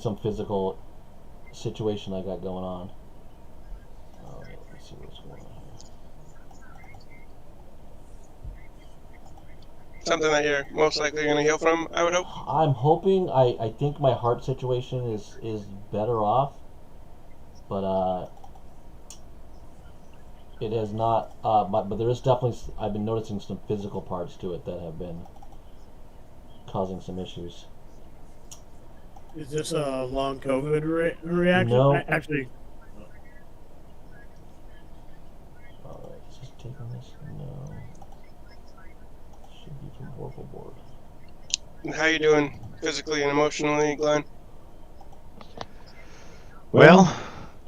some physical situation I got going on. Let's see what's going on here. Something that you're most likely going to heal from, I would hope. I'm hoping. I think my heart situation is better off, but it has not. But there is definitely. I've been noticing some physical parts to it that have been causing some issues. Is this a long COVID reaction? No. Actually. Alright, is this taking this? No. Should be from Oracle Board. And how you doing physically and emotionally, Glenn? Well,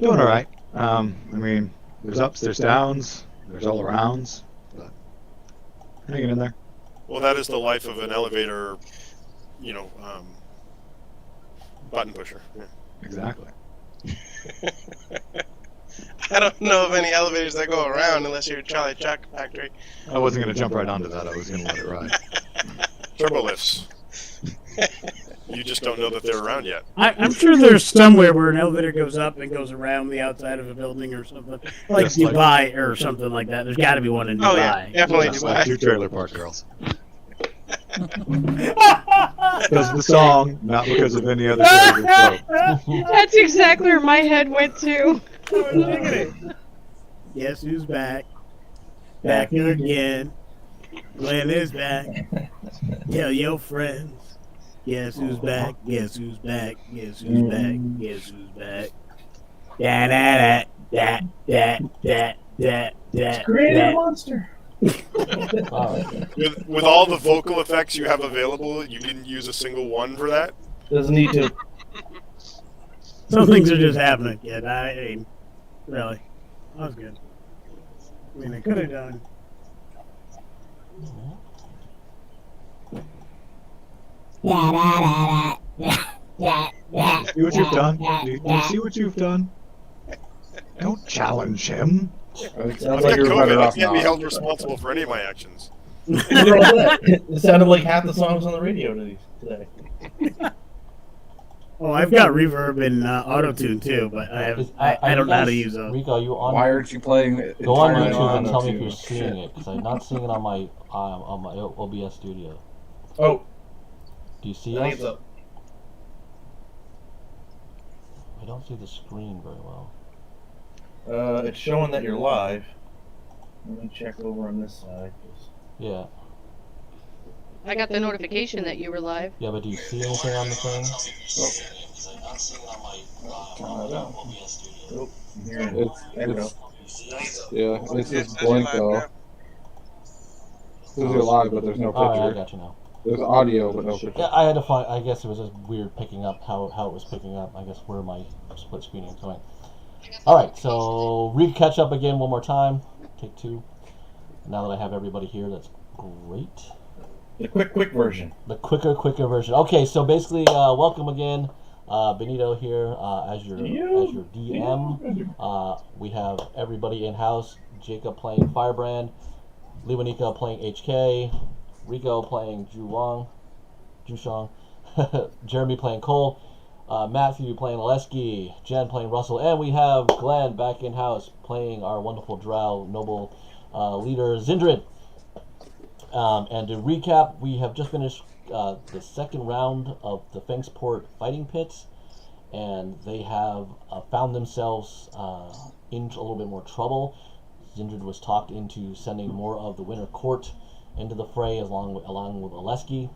doing all right. I mean, there's ups, there's downs, there's all arounds, but hanging in there. Well, that is the life of an elevator, button pusher. Yeah. Exactly. I don't know of any elevators that go around unless you're Charlie Chuck Factory. I wasn't going to jump right onto that. I was going to let it ride. Turbo lifts. You just don't know that they're around yet. I'm sure there's somewhere where an elevator goes up and goes around the outside of a building or something. Like Dubai or something like that. There's got to be one in Dubai. Oh, yeah, definitely Just Dubai. like 2 Trailer Park Girls. Because of the song, not because of any other reason. That's exactly where my head went to. Guess who's back? Back again. Glenn is back. Tell your friends. Guess who's back? Guess who's back? Guess who's back? Guess who's back? Da da da da da da da. Create a monster. With all the vocal effects you have available, you didn't use a single one for that? Doesn't need to. Some things are just happening. Yeah, I mean, really. That was good. I mean, I could have done. See what you've done? Do you see what you've done? Don't challenge him. It I've sounds got like you're better COVID. I off can't be not. held responsible for any of my actions. It sounded like half the songs on the radio today. Oh, I've got reverb and auto-tune too, but I don't know how to use those. Rico, are you on? Why aren't you playing Go on entirely YouTube and on tell me if auto-tune? you're seeing it, because I'm not seeing it on my OBS studio. Oh, Do you see I think us? it's up. I don't see the screen very well. It's showing that you're live. Let me check over on this side. Yeah. I got the notification that you were live. Yeah, but do you see anything on the thing? Oh, I'm hearing it. Echo. Yeah, it's just blank though. Says you're live, but there's no Alright, I picture. got you now. There's audio, but no picture. Yeah, I had to find. I guess it was just weird picking up how it was picking up. I guess where my split screening is going. All right, so catch up again one more time. Take 2. Now that I have everybody here, that's great. The quick version. The quicker version. Okay, so basically, welcome again. Benito here as your DM. We have everybody in house. Jacob playing Firebrand, Lewanika playing HK, Rico playing Jushong, Jeremy playing Cole, Matthew playing Oleski, Jen playing Russell, and we have Glenn back in house playing our wonderful drow noble leader Zindrid. And to recap, we have just finished the second round of the Fengsport fighting pits, and they have found themselves in a little bit more trouble. Zindrid was talked into sending more of the Winter Court into the fray along with Oleski.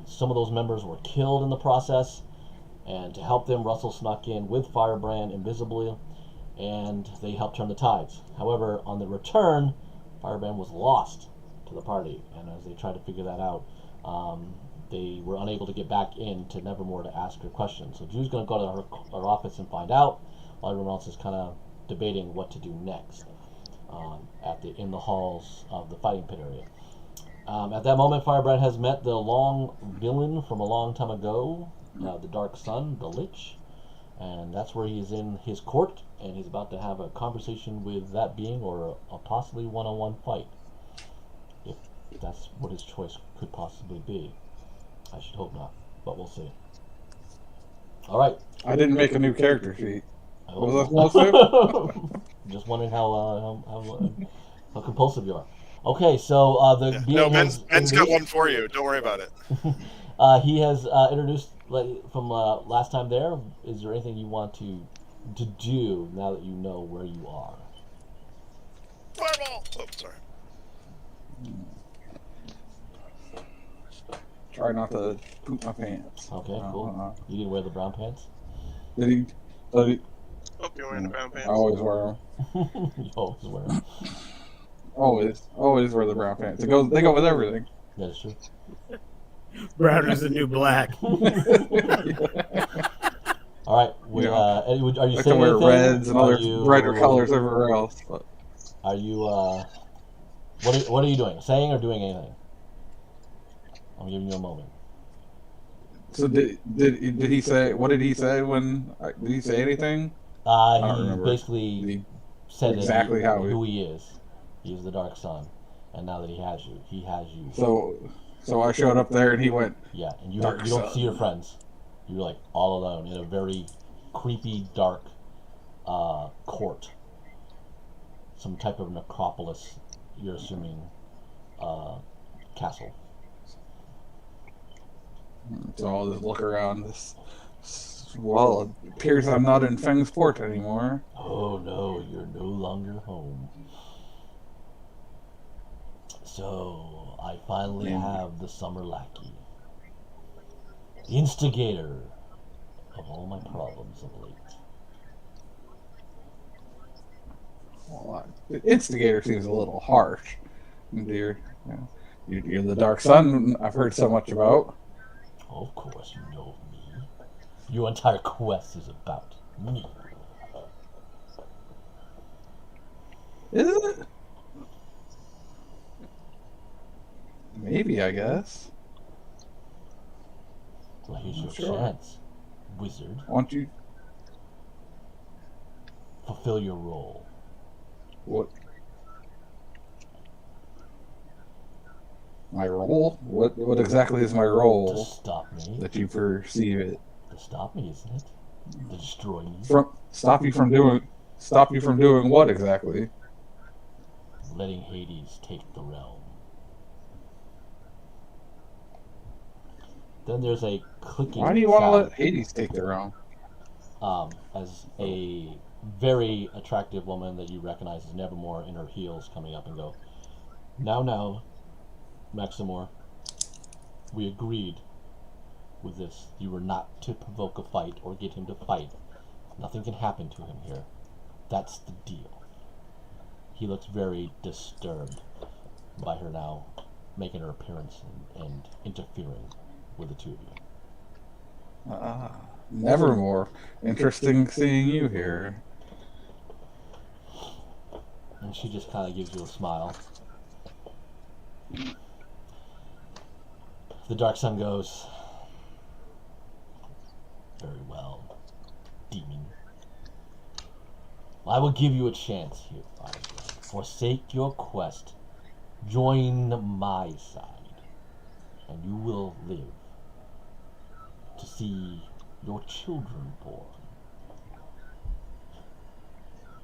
Some of those members were killed in the process, and to help them, Russell snuck in with Firebrand invisibly, and they helped turn the tides. However, on the return, Firebrand was lost to the party, and as they tried to figure that out, they were unable to get back in to Nevermore to ask her questions. So Drew's going to go to her office and find out, while everyone else is kind of debating what to do next in the halls of the fighting pit area. At that moment, Firebrand has met the long villain from a long time ago, the Dark Sun, the Lich, and that's where he's in his court, and he's about to have a conversation with that being, or a possibly one-on-one fight, if that's what his choice could possibly be. I should hope not, but we'll see. All right. I didn't make a new character sheet. Oh. Was I supposed to? Just wondering how compulsive you are. Okay, so the Yeah. being No, has Ben's got introduced- one for you. Don't worry about it. he has introduced from last time there. Is there anything you want to do now that you know where you are? Fireball! Oh, sorry. Try not to poop my pants. Okay, cool. You didn't wear the brown pants? Did he? Did he? Hope you're wearing the brown I pants. always wear them. You always wear them. Always wear the brown pants. They go with everything. That is true. Brown is the new black. All right. Are you I saying can wear anything? reds and Are other you- brighter colors everywhere else. But Are you? What are you doing? Saying or doing anything? I'm giving you a moment. so did he say? What did he say when? Did he say anything? I don't He remember. basically Did he- said exactly that how who he is. He is the Dark Sun, and now that he has you, he has you. So I showed up there and he went. Yeah, and you Dark don't Sun. see your friends. You're like all alone in a very creepy, dark court. Some type of necropolis. You're assuming castle. So I'll just look around. Well, it appears I'm not in Feng's port anymore. Oh no, you're no longer home. So, I finally have the summer lackey. The instigator of all my problems of late. Well, the instigator seems a little harsh, dear. You're the Dark Sun I've heard so much about. Of course you know me. Your entire quest is about me. Is it? Maybe, I guess. Well, here's your Sure. chance, wizard. Why don't you? Fulfill your role. What? My role? What exactly is my To role stop me. that you perceive it? To stop me, isn't it? To destroy me. Stop you from doing what exactly? Letting Hades take the realm. Then there's a clicking Why do you want to sound. let Hades take the realm? As a very attractive woman that you recognize as Nevermore in her heels coming up and go, now, Maximore, we agreed with this. You were not to provoke a fight or get him to fight. Nothing can happen to him here. That's the deal. He looks very disturbed by her now making her appearance and interfering with the two of you. Nevermore. Interesting seeing you here. And she just kind of gives you a smile. The Dark Sun goes, very well, demon. I will give you a chance here, Firebrand. Forsake your quest. Join my side, and you will live to see your children born.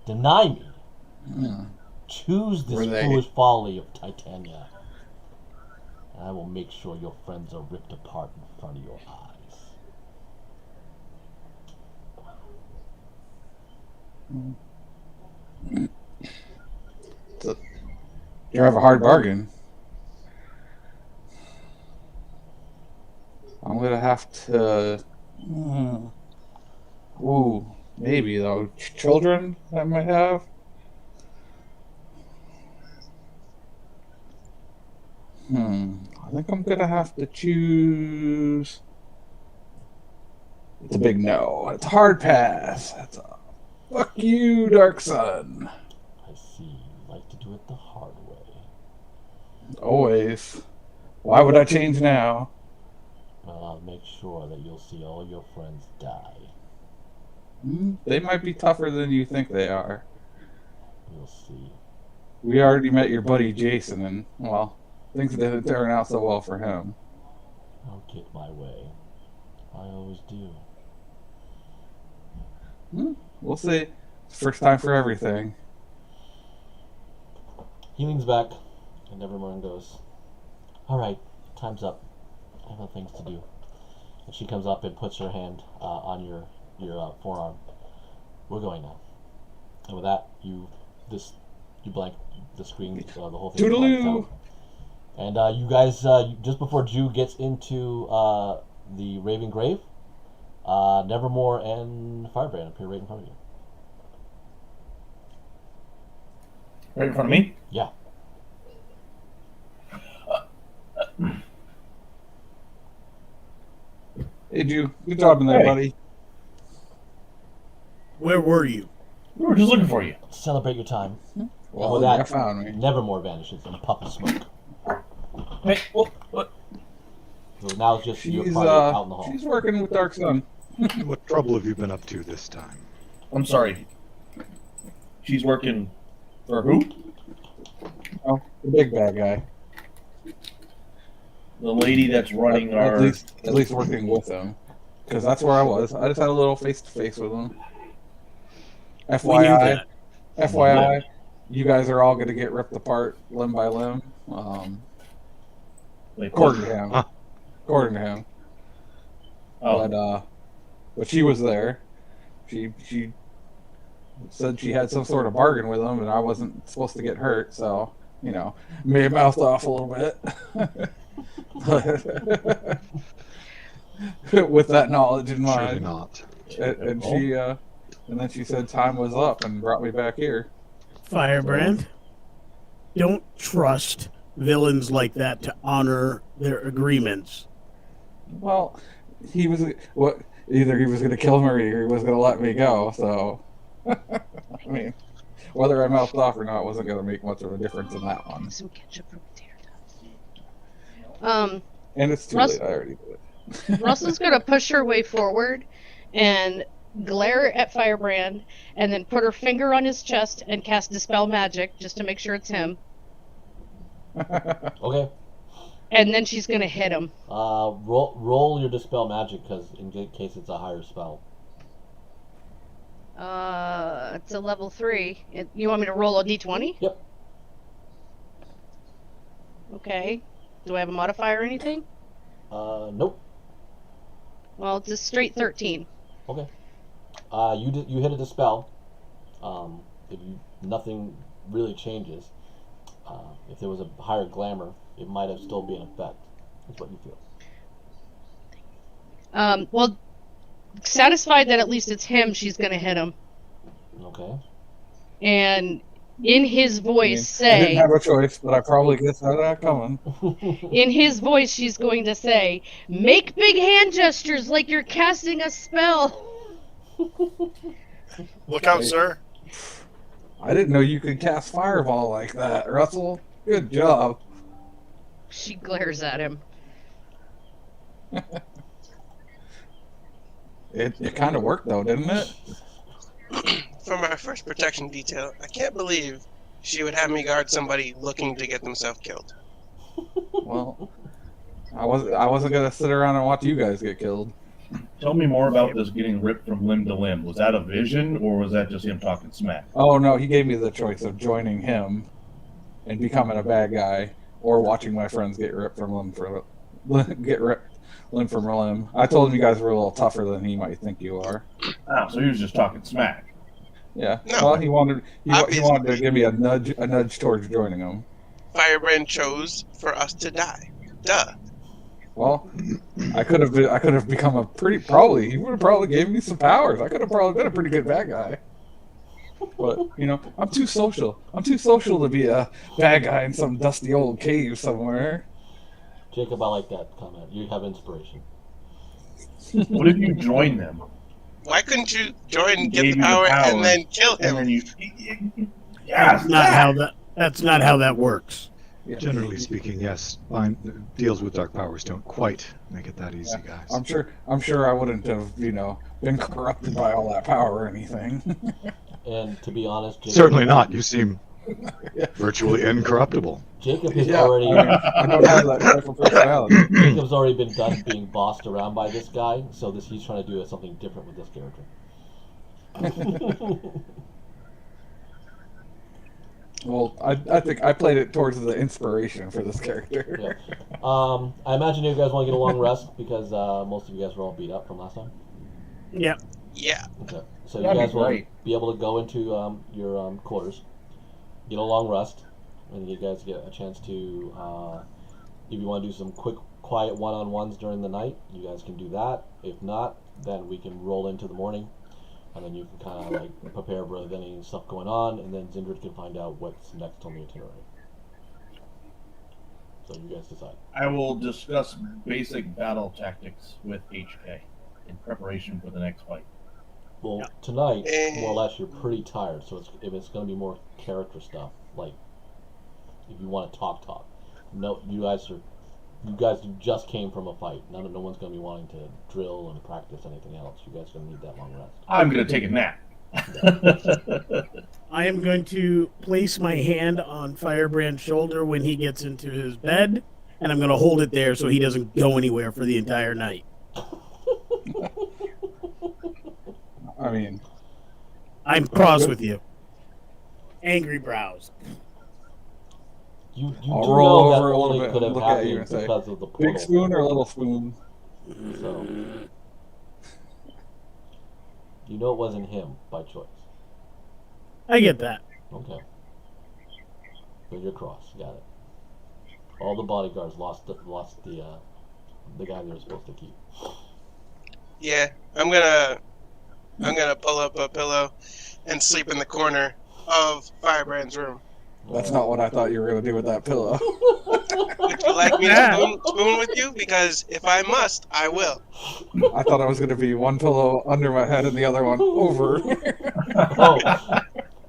Deny me. Choose this Were they- foolish folly of Titania, and I will make sure your friends are ripped apart in front of your eyes. You have a hard bargain. I'm gonna have to. Ooh, maybe though. Children I might have. I think I'm gonna have to choose. It's a big no. It's a hard pass. That's a fuck you, Dark Sun. I see you like to do it the hard way. Always. Why would I change now? Well, I'll make sure that you'll see all your friends die. They might be tougher than you think they are. You'll see. We already met your buddy Jason, and, well, things didn't turn out so well for him. I'll get my way. I always do. We'll see. First time for everything. He leans back, and Nevermore goes, "All right, time's up. I have other things to do." And she comes up and puts her hand on your forearm. "We're going now." And with that, you blank the screen, the whole thing. Toodaloo! And you guys, just before Ju gets into the Raven Grave, Nevermore and Firebrand appear right in front of you. Right in front of me? Yeah. Hey, Ju. Good job in there, Hey. buddy. Where were you? We were just looking for you. Celebrate your time. Well, with you that, found me. Nevermore vanishes in a puff of smoke. Hey, what? So now it's just you're She's probably out in the hall. she's working with Dark Sun. What trouble have you been up to this time? I'm sorry. She's working for who? Oh, the big bad guy. The lady that's running our. At least working with him, because that's where I was. I just had a little face to face with him. We knew FYI, that. FYI, you guys are all going to get ripped apart limb by limb. According to him. Huh. According to him. Oh, But she was there. She said she had some sort of bargain with him, and I wasn't supposed to get hurt, so may have mouthed off a little bit. With that knowledge in Surely mind, not. and then she said time was up and brought me back here. Firebrand, don't trust villains like that to honor their agreements. Well, he was either he was going to kill me or he was going to let me go. So, I mean, whether I mouthed off or not wasn't going to make much of a difference in that one. Some ketchup or potato. And it's too Russ- late. I already did it. Russell's gonna push her way forward and glare at Firebrand, and then put her finger on his chest and cast Dispel Magic just to make sure it's him. Okay. And then she's gonna hit him. Roll your Dispel Magic, because in case it's a higher spell. It's a level 3. You want me to roll a d20? Yep. Okay. Do I have a modifier or anything? Nope. Well, it's a straight 13. Okay. You hit a Dispel. Nothing really changes. If there was a higher glamour, it might have still been in effect. That's what you feel. Well, satisfied that at least it's him, she's gonna hit him. Okay. And in his voice I didn't say, have a choice, but I probably guessed that coming. in his voice she's going to say, make big hand gestures like you're casting a spell. Look out, sir. I didn't know you could cast Fireball like that, Russell. Good job. She glares at him. It kind of worked though, didn't it? For my first protection detail, I can't believe she would have me guard somebody looking to get themselves killed. Well, I wasn't gonna sit around and watch you guys get killed. tell me more about this getting ripped from limb to limb. Was that a vision, or was that just him talking smack? Oh no, he gave me the choice of joining him and becoming a bad guy, or watching my friends get ripped from limb from limb. I told him you guys were a little tougher than he might think you are. Oh, so he was just talking smack. Yeah. No. Well, he wanted Obviously. to give me a nudge towards joining him. Firebrand chose for us to die. Duh. Well, I could have become a pretty he would have probably gave me some powers. I could have probably been a pretty good bad guy. But I'm too social. I'm too social to be a bad guy in some dusty old cave somewhere. Jacob, I like that comment. You have inspiration. What if you join them? Why couldn't you join, get Gave the you the power, power, and then kill And him? then you. Yes. That's not how that works. Yeah. Generally speaking, yes. Deals with dark powers don't quite make it that easy, guys. I'm sure I wouldn't have been corrupted by all that power or anything. And to be honest, Jacob, Certainly not. You seem virtually incorruptible. Jacob has Yeah, already I don't have that type of personality. Jacob's already been done being bossed around by this guy, so he's trying to do something different with this character. Well, I think I played it towards the inspiration for this character. I imagine you guys want to get a long rest because most of you guys were all beat up from last time. Yep. Yeah. Okay. So you That'd be guys will great. be able to go into your quarters, get a long rest, and you guys get a chance to, if you want to do some quick, quiet one-on-ones during the night, you guys can do that. If not, then we can roll into the morning, and then you can kind of like prepare for any stuff going on, and then Zindred can find out what's next on the itinerary. So you guys decide. I will discuss basic battle tactics with HK in preparation for the next fight. Well, tonight, more or less, you're pretty tired, so if it's going to be more character stuff, like if you want to talk. No, you guys just came from a fight. No one's going to be wanting to drill and practice anything else. You guys are going to need that long rest. I'm going to take a nap. I am going to place my hand on Firebrand's shoulder when he gets into his bed, and I'm going to hold it there so he doesn't go anywhere for the entire night. I mean, I'm cross with you. Angry brows. You I'll do roll know over that a little only bit could and have look at you happened and say, because of the portal. big spoon or little spoon? So, you know it wasn't him by choice. I get that. Okay. But you're cross. Got it. All the bodyguards lost the guy they were supposed to keep. Yeah. I'm gonna pull up a pillow and sleep in the corner of Firebrand's room. That's not what I thought you were going to do with that pillow. Would you like me to spoon with you? Because if I must, I will. I thought it was going to be one pillow under my head and the other one over. Oh,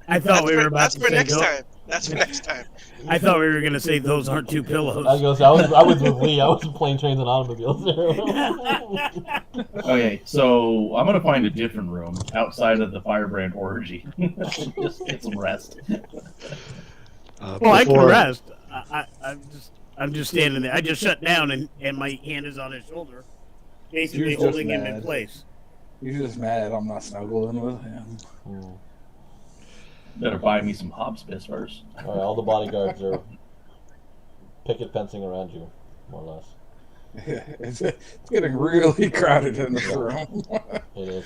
I thought we were about That's to for say next go- time. That's for next time. I thought we were going to say those aren't two I was pillows. gonna say I was with Lee. I was playing trains and automobiles. Okay, so I'm going to find a different room outside of the Firebrand orgy. Just get some rest. Well, I can rest. I'm just standing there. I just shut down and my hand is on his shoulder, basically You're just holding him in mad. place. He's just mad I'm not snuggling with him. Better buy me some hospice first. All right, all the bodyguards are picket fencing around you, more or less. It's getting really crowded in this room. It is.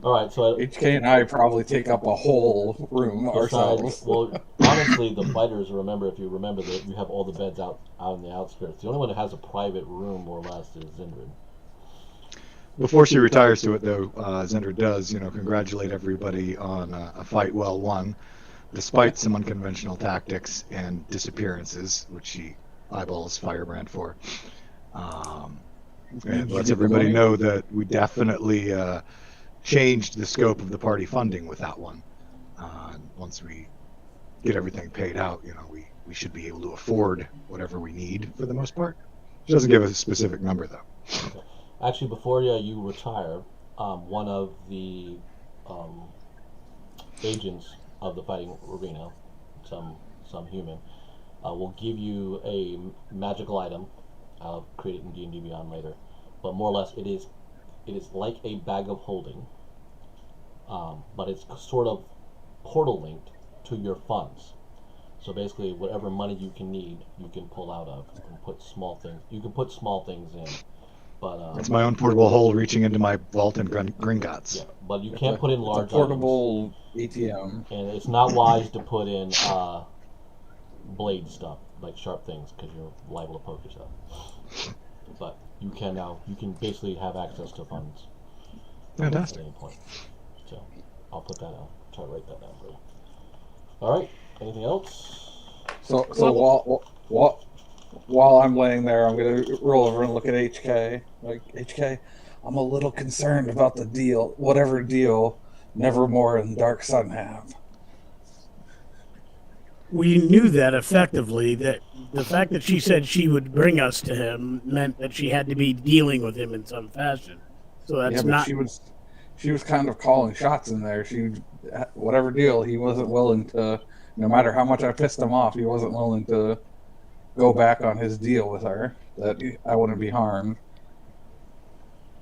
All right, so HK and I probably take up a whole room ourselves. besides, well, honestly, the fighters. If you remember that you have all the beds out in the outskirts. The only one that has a private room, more or less, is Zindred. Before she retires to it, though, Zender does, congratulate everybody on a fight well won, despite some unconventional tactics and disappearances, which she eyeballs Firebrand for. And lets everybody know that we definitely changed the scope of the party funding with that one. Once we get everything paid out, we should be able to afford whatever we need for the most part. She doesn't give us a specific number, though. Okay. Actually, before you retire, one of the agents of the fighting arena, some human, will give you a magical item. I'll create it in D&D Beyond later, but more or less it is like a bag of holding, but it's sort of portal linked to your funds. So basically, whatever money you can need, you can pull out of and put small things. You can put small things in. But, It's my own portable hole reaching into my vault in Gringotts. yeah, but you can't put in large It's a portable ATM. items. And it's not wise to put in blade stuff, like sharp things, because you're liable to poke yourself. But you can basically have access to funds Fantastic. at any point. So I'll put that out. Try to write that down for you. All right. Anything else? So while I'm laying there, I'm gonna roll over and look at HK. Like, HK, I'm a little concerned about the deal, whatever deal Nevermore and Dark Sun have. We knew that effectively, that the fact that she said she would bring us to him meant that she had to be dealing with him in some fashion. So that's Yeah, but not. she was kind of calling shots in there. Whatever deal, he wasn't willing to. No matter how much I pissed him off, he wasn't willing to go back on his deal with her. That I wouldn't be harmed.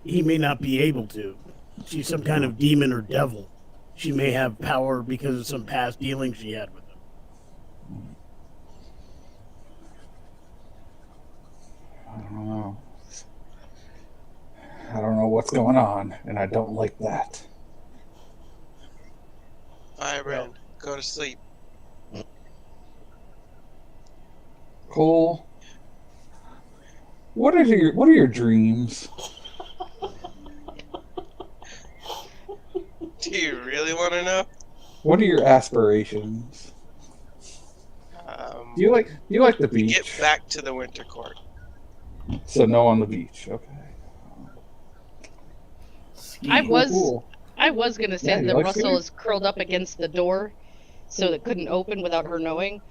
He may not be able to. she's some kind of demon or devil. She may have power because of some past dealings she had with him. I don't know. I don't know what's going on, and I don't like that. Firebrand, go to sleep. Cole, what are your dreams? Do you really want to know? What are your aspirations? Do you like the beach? Get back to the winter court. So no on the beach. Okay. I was Cool. gonna say Yeah, you that like Russell skiing? is curled up against the door, so it couldn't open without her knowing.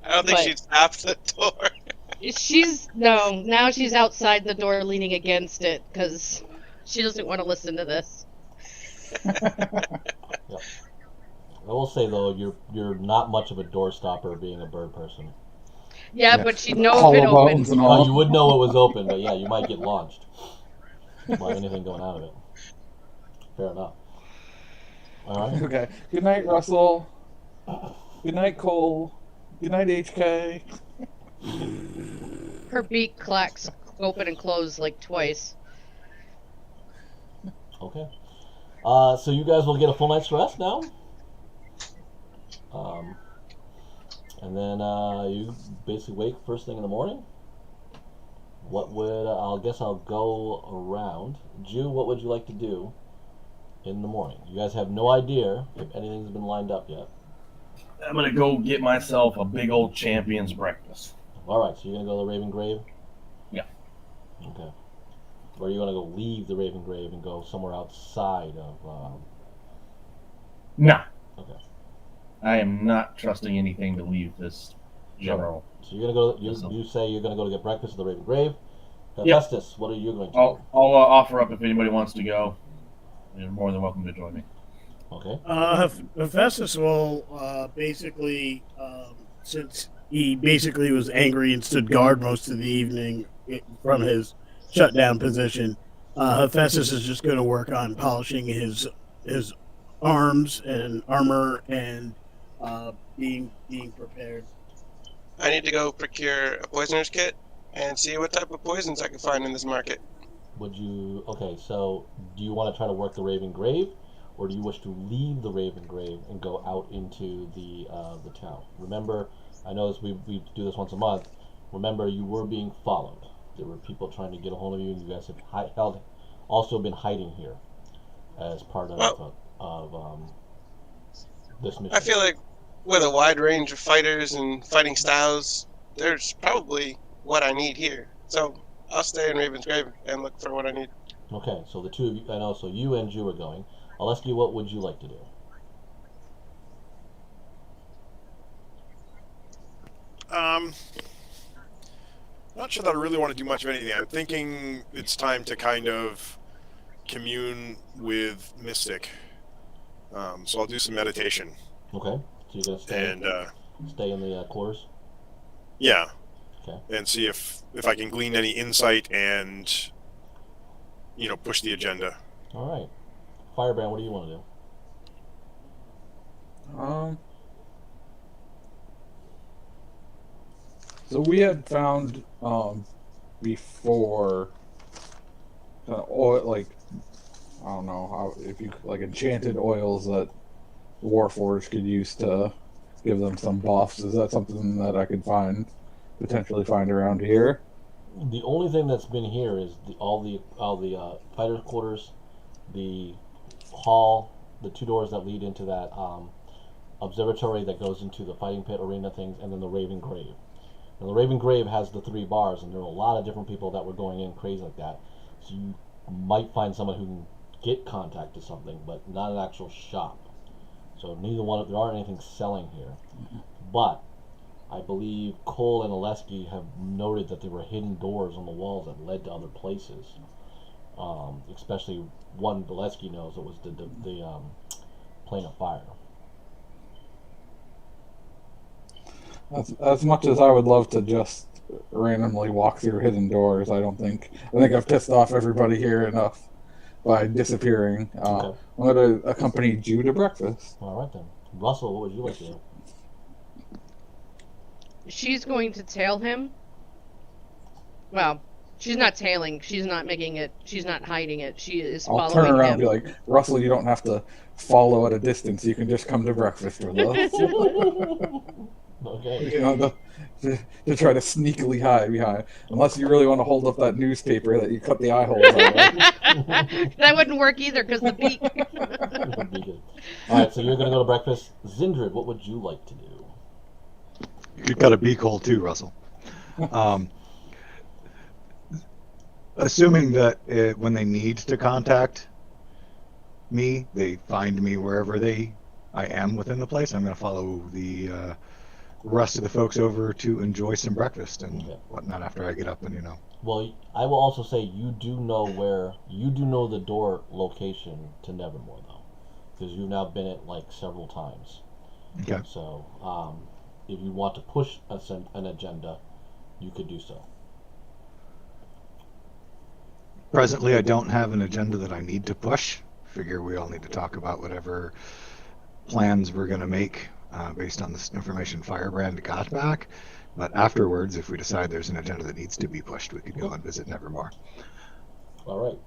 I don't think But- she'd stop the door. Now she's outside the door leaning against it because she doesn't want to listen to this. I will say though, you're not much of a door stopper being a bird person. Yeah, Yeah. but she'd know if Hollow it opened. bones and Oh, all. you would know it was open, but yeah, you might get launched by anything going out of it. Fair enough. All right. Okay. Good night, Russell. Good night, Cole. Good night, HK. Her beak clacks open and close like twice. Okay. So you guys will get a full night's rest now. And then you basically wake first thing in the morning. What would I guess I'll go around. Jew, what would you like to do in the morning? You guys have no idea if anything's been lined up yet. I'm gonna go get myself a big old champion's breakfast. All right, so you're gonna go to the Raven Grave. Yeah. Okay. Or are you gonna go leave the Raven Grave and go somewhere outside of? Nah. Okay. I am not trusting anything to leave this general. So you're gonna go. You say you're gonna go to get breakfast at the Raven Grave. Yep. Festus, what are you going to I'll do? offer up if anybody wants to go. You're more than welcome to join me. Okay. Hephaestus will basically, since he basically was angry and stood guard most of the evening from his shutdown position, Hephaestus is just going to work on polishing his arms and armor and being prepared. I need to go procure a poisoner's kit and see what type of poisons I can find in this market. Would you? Okay. So do you want to try to work the Raven Grave, or do you wish to leave the Raven Grave and go out into the town? Remember, I know we do this once a month. Remember, you were being followed. There were people trying to get a hold of you, and you guys have also been hiding here as part of this mission. I feel like with a wide range of fighters and fighting styles, there's probably what I need here. So I'll stay in Raven's Grave and look for what I need. Okay, so the two of you, I know, so you and Jew are going. Aleski, what would you like to do? Not sure that I really want to do much of anything. I'm thinking it's time to kind of commune with Mystic. So I'll do some meditation. Okay, so you're gonna stay in the quarters. Yeah. Okay. And see if I can glean any insight and push the agenda. All right, Firebrand, what do you want to do? So we had found before oil, like, I don't know how, if you like enchanted oils that Warforged could use to give them some buffs. Is that something that I could potentially find around here? The only thing that's been here is all the fighters' quarters, the hall, the two doors that lead into that observatory that goes into the fighting pit arena things, and then the Raven Grave. Now the Raven Grave has the 3 bars, and there are a lot of different people that were going in crazy like that. So you might find someone who can get contact to something, but not an actual shop. So there aren't anything selling here. But I believe Cole and Aleski have noted that there were hidden doors on the walls that led to other places. Especially one Aleski knows, it was the plane of fire. As much as I would love to just randomly walk through hidden doors, I think I've pissed off everybody here enough by disappearing. Okay. I'm going to accompany Jew to breakfast. All right then. Russell, what would you like to do? She's going to tail him. Well, she's not tailing. She's not making it. She's not hiding it. She is I'll following turn around him. and be like, Russell, you don't have to follow at a distance. You can just come to breakfast with us. Okay. You know, to try to sneakily hide behind. Unless you really want to hold up that newspaper that you cut the eye holes out of. That wouldn't work either because the beak. All right, so you're gonna go to breakfast. Zindred, what would you like to do? You could cut a beak hole too, Russell. Assuming that when they need to contact me, they find me wherever I am within the place. I'm going to follow the rest of the folks over to enjoy some breakfast and whatnot after I get up and Well, I will also say you do know the door location to Nevermore though, because you've now been it like several times. Okay. So, if you want to push an agenda, you could do so. Presently, I don't have an agenda that I need to push. Figure we all need to talk about whatever plans we're going to make based on this information Firebrand got back. But afterwards, if we decide there's an agenda that needs to be pushed, we could go and visit Nevermore. All right.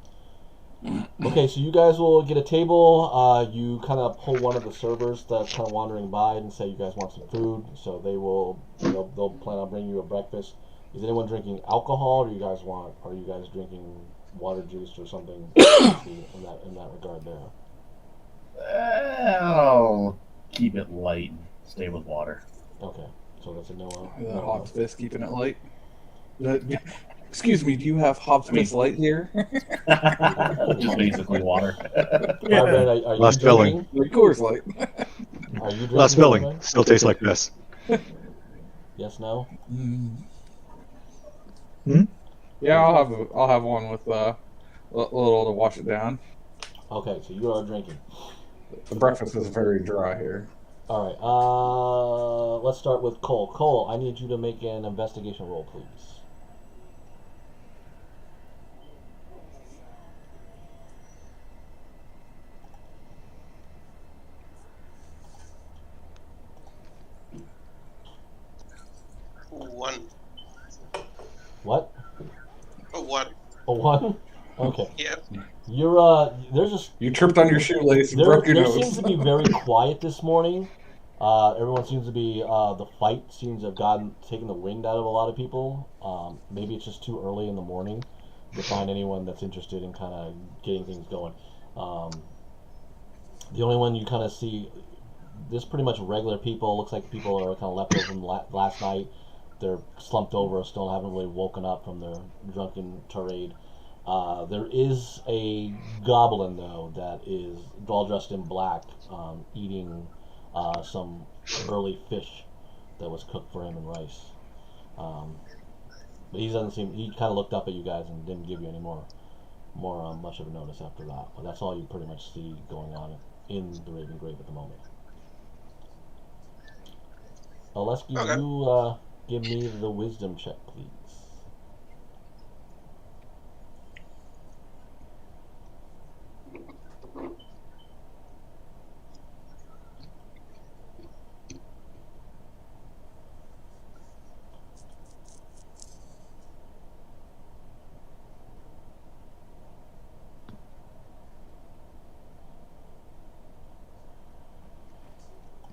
Okay, so you guys will get a table. You kind of pull one of the servers that's kind of wandering by and say you guys want some food. So they'll plan on bringing you a breakfast. Is anyone drinking alcohol, or are you guys drinking water juice or something in that regard there? I'll keep it light and stay with water. Okay, so that's a no. Hobbs Fist keeping it light. Excuse me, do you have Hobbs Fist light here? Just basically water. Firebrand, are you Less filling. Like Coors Light. Are you drinking? Less filling. Still tastes like this. Yes, no. Yeah, I'll have one with a little to wash it down. Okay, so you are drinking. The breakfast is very dry here. All right. Let's start with Cole. Cole, I need you to make an investigation roll, please. One. What? A one. A one? Okay. Yeah. You're You tripped on your shoelace and broke your there nose. seems to be very quiet this morning. Everyone seems to be the fight seems to have taken the wind out of a lot of people. Maybe it's just too early in the morning to find anyone that's interested in kind of getting things going. The only one you kind of see, there's pretty much regular people. Looks like people are kind of left over from last night. They're slumped over, still haven't really woken up from their drunken tirade. There is a goblin, though, that is all dressed in black, eating some early fish that was cooked for him in rice. But he kind of looked up at you guys and didn't give you any more much of a notice after that. But that's all you pretty much see going on in the Raven Grave at the moment. Oleski, Okay. you give me the wisdom check, please.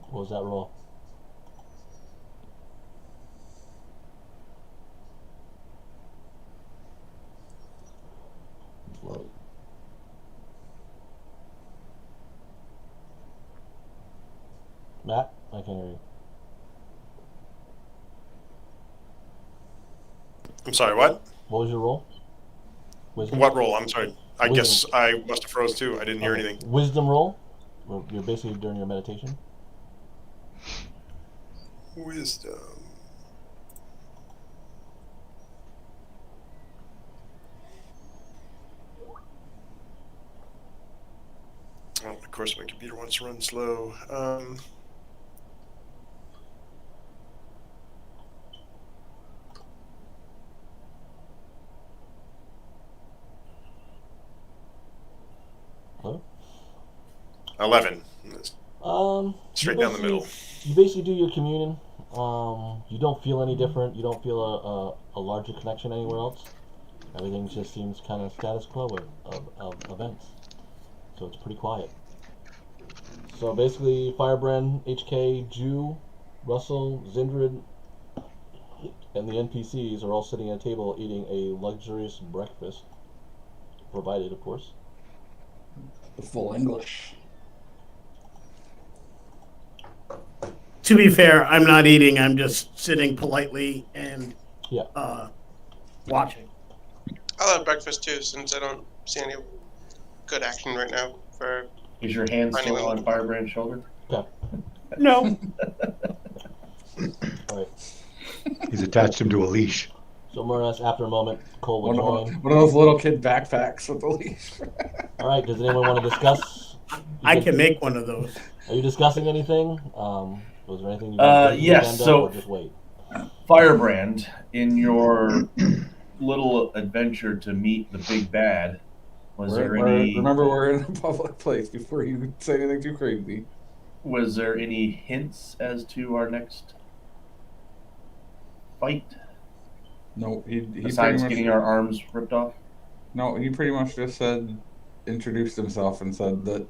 What was that roll? Matt, I can't hear you. I'm sorry, what? What was your roll? Wisdom? What roll? I'm sorry. I Wisdom. guess I must have froze too. I didn't hear Okay. anything. Wisdom roll? You're basically during your meditation. Wisdom. Oh, of course, my computer wants to run slow. 11. you Straight down the middle. You basically do your communion. You don't feel any different. You don't feel a larger connection anywhere else. Everything just seems kind of status quo of events. So it's pretty quiet. So basically, Firebrand, HK, Jew, Russell, Zindred, and the NPCs are all sitting at a table eating a luxurious breakfast. Provided, of course. The full English. To be fair, I'm not eating. I'm just sitting politely and watching. I'll have breakfast too, since I don't see any good action right now for. Is your hand still on Firebrand's shoulder? Okay. No. Alright. He's attached him to a leash. So more or less after a moment, Cole will join. One of those little kid backpacks with the leash. Alright, does anyone want to discuss? I can make one of those. Are you discussing anything? Was there anything you guys did yes, agenda, so or just wait? Firebrand, in your little adventure to meet the big bad, remember, we're in a public place before you say anything too crazy. Was there any hints as to our next fight? No, he besides getting our arms ripped off? No, he pretty much just introduced himself and said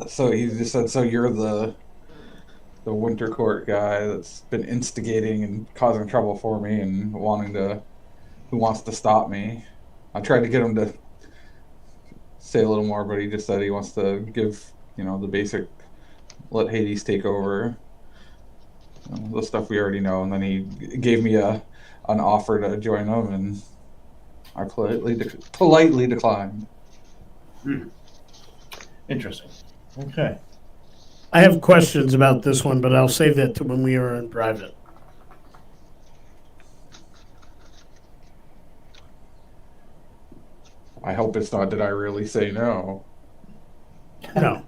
so he just said, so you're the Winter Court guy that's been instigating and causing trouble for me and who wants to stop me. I tried to get him to say a little more, but he just said he wants to give, the basic, let Hades take over, the stuff we already know, and then he gave me an offer to join him, and I politely declined. Interesting. Okay. I have questions about this one, but I'll save that to when we are in private. I hope it's not, did I really say no? No.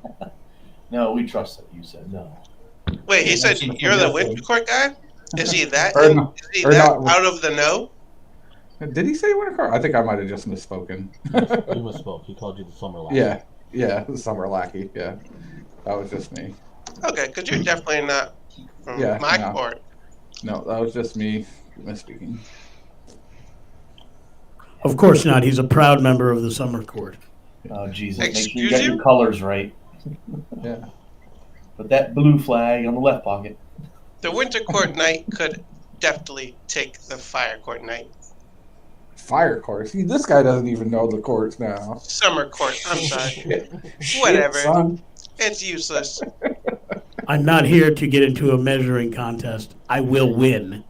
No, we trust that you said no. Wait, he said you're the Winter Court guy? Is he that? Out of the know? Did he say Winter Court? I think I might have just misspoken. He misspoke. He called you the Summer Lackey. Yeah, the Summer Lackey. Yeah, that was just me. Okay, because you're definitely not from my court. No, that was just me misspeaking. Of course not. He's a proud member of the Summer Court. Oh, Jesus. Excuse Make sure you got your colors right. Yeah. Put that blue flag on the left pocket. The Winter Court Knight could definitely take the Fire Court Knight. Fire Court? See, this guy doesn't even know the courts now. Summer Court, I'm sorry. Shit, Whatever. Son. It's useless. I'm not here to get into a measuring contest. I will win.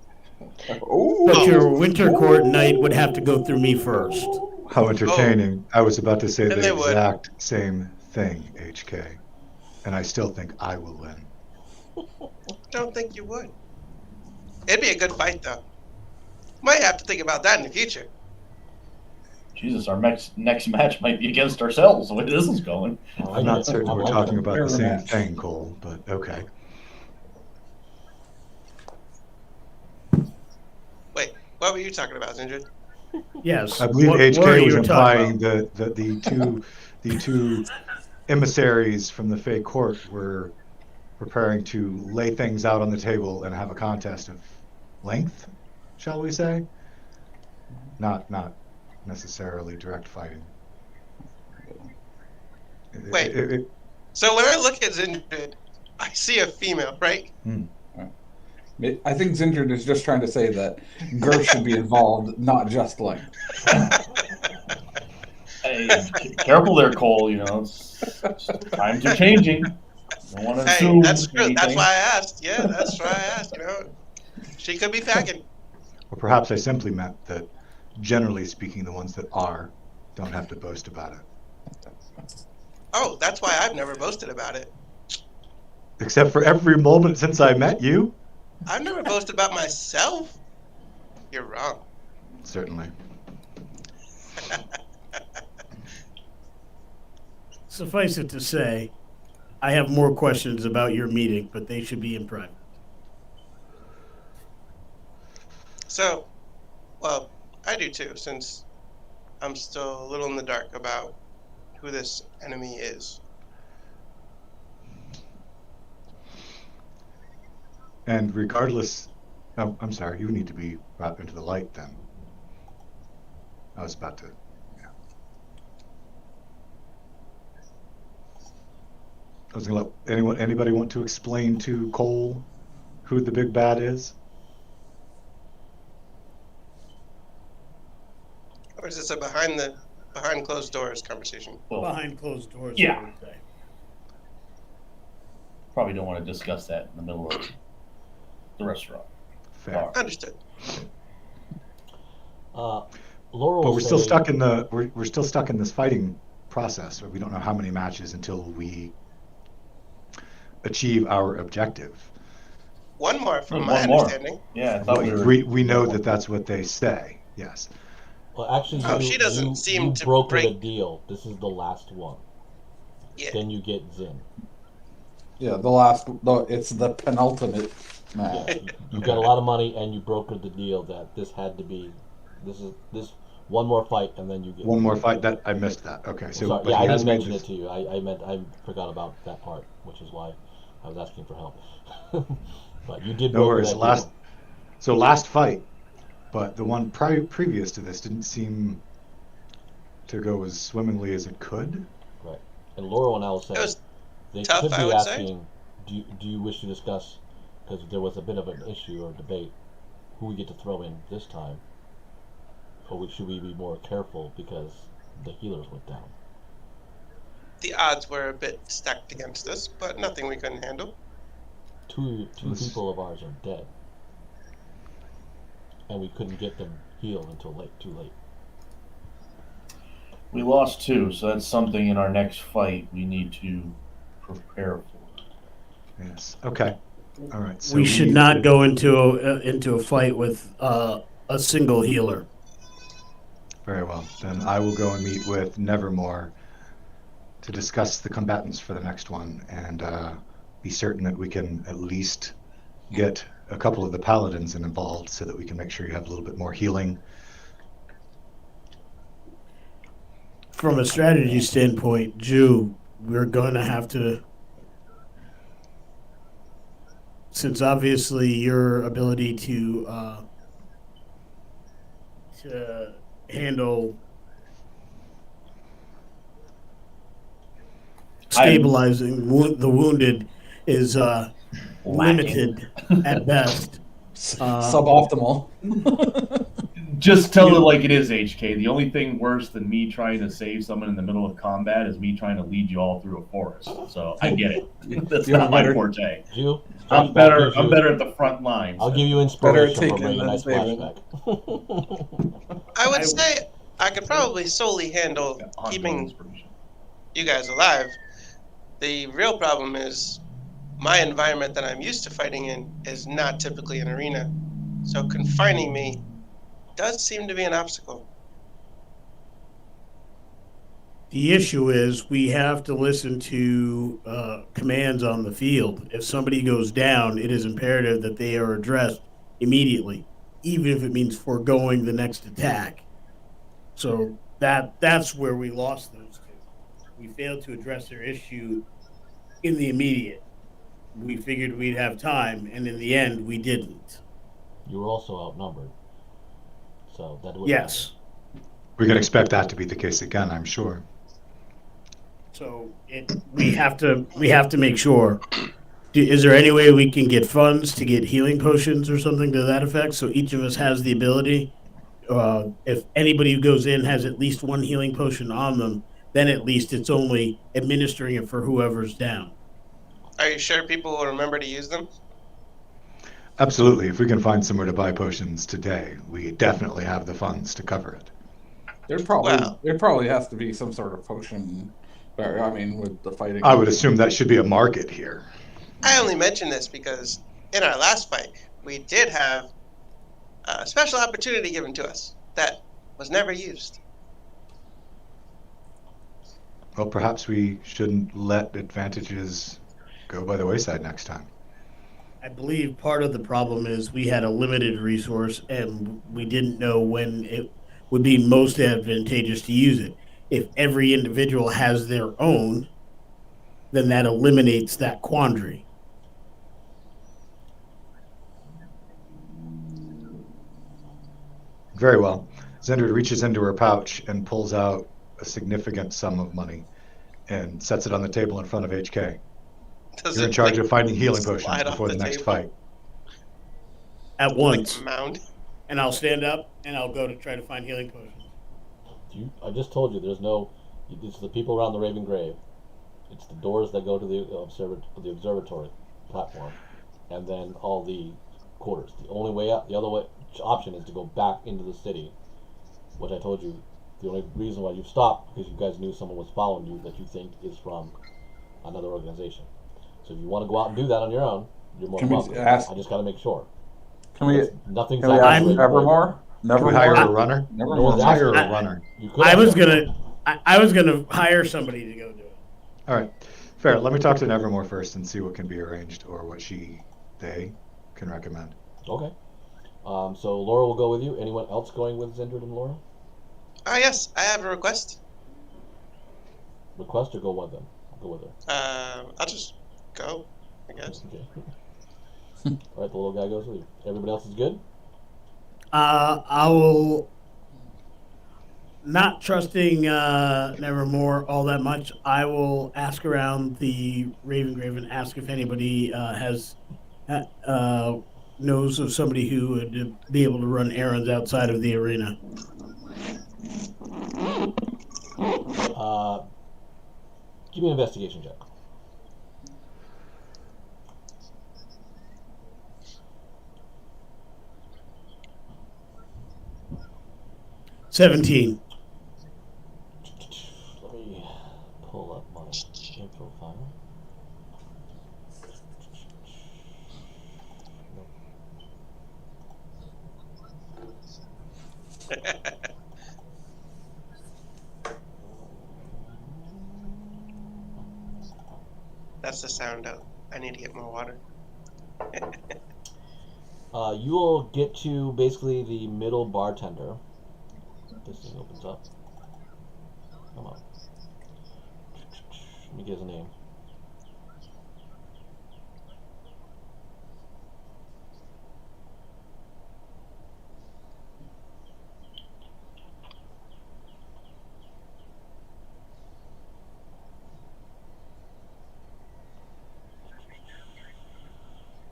But your Winter Court Knight would have to go through me first. How entertaining. I was about to say And the they would. exact same thing, HK. And I still think I will win. Don't think you would. It'd be a good fight, though. Might have to think about that in the future. Jesus, our next match might be against ourselves, the way this is going. I'm not certain we're talking about the same thing, Cole, but okay. Wait, what were you talking about, Zindred? Yes. I believe What HK were was you talking implying that the two emissaries from the Fey Court were preparing to lay things out on the table and have a contest of length, shall we say? Not necessarily direct fighting. Wait. So when I look at Zindred, I see a female, right? I think Zindred is just trying to say that girth should be involved, not just length. Hey, careful there, Cole. Times are changing. Don't want to assume that's true. anything. That's why I asked. Yeah, that's why I asked. She could be packing. Or perhaps I simply meant that, generally speaking, the ones that don't have to boast about it. Oh, that's why I've never boasted about it. Except for every moment since I met you? I've never boasted about myself. You're wrong. Certainly. Suffice it to say, I have more questions about your meeting, but they should be in private. So, well, I do too, since I'm still a little in the dark about who this enemy is. And regardless, oh, I'm sorry, you need to be brought into the light then. I was about to. Yeah. I was gonna let anybody want to explain to Cole who the big bad is? Or is this a behind closed doors conversation? Well, Behind closed doors, Yeah. I would say. probably don't want to discuss that in the middle of the restaurant. Fair. Bar. Understood. Laurel. But we're still say- stuck in the we're still stuck in this fighting process where we don't know how many matches until we achieve our objective. One more, from No, my one more. understanding. Yeah, I thought We know that that's what they say. Yes. Well, actually, Oh, you, she doesn't you, seem you to brokered break- a deal. This is the last one. Yeah. Then you get Zin. Yeah, it's the penultimate match. Yeah, you got a lot of money, and you brokered the deal that this had to be. This one more fight, and then you get One more fight. That I missed that. Okay. So Sorry, but yeah, he I has didn't made mention this- it to you. I forgot about that part, which is why I was asking for help. But you did. No broker worries. that deal. Last fight, but the one previous to this didn't seem to go as swimmingly as it could. Right. And Laurel and I will say It was they tough, could I be would say. asking, do you wish to discuss, because there was a bit of an issue or debate, who we get to throw in this time, or should we be more careful because the healers went down? The odds were a bit stacked against us, but nothing we couldn't handle. Two Let's- people of ours are dead, and we couldn't get them healed until too late. We lost 2, so that's something in our next fight we need to prepare for. Yes. Okay. All right. So we should need not to- go into a fight with a single healer. Very well. Then I will go and meet with Nevermore to discuss the combatants for the next one and be certain that we can at least get a couple of the paladins involved so that we can make sure you have a little bit more healing. From a strategy standpoint, Jew, we're going to have to, since obviously your ability to handle stabilizing the wounded is limited at best. Suboptimal. Just tell it like it is, HK. The only thing worse than me trying to save someone in the middle of combat is me trying to lead you all through a forest. So I get it. That's You're not my better- forte. Jew, I'm better. I'm better at the front lines. I'll give you Better inspiration taking from a than nice saving. flashback. I would say I could probably solely handle Ongoing keeping inspiration. you guys alive. The real problem is my environment that I'm used to fighting in is not typically an arena. So confining me does seem to be an obstacle. The issue is we have to listen to commands on the field. If somebody goes down, it is imperative that they are addressed immediately, even if it means foregoing the next attack. So that's where we lost those two. We failed to address their issue in the immediate. We figured we'd have time, and in the end, we didn't. You were also outnumbered, so that would Yes. We can expect that to be the case again, I'm sure. So we have to make sure. Is there any way we can get funds to get healing potions or something to that effect? So each of us has the ability. If anybody who goes in has at least one healing potion on them, then at least it's only administering it for whoever's down. Are you sure people will remember to use them? Absolutely. If we can find somewhere to buy potions today, we definitely have the funds to cover it. There Wow. probably has to be some sort of potion. I mean, with the fighting. I would assume that should be a market here. I only mention this because in our last fight, we did have a special opportunity given to us that was never used. Well, perhaps we shouldn't let advantages go by the wayside next time. I believe part of the problem is we had a limited resource and we didn't know when it would be most advantageous to use it. If every individual has their own, then that eliminates that quandary. Very well. Zendrid reaches into her pouch and pulls out a significant sum of money and sets it on the table in front of HK. Does You're in it, charge like, of finding healing slide potions off before the next table? fight. At once. Like a mound? And I'll stand up and I'll go to try to find healing potions. I just told you there's no. It's the people around the Raven Grave. It's the doors that go to the observatory platform, and then all the quarters. The only way out, the other way option is to go back into the city, which I told you. The only reason why you've stopped because you guys knew someone was following you that you think is from another organization. So if you want to go out and do that on your own, you're more Can than we welcome. ask- I just got to make sure. Can we Nothing's can we happening ask to Raven Grave. Nevermore? Can we hire a Nevermore? runner? Nevermore. No, Hire a I- runner. You could I have was done I was gonna hire somebody to go do it. All right. Fair. Let me talk to Nevermore first and see what can be arranged or what they can recommend. that. Okay. So Laura will go with you. Anyone else going with Zendrid and Laura? Yes, I have a request. Request or go with them? Go with her. I'll just go, I guess. Okay. All right, the little guy goes with you. Everybody else is good? I will, not trusting Nevermore all that much, I will ask around the Raven Grave and ask if anybody knows of somebody who would be able to run errands outside of the arena. Give me an investigation check. $17. Let me pull up my info file. That's the sound out. I need to get more water. You will get to basically the middle bartender. This thing opens up. Come on. Let me get his name.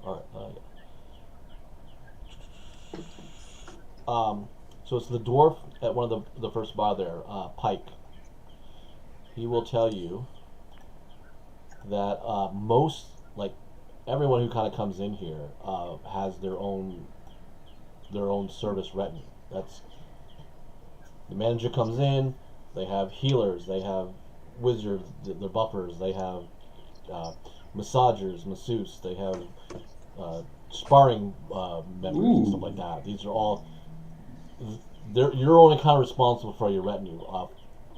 Alright, so it's the dwarf at one of the first bar there, Pike. He will tell you that most, like everyone who kind of comes in here, has their own service retinue. That's the manager comes in. They have healers. They have wizards. They're buffers. They have massagers, masseuse. They have sparring members and stuff like that. These are all. You're only kind of responsible for your retinue.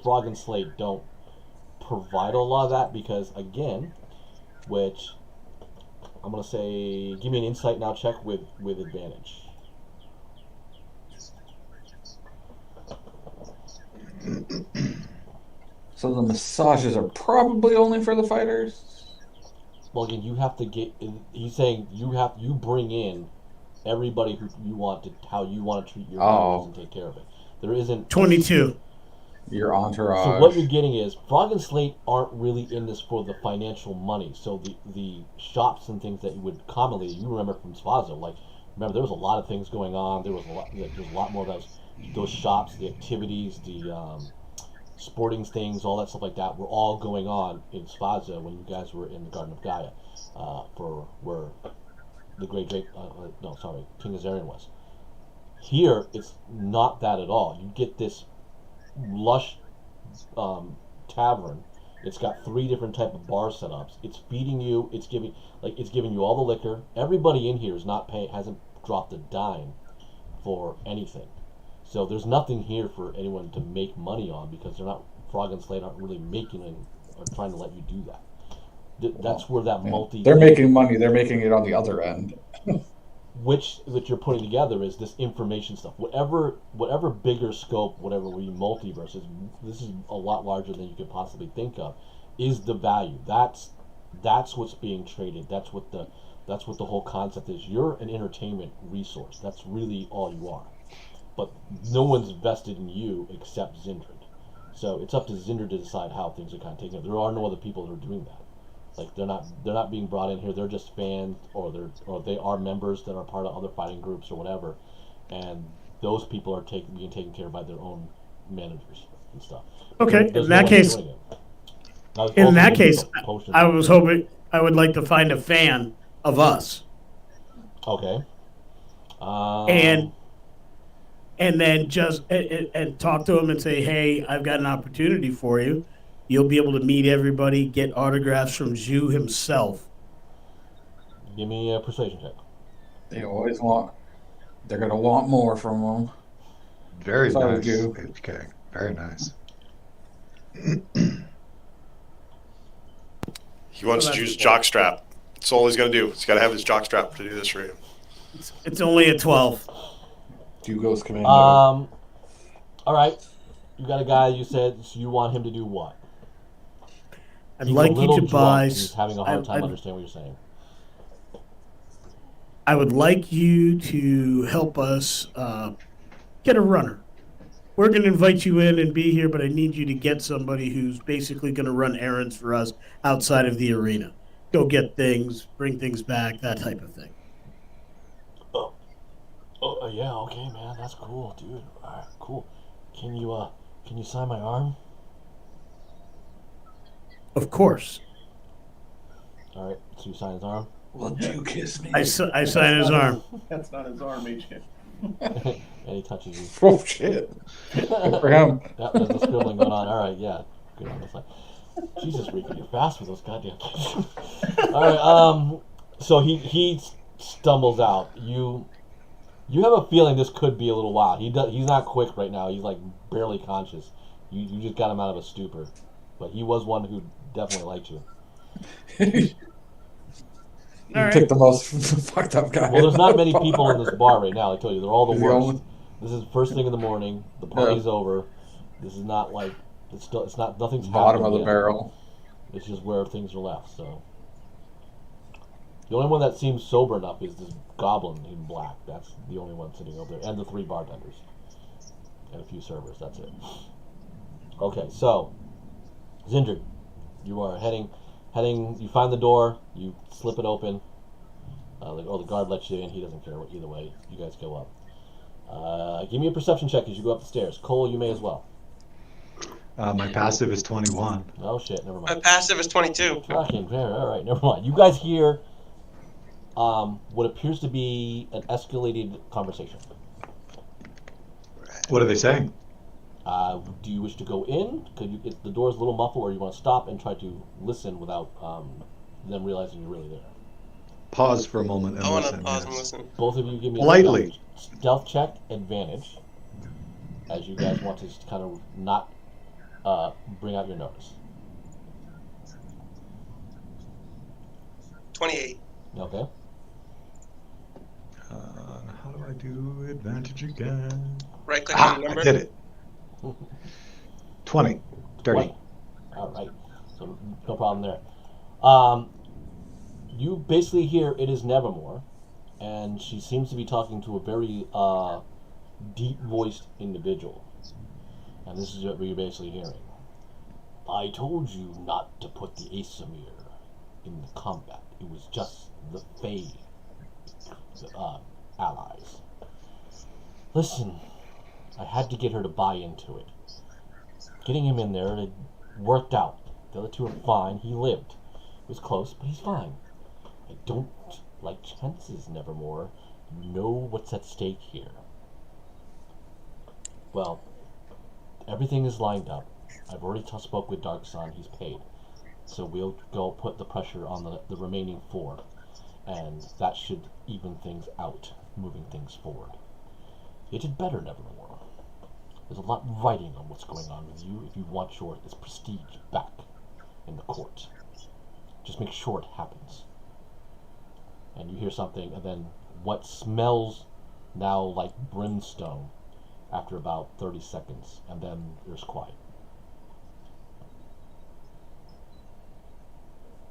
Frog and Slate don't provide a lot of that because, again, which I'm gonna say, give me an insight now check with advantage. So the massages are probably only for the fighters? Well, again, you have to get. He's saying you bring in everybody who you want to, how you want to treat your animals and take care of it. There isn't 22. Your entourage. So what you're getting is Frog and Slate aren't really in this for the financial money. So the shops and things that you would commonly, you remember from Spazo, like remember there was a lot of things going on. There was a lot more of those shops, the activities, the sporting things, all that stuff like that were all going on in Spazo when you guys were in the Garden of Gaia, for where the Great King Azarian was. Here, it's not that at all. You get this lush tavern. It's got 3 different type of bar setups. It's feeding you. It's giving you all the liquor. Everybody in here is not paying, hasn't dropped a dime for anything. So there's nothing here for anyone to make money on because they're not. Frog and Slate aren't really making it or trying to let you do that. That's where that They're making money. They're making it on the other end. which you're putting together is this information stuff. Whatever bigger scope, whatever we multiverse is, this is a lot larger than you could possibly think of. Is the value? That's what's being traded. That's what the whole concept is. You're an entertainment resource. That's really all you are. But no one's vested in you except Zindred. So it's up to Zindred to decide how things are kind of taken up. There are no other people that are doing that. Like they're not being brought in here. They're just fans, or they are members that are part of other fighting groups or whatever, and those people are being taken care of by their own managers and stuff. Okay, There's in that no one case, doing it. in that case, Potions. I was hoping I would like to find a fan of us, Okay. and then just and talk to him and say, hey, I've got an opportunity for you. You'll be able to meet everybody, get autographs from Zhu himself. Give me a persuasion check. They always want. They're gonna want more from them. Very Sorry, nice. Jew. Okay, very nice. He wants to use jockstrap. That's all he's going to do. He's got to have his jockstrap to do this for you. It's only a 12. Hugo's commando. All right. You got a guy. You said you want him to do what? I'd He's like a you little to drunk. buy. He's having a hard time I'd- understanding what you're saying. I would like you to help us get a runner. We're going to invite you in and be here, but I need you to get somebody who's basically going to run errands for us outside of the arena. Go get things, bring things back, that type of thing. Oh yeah, okay, man, that's cool, dude. All right, cool. Can you sign my arm? Of course. All right, so you sign his arm. Will you kiss me? I sign his arm. That's not his arm, HK. And he touches you. Oh shit! Good for him. Yep, there's the scribbling going on. All right, yeah, good on this side. Jesus, Rico, you're fast with those goddamn kids. All right, so he stumbles out. You have a feeling this could be a little while. He's not quick right now. He's like barely conscious. You just got him out of a stupor, but he was one who definitely liked you. You picked the most fucked up guy. Well, there's not many people in this bar right now. I tell you, they're all the He's the worst. only- This is first thing in the morning. The party's over. This is not like it's not nothing's Bottom happened of the yet. barrel. It's just where things are left. So the only one that seems sober enough is this goblin in black. That's the only one sitting over there, and the 3 bartenders and a few servers. That's it. Okay, so Zindred, you are heading. You find the door. You slip it open. The guard lets you in. He doesn't care either way. You guys go up. Give me a perception check as you go up the stairs. Cole, you may as well. My passive is 21. Oh shit, never My mind. passive is 22. Fucking fair. All right, never mind. You guys hear what appears to be an escalated conversation. What are they saying? Do you wish to go in? The door's a little muffled, or you want to stop and try to listen without them realizing you're really there? Pause for a moment and I want to listen. pause and yes. listen. Both of you give me Politely. a stealth check advantage, as you guys want to kind of not bring out your nose. 28. Okay. How do I do advantage again? Right click on the I number. did it. 20. Dirty. 20. All right. So no problem there. You basically hear it is Nevermore, and she seems to be talking to a very deep-voiced individual. And this is what you're basically hearing. I told you not to put the Asamir in the combat. It was just the Fae allies. Listen, I had to get her to buy into it. Getting him in there, it worked out. The other two are fine. He lived. It was close, but he's fine. I don't like chances, Nevermore. You know what's at stake here. Well, everything is lined up. I've already spoke with Dark Sun. He's paid. So we'll go put the pressure on the remaining 4. And that should even things out, moving things forward. You did better, Nevermore. There's a lot riding on what's going on with you if you want this prestige back in the court. Just make sure it happens. And you hear something, and then what smells now like brimstone after about 30 seconds, and then there's quiet.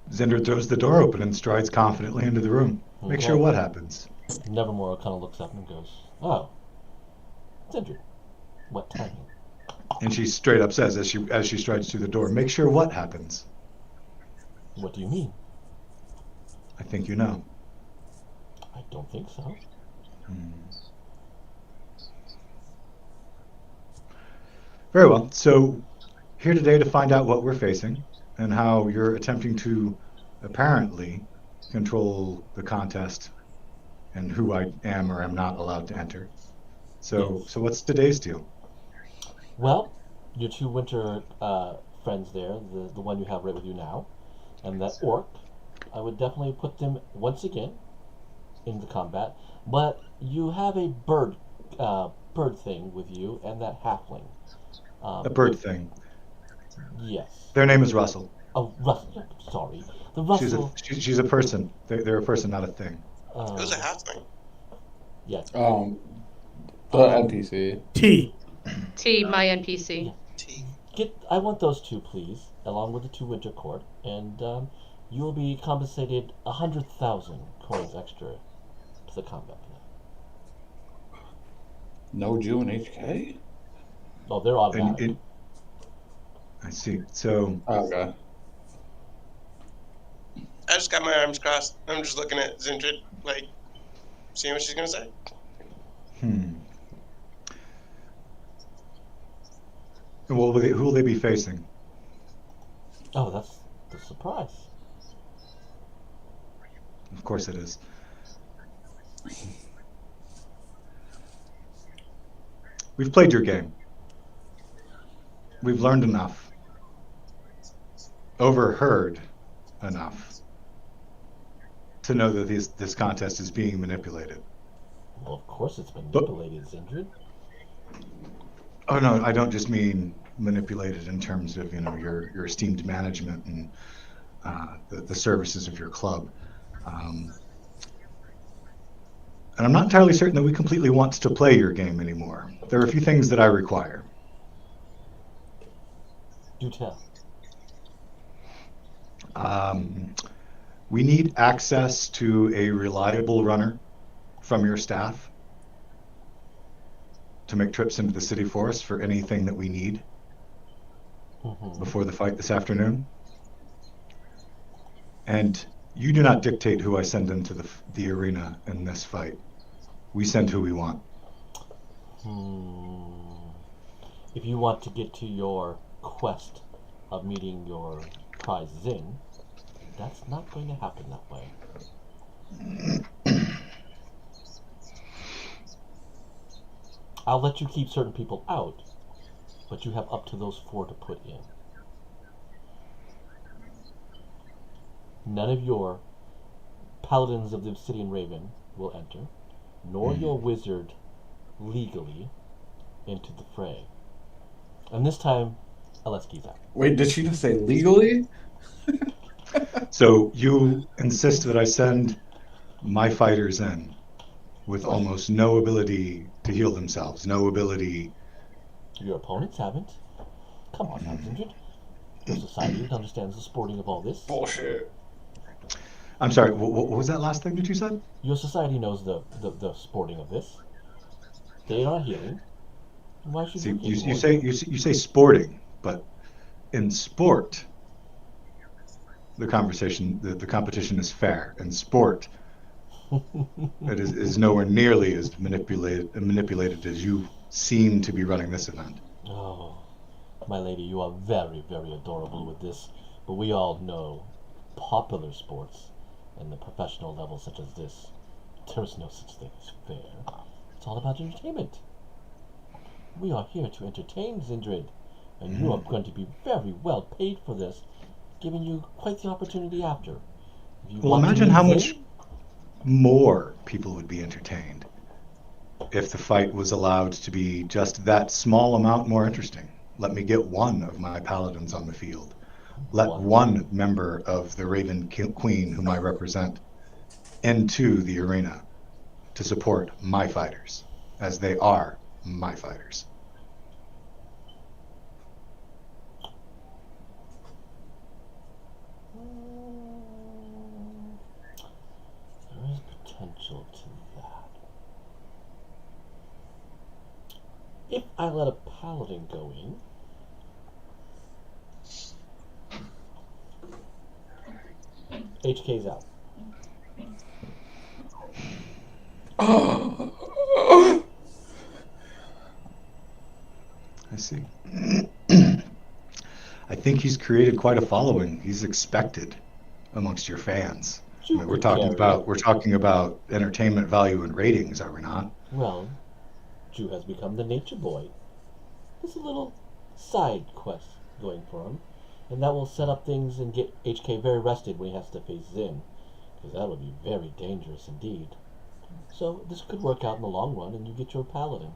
Zindred throws the door open and strides confidently into the room. Make sure Okay. what happens. Nevermore kind of looks up and goes, "Oh, Sindri, what timing?" And she straight up says as she strides through the door, make sure what happens. What do you mean? I think you know. I don't think so. Very well. So, here today to find out what we're facing and how you're attempting to apparently control the contest and who I am or am not allowed to enter. So, Yes. so what's today's deal? Well, your two winter friends there, the one you have right with you now, and that orc, I would definitely put them once again into combat. But you have a bird thing with you, and that halfling. A bird thing. Yes. Their name is Russell. Oh, Russell. Sorry, the She's Russell. she's a person. They're a person, not a thing. Who's a halfling? Yeah. The NPC. T. T, my NPC. T. I want those two, please, along with the two winter court, and you will be compensated 100,000 coins extra to the combat plan. No Jew in HK? Oh, they're automatic. And I see. So, Okay. I just got my arms crossed. I'm just looking at Zindred, like, seeing what she's gonna say. And who will they be facing? Oh, that's the surprise. Of course it is. We've played your game. We've learned enough. Overheard enough to know that this contest is being manipulated. Well, of course it's manipulated, Zindred. Oh no, I don't just mean manipulated in terms of your esteemed management and the services of your club. And I'm not entirely certain that we completely want to play your game anymore. There are a few things that I require. Do tell. We need access to a reliable runner from your staff to make trips into the city for us for anything that we need before the fight this afternoon. And you do not dictate who I send into the arena in this fight. We send who we want. If you want to get to your quest of meeting your prize Zin, that's not going to happen that way. I'll let you keep certain people out, but you have up to those 4 to put in. None of your paladins of the Obsidian Raven will enter, nor your wizard legally into the fray. And this time, Aleski's out. Wait, did she just say legally? So you insist that I send my fighters in with almost no ability to heal themselves, no ability. Your opponents haven't. Come on now, Zindred. Your society that understands the sporting of all this. Bullshit. I'm sorry, what was that last thing that you said? Your society knows the sporting of this. They are healing. Why should See, you you say sporting, but in sport, the competition is fair. In sport, it is nowhere nearly as manipulated as you seem to be running this event. Oh, my lady, you are very, very adorable with this, but we all know popular sports and the professional level such as this, there's no such thing as fair. It's all about entertainment. We are here to entertain, Zindred, and you are going to be very well paid for this, giving you quite the opportunity after. If you Well, want to imagine meet how Zin, much more people would be entertained if the fight was allowed to be just that small amount more interesting. Let me get one of my paladins on the field. Let one member of the Raven Queen, whom I represent, into the arena to support my fighters, as they are my fighters. There is potential to that. If I let a paladin go in, HK's out. I see. I think he's created quite a following. He's expected amongst your fans. I mean, we're talking about entertainment value and ratings, are we not? Well, Jew has become the nature boy. There's a little side quest going for him, and that will set up things and get HK very rested when he has to face Zin, because that would be very dangerous indeed. So this could work out in the long run, and you get your paladin.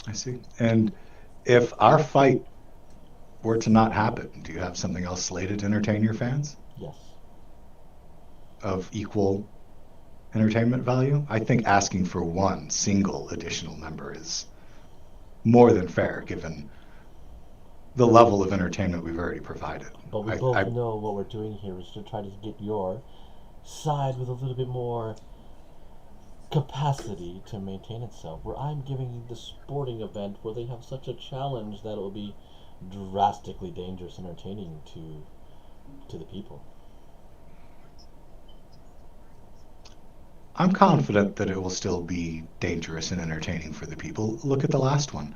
I see. And if our fight were to not happen, do you have something else slated to entertain your fans? Yes. Of equal entertainment value? I think asking for one single additional member is more than fair, given the level of entertainment we've already provided. But we both know what we're doing here is to try to get your side with a little bit more capacity to maintain itself, where I'm giving you the sporting event where they have such a challenge that it will be drastically dangerous entertaining to the people. I'm confident that it will still be dangerous and entertaining for the people. Look at the last one.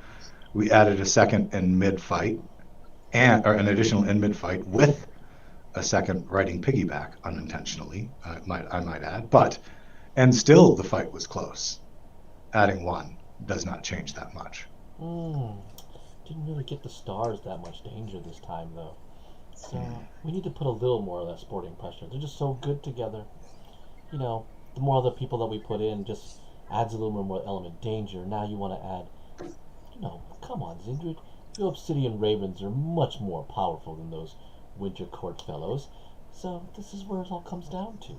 We added a second and mid fight, or an additional in mid fight with a second riding piggyback unintentionally, I might add, and still the fight was close. Adding one does not change that much. Didn't really get the stars that much danger this time, though. So we need to put a little more of that sporting pressure. They're just so good together. You know, the more other people that we put in just adds a little more element danger. Now you want to add, come on, Zindred. Your Obsidian Ravens are much more powerful than those Winter Court fellows. So this is where it all comes down to.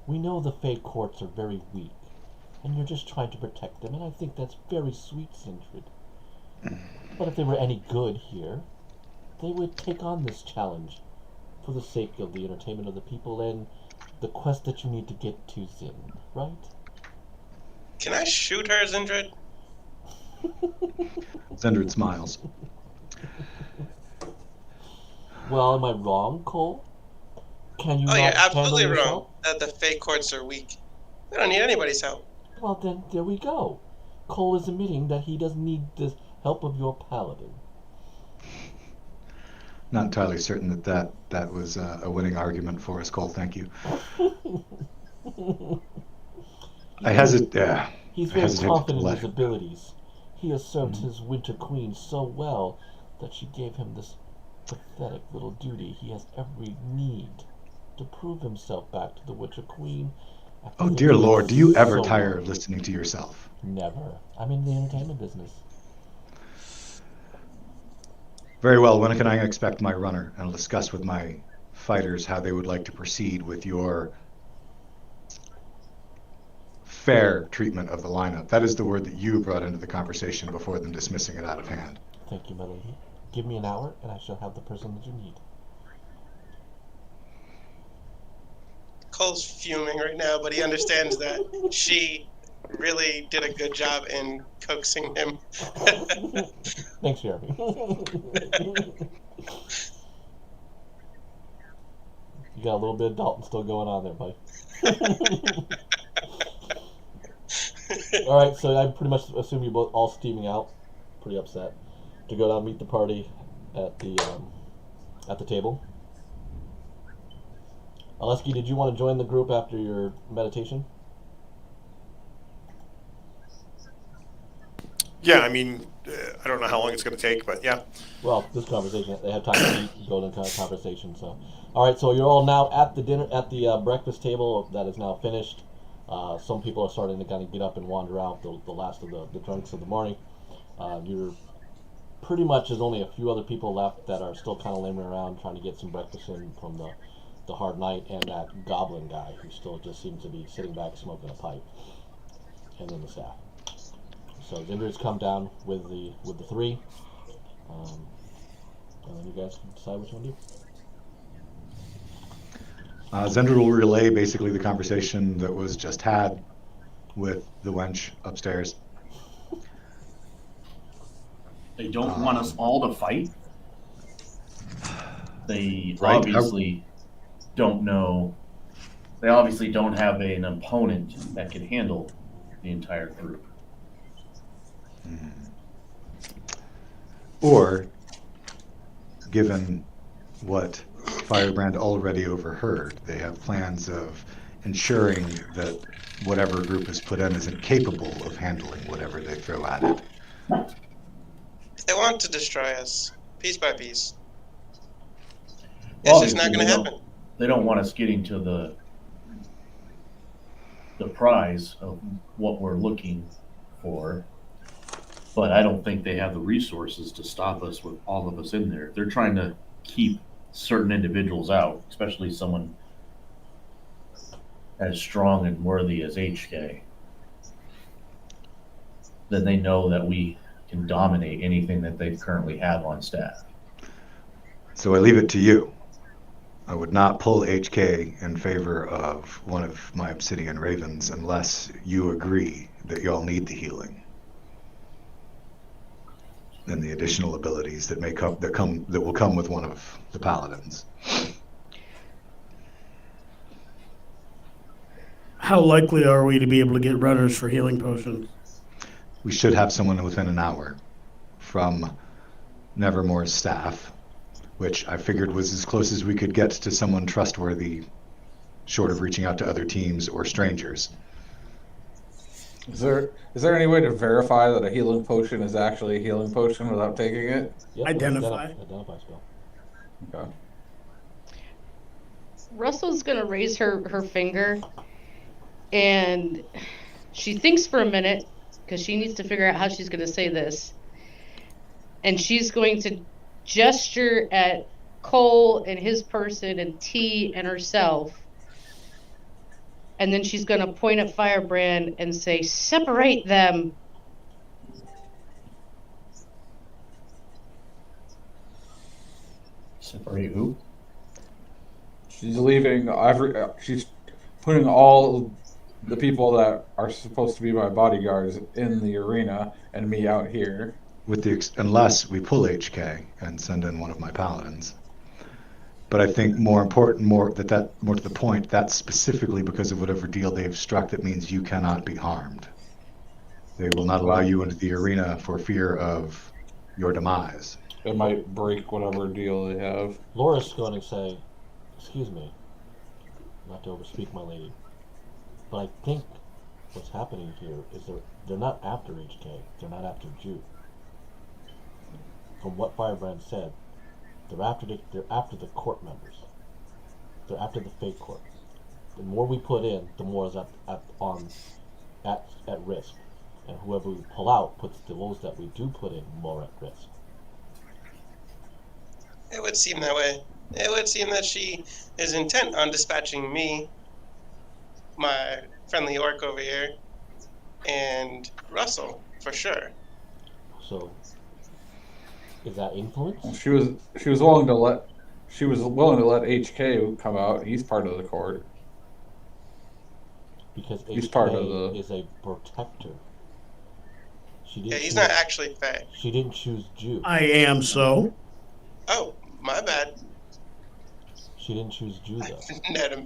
We know the Fey courts are very weak, and you're just trying to protect them, and I think that's very sweet, Sindred. But if they were any good here, they would take on this challenge for the sake of the entertainment of the people and the quest that you need to get to Zin, right? Can I shoot her, Zindred? Zindred smiles. Well, am I wrong, Cole? Can you not you're handle absolutely yourself? wrong. That the fake courts are weak. We don't need anybody's help. Well, then, there we go. Cole is admitting that he doesn't need the help of your paladin. Not entirely certain that was a winning argument for us, Cole. Thank you. I hesitate. He's very confident in his abilities. He has served his Winter Queen so well that she gave him this pathetic little duty. He has every need to prove himself back to the Winter Queen. Oh dear Lord, do you ever tire of listening to yourself? Never. I'm in the entertainment business. Very well, when can I expect my runner? And I'll discuss with my fighters how they would like to proceed with your fair treatment of the lineup. That is the word that you brought into the conversation before them dismissing it out of hand. Thank you, my lady. Give me an hour, and I shall have the person that you need. Cole's fuming right now, but he understands that she really did a good job in coaxing him. Thanks, Jeremy. You got a little bit of Dalton still going on there, buddy. Alright, so I pretty much assume you're both all steaming out, pretty upset, to go down and meet the party at the table. Aleski, did you want to join the group after your meditation? Yeah, I mean, I don't know how long it's going to take, but yeah. Well, this conversation, they have time to eat and go into conversation, so. Alright, so you're all now at the breakfast table that is now finished. Some people are starting to kind of get up and wander out, the last of the drunks of the morning. You're pretty much there's only a few other people left that are still kind of lambing around trying to get some breakfast in from the hard night, and that goblin guy who still just seems to be sitting back smoking a pipe, and then the staff. So Zinder's come down with the three, and then you guys can decide what you want to do. Zender will relay basically the conversation that was just had with the wench upstairs. They don't want us all to fight. They Right. obviously don't know. They obviously don't have an opponent that can handle the entire group. Or, given what Firebrand already overheard, they have plans of ensuring that whatever group is put in isn't capable of handling whatever they throw at it. They want to destroy us, piece by piece. It's just not going to happen. They don't want us getting to the prize of what we're looking for. But I don't think they have the resources to stop us with all of us in there. They're trying to keep certain individuals out, especially someone as strong and worthy as HK. Then they know that we can dominate anything that they currently have on staff. So I leave it to you. I would not pull HK in favor of one of my Obsidian Ravens unless you agree that y'all need the healing and the additional abilities that will come with one of the paladins. How likely are we to be able to get runners for healing potions? We should have someone within an hour from Nevermore's staff, which I figured was as close as we could get to someone trustworthy, short of reaching out to other teams or strangers. Is there any way to verify that a healing potion is actually a healing potion without taking it? Yep, Identify. Identify spell. Okay. Russell's gonna raise her finger, and she thinks for a minute because she needs to figure out how she's gonna say this, and she's going to gesture at Cole and his person and T and herself, and then she's gonna point at Firebrand and say, "Separate them." Separate who? She's leaving she's putting all the people that are supposed to be my bodyguards in the arena and me out here. Unless we pull HK and send in one of my paladins. But I think more to the point, that's specifically because of whatever deal they've struck that means you cannot be harmed. They will not allow you into the arena for fear of your demise. It might break whatever deal they have. Laura's going to say, "Excuse me, not to overspeak my lady, but I think what's happening here is they're not after HK, they're not after Jude. From what Firebrand said, they're after the court members. They're after the fake court. The more we put in, the more is at risk, and whoever we pull out puts those that we do put in more at risk." It would seem that way. It would seem that she is intent on dispatching me, my friendly orc over here, and Russell, for sure. So, is that influence? She was willing to let HK come out. He's part of the court. Because He's HK part of the- is a protector. Yeah, he's not actually Feng. She didn't choose Jude. I am so. Oh, my bad. She didn't choose Jude though.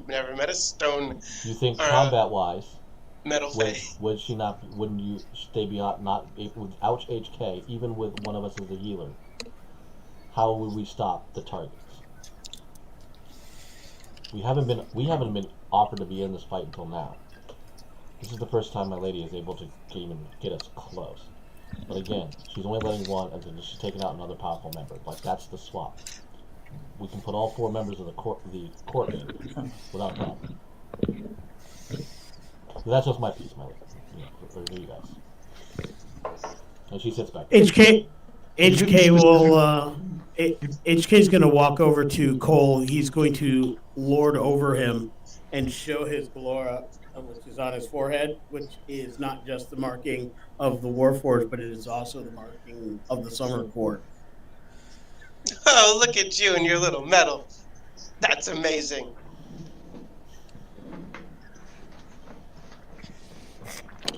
Never met a stone You think or, combat-wise, metal Feng. would she not? Wouldn't you? They be not without HK, even with one of us as a healer? How would we stop the targets? We haven't been offered to be in this fight until now. This is the first time my lady is able to even get us close. But again, she's only letting one, and then she's taking out another powerful member. Like, that's the swap. We can put all 4 members of the court in without problem. So that's just my piece, my lady. For you guys. And she sits back. HK, HK will. HK's going to walk over to Cole. He's going to lord over him and show his Galora, which is on his forehead, which is not just the marking of the Warforged, but it is also the marking of the Summer Court. Oh, look at you and your little medal. That's amazing.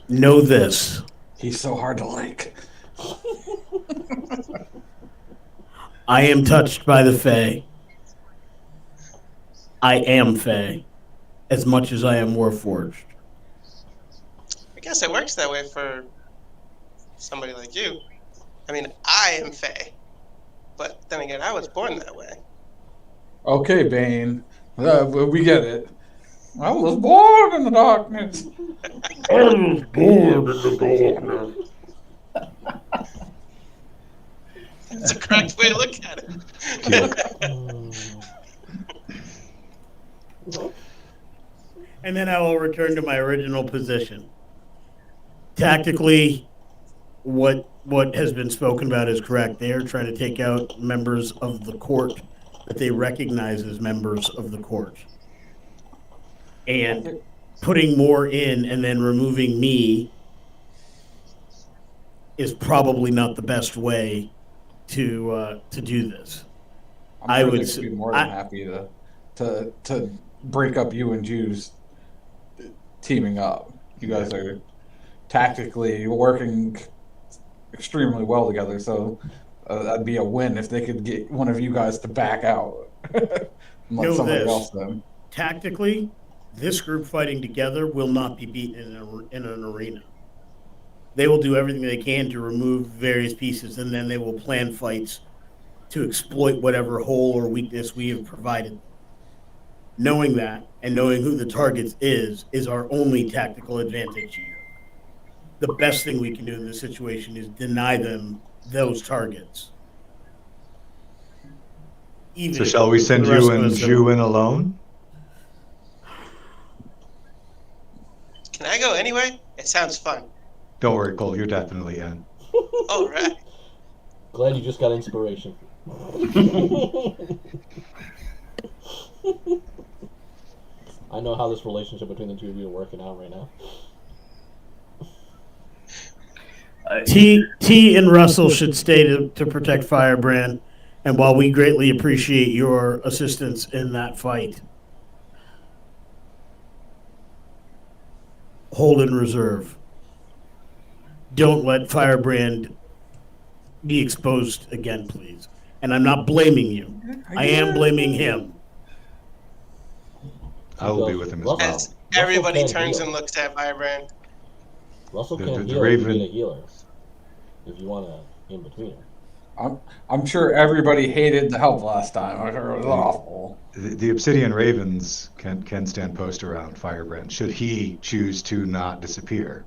Know this. He's so hard to like. I am touched by the Fae. I am Fae, as much as I am Warforged. I guess it works that way for somebody like you. I mean, I am Fae. But then again, I was born that way. Okay, Bane. We get it. I was born in the darkness. I was born in the darkness. That's a correct way to look at it. And then I will return to my original position. Tactically, what has been spoken about is correct. They are trying to take out members of the court that they recognize as members of the court. And putting more in and then removing me is probably not the best way to do this. I would be more than happy to break up you and Jews teaming up. You guys are tactically working extremely well together, so that'd be a win if they could get one of you guys to back out. Let somebody else then. Tactically, this group fighting together will not be beaten in an arena. They will do everything they can to remove various pieces, and then they will plan fights to exploit whatever hole or weakness we have provided. Knowing that and knowing who the target is our only tactical advantage here. The best thing we can do in this situation is deny them those targets. So shall we send you and Ju in alone? Can I go anyway? It sounds fun. Don't worry, Cole, you're definitely in. All right. Glad you just got inspiration. I know how this relationship between the two of you are working out right now. T and Russell should stay to protect Firebrand, and while we greatly appreciate your assistance in that fight, hold in reserve. Don't let Firebrand be exposed again, please. And I'm not blaming you. I am blaming him. I will be with him as well. As everybody turns and looks at Firebrand. Russell can't heal Raven. if you need a healer. If you want to in between him. I'm sure everybody hated the help last time. I heard it was awful. The Obsidian Ravens can stand post around Firebrand should he choose to not disappear.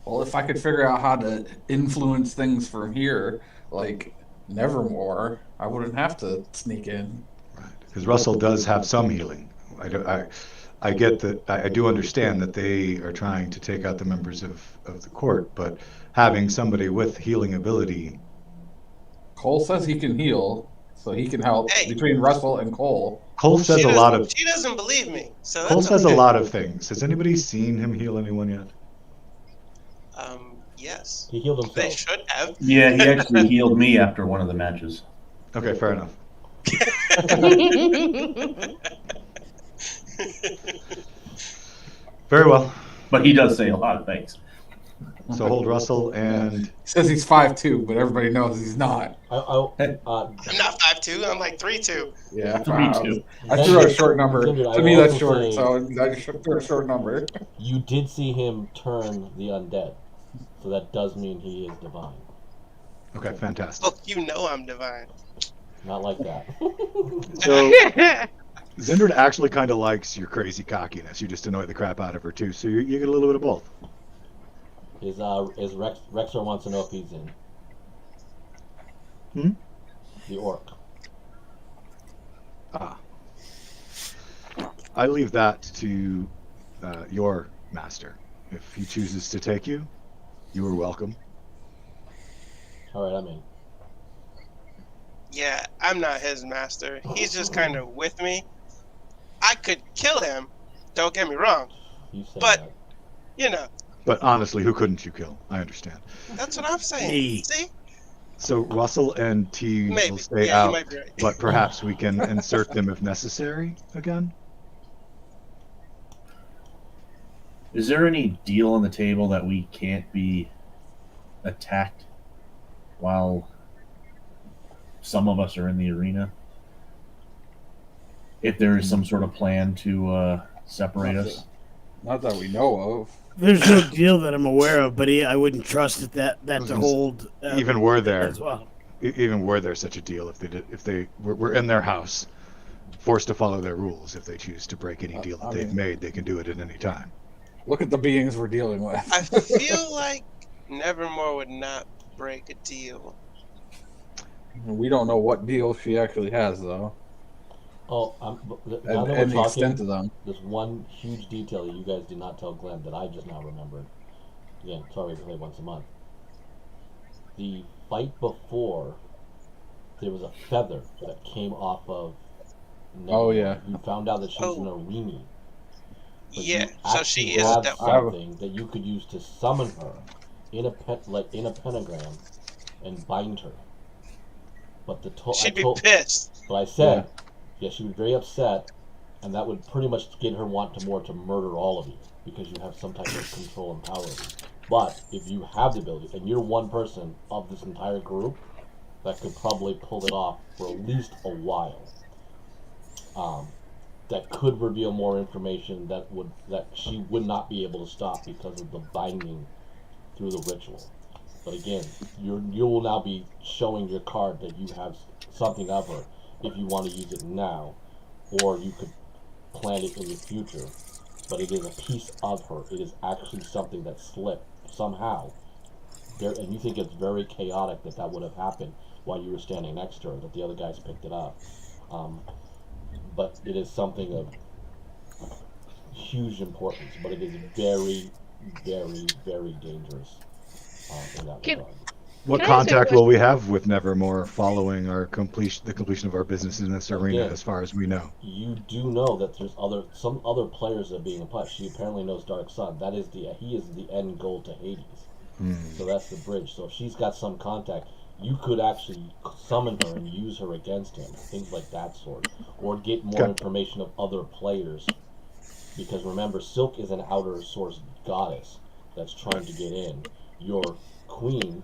Well, if I could figure out how to influence things from here, like Nevermore, I wouldn't have to sneak in. Right, because Russell does have some healing. I get that. I do understand that they are trying to take out the members of the court, but having somebody with healing ability. Cole says he can heal, so he can help between Russell and Cole. Cole says a lot of. She doesn't believe me. So Cole says okay. a lot of things. Has anybody seen him heal anyone yet? Yes. He healed himself. They should have. Yeah, he actually healed me after one of the matches. Okay, fair enough. Very well. But he does say a lot of things. So hold Russell and. He says he's 5'2", but everybody knows he's not. I'm not 5'2". I'm like 3'2". Yeah, 3'2". I threw out a short number. Ginger, To me, that's short, so I threw a short number. You did see him turn the undead, so that does mean he is divine. Okay, fantastic. Well, you know I'm divine. Not like that. So Zindred actually kind of likes your crazy cockiness. You just annoy the crap out of her too, so you get a little bit of both. Is Rexer wants to know if he's in. Hmm? The orc. I leave that to your master. If he chooses to take you, you are welcome. All right, I'm in. Yeah, I'm not his master. He's just kind of with me. I could kill him. Don't get me wrong. You say But, that. you know, But honestly, who couldn't you kill? I understand. that's what I'm saying. Me. See? So Russell and T will Maybe. stay Yeah, you out, might be right. but perhaps we can insert them if necessary again. Is there any deal on the table that we can't be attacked while some of us are in the arena? If there is some sort of plan to separate us? Not that we know of. There's no deal that I'm aware of, but I wouldn't trust it that to hold Even were there, as well. even were there such a deal, if they were in their house, forced to follow their rules. If they choose to break any deal that I they've mean- made, they can do it at any time. Look at the beings we're dealing with. I feel like Nevermore would not break a deal. We don't know what deal she actually has, though, Oh, now and, that and we're the extent talking, of them. there's one huge detail that you guys did not tell Glenn that I just now remembered. Again, sorry to play once a month. The fight before, there was a feather that came off of Nevermore. Oh, yeah. You found out that she's an Oh. Arini. But Yeah, you so she actually is a have devil. something that you could use to summon her in a pentagram and bind her. But She'd be pissed. But I said, yeah, she would be very upset, and that would pretty much get her to murder all of you because you have some type of control and power. But if you have the ability, and you're one person of this entire group that could probably pull it off for at least a while, that could reveal more information that she would not be able to stop because of the binding through the ritual. But again, you will now be showing your card that you have something of her if you want to use it now, or you could plan it in the future. But it is a piece of her. It is actually something that slipped somehow. And you think it's very chaotic that would have happened while you were standing next to her, that the other guys picked it up. But it is something of huge importance. But it is very, very, very dangerous in that regard. What Can I ask a contact will we have with Nevermore following the completion of our business in this arena, Again, as far as we know? You do know that there's some other players that are being implied. She apparently knows Dark Sun. He is the end goal to Hades. So that's the bridge. So if she's got some contact, you could actually summon her and use her against him, things like that sort, or get more information of other players. Because remember, Silk is an outer source goddess that's trying to get in. Your queen,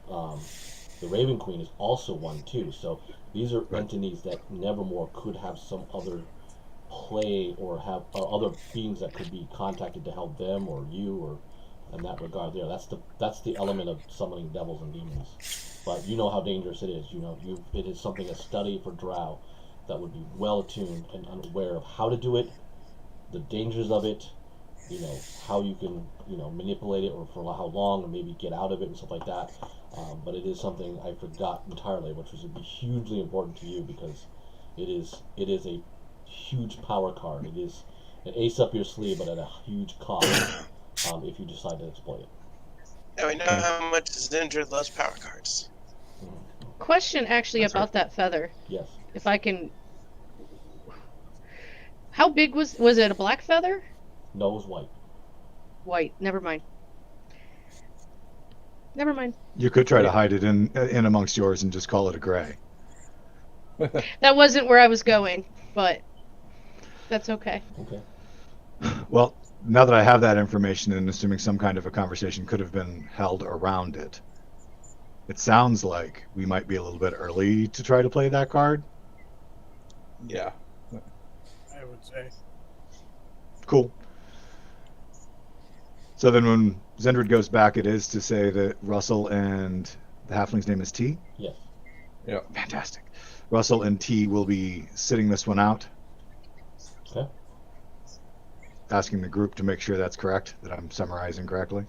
the Raven Queen, is also one too. So these are entities that Nevermore could have some other play or have other beings that could be contacted to help them or you or in that regard. There, that's the element of summoning devils and demons. But you know how dangerous it is. It is something a study for Drow that would be well attuned and unaware of how to do it, the dangers of it, how you can manipulate it or for how long and maybe get out of it and stuff like that. But it is something I forgot entirely, which would be hugely important to you because it is a huge power card. It is an ace up your sleeve, but at a huge cost if you decide to exploit it. And we know how much Zendra loves power cards. Question actually That's about that feather. Yes. If I can. How big was it? A black feather? No, it was white. White. Never mind. Never mind. You could try to hide it in amongst yours and just call it a gray. That wasn't where I was going, but that's okay. Okay. Well, now that I have that information, and assuming some kind of a conversation could have been held around it, it sounds like we might be a little bit early to try to play that card. Yeah. I would say. Cool. So then when Zendrid goes back, it is to say that Russell and the halfling's name is T? Yes. Yeah. Fantastic. Russell and T will be sitting this one out. Okay. Asking the group to make sure that's correct, that I'm summarizing correctly.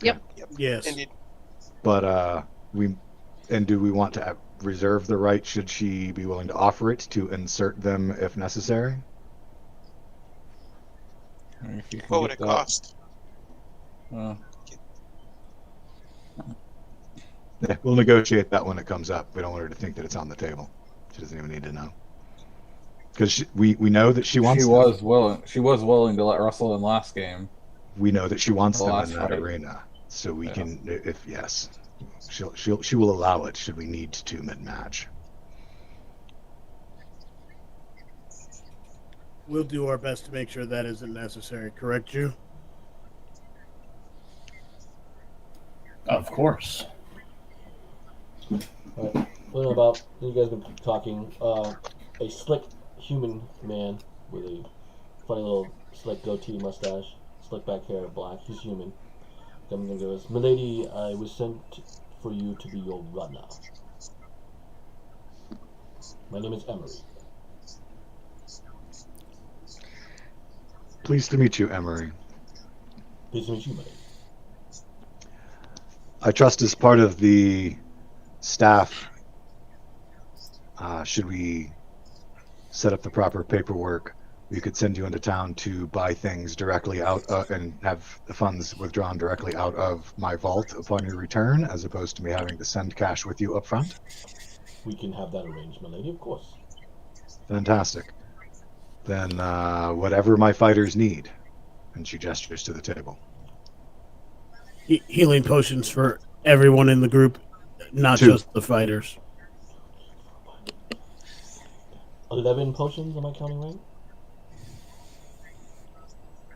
Yep. Yes. Indeed. But do we want to reserve the right, should she be willing to offer it, to insert them if necessary? If you can What would get it that, cost? Yeah, we'll negotiate that when it comes up. We don't want her to think that it's on the table. She doesn't even need to know. Because we know that she wants She them. was willing. She was willing to let Russell in last game. We know that she wants The them in last that fight. arena. So we Yeah. can, if yes, she will allow it should we need to mid-match. We'll do our best to make sure that isn't necessary. Correct, you? Of course. Alright, what about, you guys been talking, a slick human man with a funny little slick goatee mustache, slick back hair, black, he's human. Comes and goes, "Milady, I was sent for you to be your runner. My name is Emery." Pleased to meet you, Emery. Pleased to meet you, milady. I trust as part of the staff, should we set up the proper paperwork, we could send you into town to buy things directly out and have the funds withdrawn directly out of my vault upon your return, as opposed to me having to send cash with you up front. We can have that arranged, milady, of course. Fantastic. Then whatever my fighters need. And she gestures to the table. Healing potions for everyone in the group, not 2. just the fighters. 11 potions, am I counting right?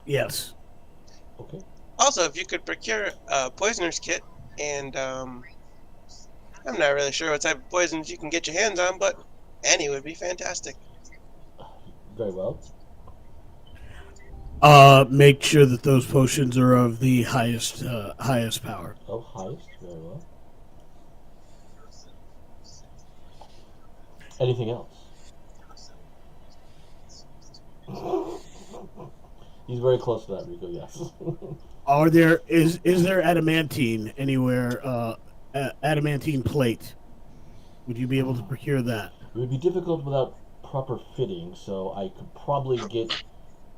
Yes. Okay. Also, if you could procure a poisoner's kit, and I'm not really sure what type of poisons you can get your hands on, but any would be fantastic. Very well. Make sure that those potions are of the highest power. Oh, highest, very well. Anything else? He's very close to that, Rico, yes. Is there adamantine anywhere? Adamantine plate. Would you be able to procure that? It would be difficult without proper fitting, so I could probably get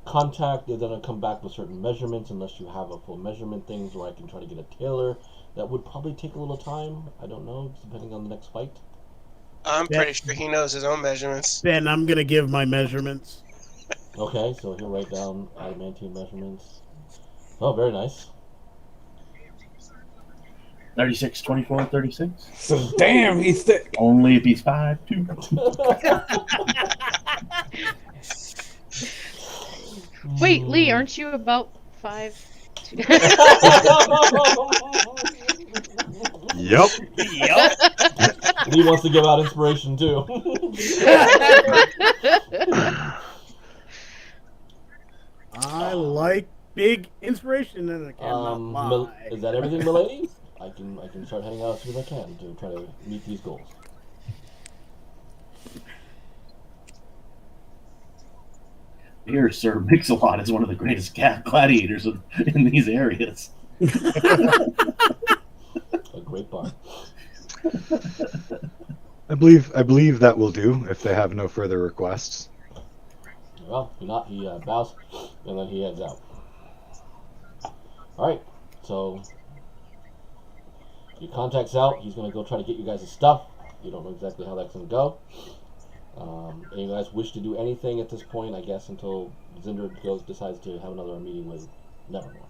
contact. They're going to come back with certain measurements unless you have a full measurement things, or I can try to get a tailor. That would probably take a little time. I don't know, depending on the next fight. I'm pretty sure he knows his own measurements. Ben, I'm going to give my measurements. Okay, so he'll write down adamantine measurements. Oh, very nice. 36, 24, 36. So damn, he's thick. Only if he's 5'2". Wait, Lee, aren't you about 5? Yep. Lee wants to give out inspiration too. I like big inspiration, and I cannot lie. Is that everything, milady? I can start heading out as soon as I can to try to meet these goals. Here, Sir Mix-a-Lot is one of the greatest gladiators in these areas. A great bar. I believe that will do if they have no further requests. Well, he bows and then he heads out. All right, so he contacts out. He's gonna go try to get you guys' stuff. You don't know exactly how that's gonna go. And you guys wish to do anything at this point, I guess, until Zinder decides to have another meeting with Nevermore.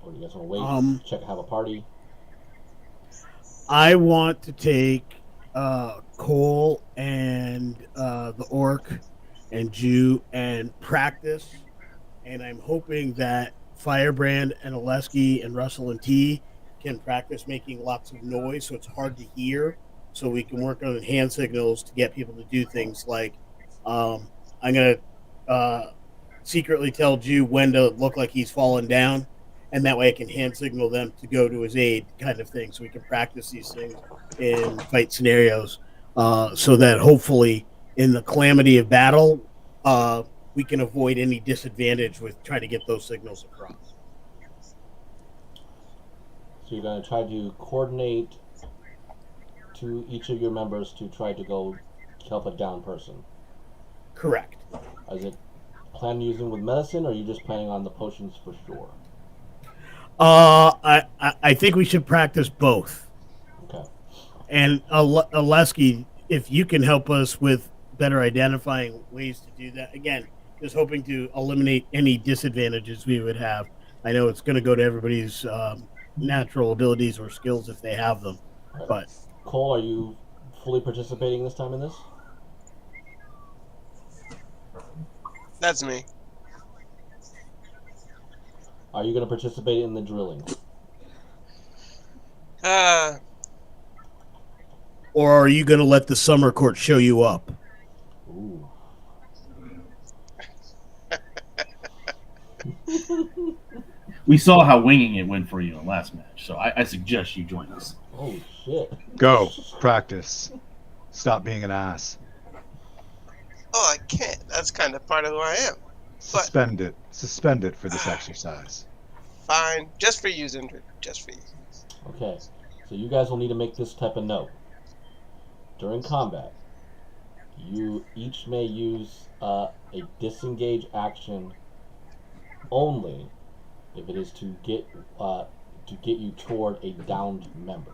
Or do you guys want to wait, have a party? I want to take Cole and the Orc and Jew and practice, and I'm hoping that Firebrand and Oleski and Russell and T can practice making lots of noise so it's hard to hear, so we can work on hand signals to get people to do things like I'm going to secretly tell Jew when to look like he's fallen down, and that way I can hand signal them to go to his aid, kind of thing, so we can practice these things in fight scenarios, so that hopefully in the calamity of battle, we can avoid any disadvantage with trying to get those signals across. So you're going to try to coordinate to each of your members to try to go help a down person. Correct. Is it planned using with medicine, or are you just planning on the potions for sure? I think we should practice both. Okay. And Aleski, if you can help us with better identifying ways to do that, again, just hoping to eliminate any disadvantages we would have. I know it's going to go to everybody's natural abilities or skills if they have them, Right. but Cole, are you fully participating this time in this? That's me. Are you going to participate in the drilling? or are you going to let the summer court show you up? Ooh. We saw how winging it went for you in the last match, so I suggest you join us. Oh shit. Go. Practice. Stop being an ass. Oh, I can't. That's kind of part of who I am. Suspend it. Suspend it for this exercise. Fine. Just for you, Zindra. Just for you. Okay. So you guys will need to make this type of note. During combat, you each may use a disengage action only if it is to get you toward a downed member.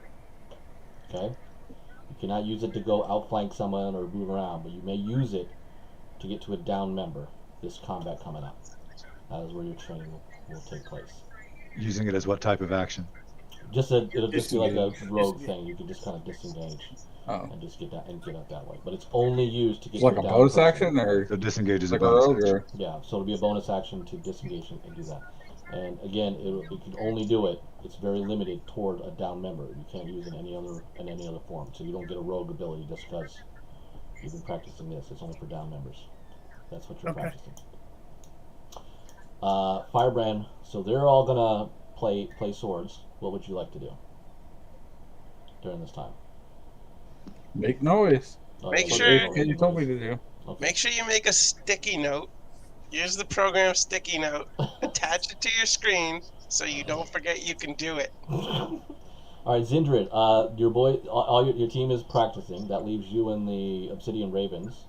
Okay? You cannot use it to go outflank someone or move around, but you may use it to get to a downed member this combat coming up. That is where your training will take place. Using it as what type of action? It'll just be like a Disengage. rogue thing. You can just kind of disengage Oh. and just get out that way. But it's only used to get It's like to a downed bonus person. action, or So disengage is a like a bonus rogue, action. or Yeah, so it'll be a bonus action to disengage and do that. And again, you can only do it. It's very limited toward a down member. You can't use it in any other form. So you don't get a rogue ability just because you've been practicing this. It's only for down members. That's what you're Okay. practicing. Firebrand. So they're all gonna play swords. What would you like to do during this time? make noise. Make That's what sure- HK you told me to do. Okay. Make sure you make a sticky note. Use the program sticky note. Attach it to your screen so you don't forget you can do it. All right, Zindrid. Your boy, all your team is practicing. That leaves you and the Obsidian Ravens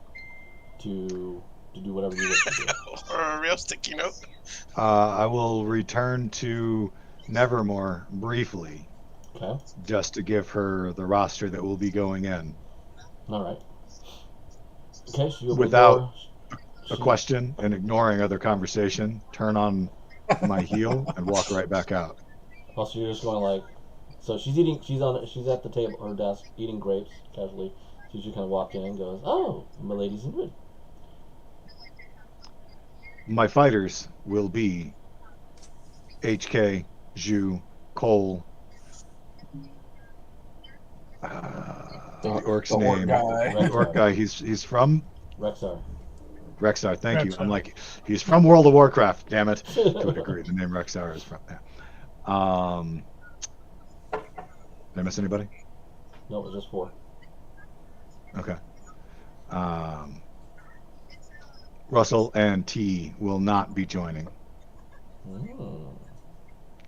to do whatever you wish to do. Or a real sticky note. I will return to Nevermore briefly, Okay. just to give her the roster that will be going in. All right. Okay. So you Without a question and ignoring other conversation, turn on my heel and walk right back out. Oh, so you're just going like, so she's eating. She's at the table, her desk, eating grapes casually. So she kind of walk in and goes, "Oh, my lady's in good." My fighters will be HK, Zhu, Cole. The orc's the orc name. guy. The orc guy. He's from Rexar. Rexar. Thank you. Rexar. I'm like, he's from World of Warcraft. Damn it. To a degree, the name Rexar is from there. Did I miss anybody? No, it was just 4. Okay. Russell and T will not be joining, Mm.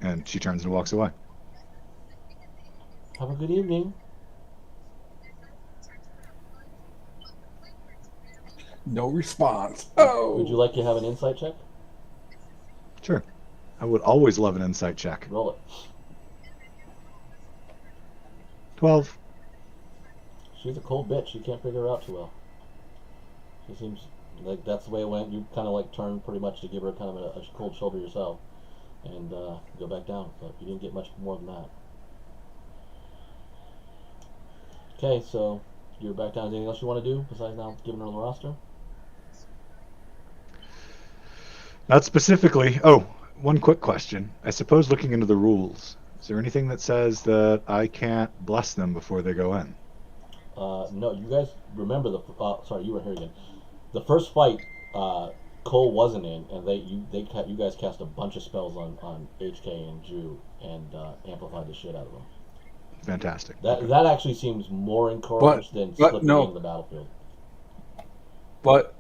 and she turns and walks away. Have a good evening. No response. Oh. Would you like to have an insight check? Sure. I would always love an insight check. Roll it. 12. She's a cold bitch. You can't figure her out too well. She seems like that's the way it went. You kind of like turned pretty much to give her kind of a cold shoulder yourself and go back down. But you didn't get much more than that. Okay, so you're back down. Is there anything else you want to do besides now giving her the roster? Not specifically. Oh, one quick question. I suppose looking into the rules, is there anything that says that I can't bless them before they go in? No, you guys remember the. Sorry, you were here again. The first fight, Cole wasn't in, and you guys cast a bunch of spells on HK and Jew and amplified the shit out of them. Fantastic. That actually seems more encouraged than but slipping no. in the battlefield. But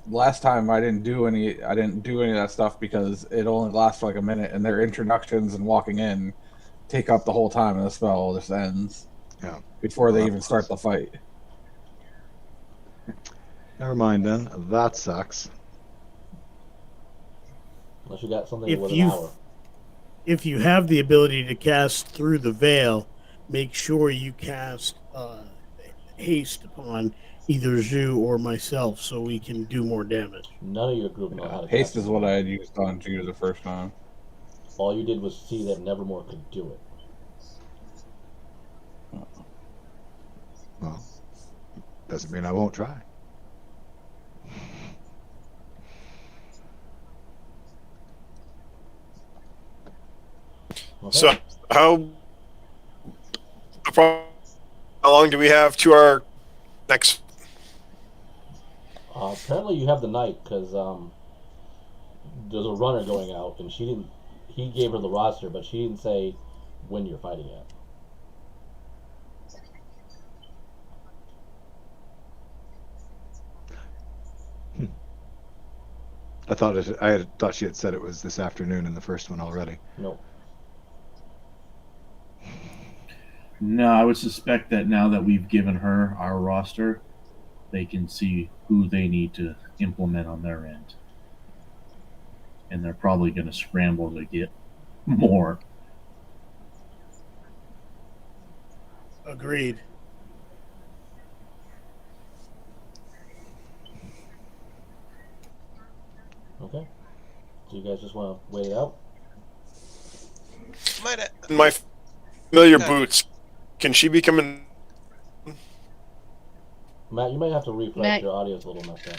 last time I didn't do any of that stuff because it only lasts for like a minute, and their introductions and walking in take up the whole time, and the spell just ends before they even start the fight. Never mind then. That sucks. Unless you got something If with an you- hour. if you have the ability to cast through the veil, make sure you cast haste upon either Zhu or myself so we can do more damage. None of your group know how to Haste cast is it. what I had used on Jew the first time. All you did was see that Nevermore could do it. Well, doesn't mean I won't try. Okay. So how long do we have to our next? Apparently you have the night because there's a runner going out, and she didn't. He gave her the roster, but she didn't say when you're fighting at. I had thought she had said it was this afternoon in the first one already. No. No, I would suspect that now that we've given her our roster, they can see who they need to implement on their end. And they're probably going to scramble to get more. Agreed. Okay. So you guys just want to wait it out? Might My familiar boots. Can she be coming? Matt, you might have to refresh. Matt. Your audio's a little messed up.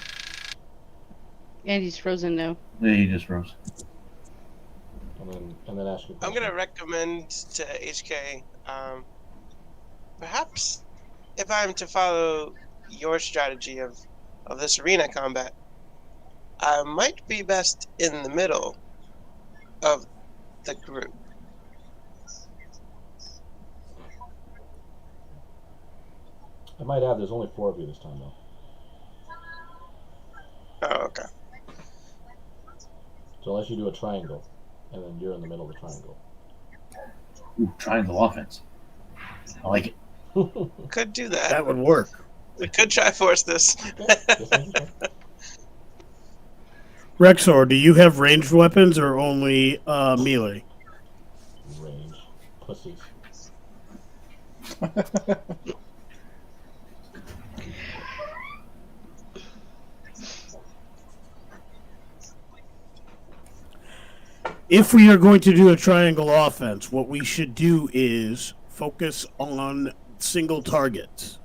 And he's frozen now. Yeah, he just rose. And then ask your I'm question. gonna recommend to HK, perhaps if I'm to follow your strategy of this arena combat, I might be best in the middle of the group. I might add, there's only 4 of you this time, though. Oh, okay. So unless you do a triangle, and then you're in the middle of the triangle. Ooh, triangle offense. I like it. Could do that. That would work. We could try force this. Just making sure. Rexor, do you have ranged weapons or only melee? Range. Pussies. If we are going to do a triangle offense, what we should do is focus on single targets.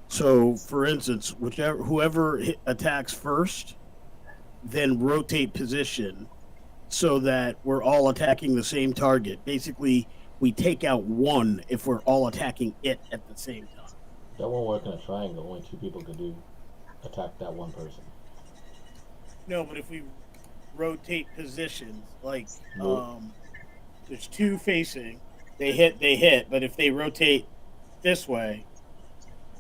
So, for instance, whoever attacks first, then rotate position so that we're all attacking the same target. Basically, we take out one if we're all attacking it at the same time. That won't work in a triangle. Only 2 people could attack that one person. No, but if we rotate positions, like Nope. there's 2 facing, they hit, but if they rotate this way,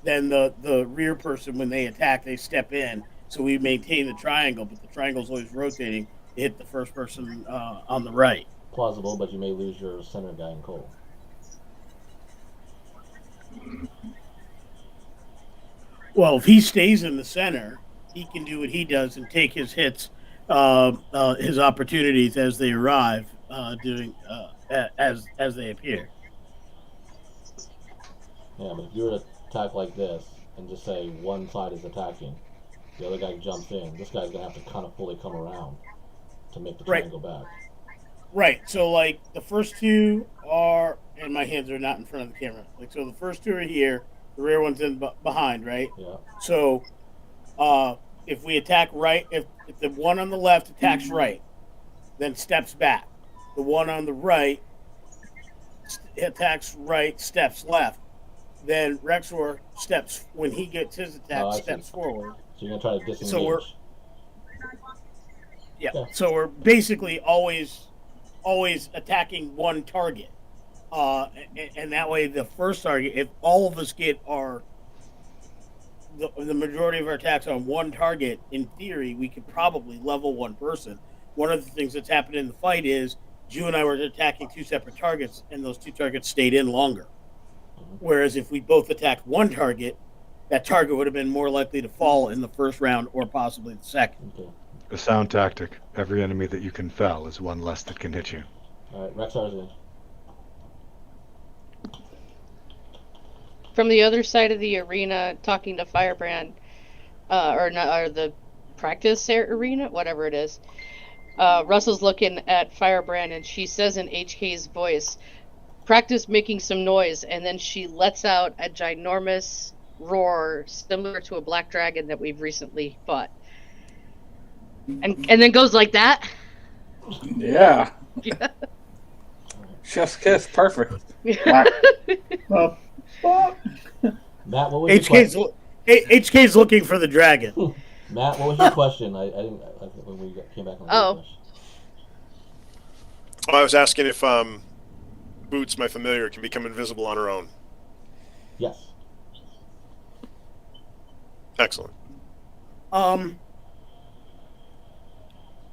then the rear person, when they attack, they step in. So we maintain the triangle, but the triangle's always rotating to hit the first person on the right. Plausible, but you may lose your center guy in Cole. Well, if he stays in the center, he can do what he does and take his hits, his opportunities as they arrive, as they appear. Yeah, but if you were to attack like this, and just say one side is attacking, the other guy jumps in, this guy's going to have to kind of fully come around to make the Right. triangle back. Right. So, like, the first 2 are, and my hands are not in front of the camera. Like, so the first 2 are here, the rear one's in behind, right? Yeah. So, if we attack right, if the one on the left attacks right, then steps back. The one on the right attacks right, steps left. Then Rexor steps, when he gets his attack, Oh, I see. steps forward. So you're going to try to disengage. So we're- Yeah. Yeah. So we're basically always attacking one target. And that way the first target, if all of us get the majority of our attacks on one target, in theory, we could probably level one person. One of the things that's happened in the fight is Ju and I were attacking 2 separate targets, and those 2 targets stayed in longer. Whereas if we both attacked one target, that target would have been more likely to fall in the first round or possibly the second. Okay. A sound tactic. Every enemy that you can fell is one less that can hit you. All right, Rexar's in. From the other side of the arena, talking to Firebrand, or the practice arena, whatever it is. Russell's looking at Firebrand, and she says in HK's voice, "Practice making some noise," and then she lets out a ginormous roar similar to a black dragon that we've recently fought, and then goes like that. Yeah. Yeah. Chef's kiss, perfect. Well, Matt, what was your HK's question? HK's looking for the dragon. Matt, what was your question? I didn't. When we came back on the Oh. refresh. I was asking if Boots, my familiar, can become invisible on her own. Yes. Excellent.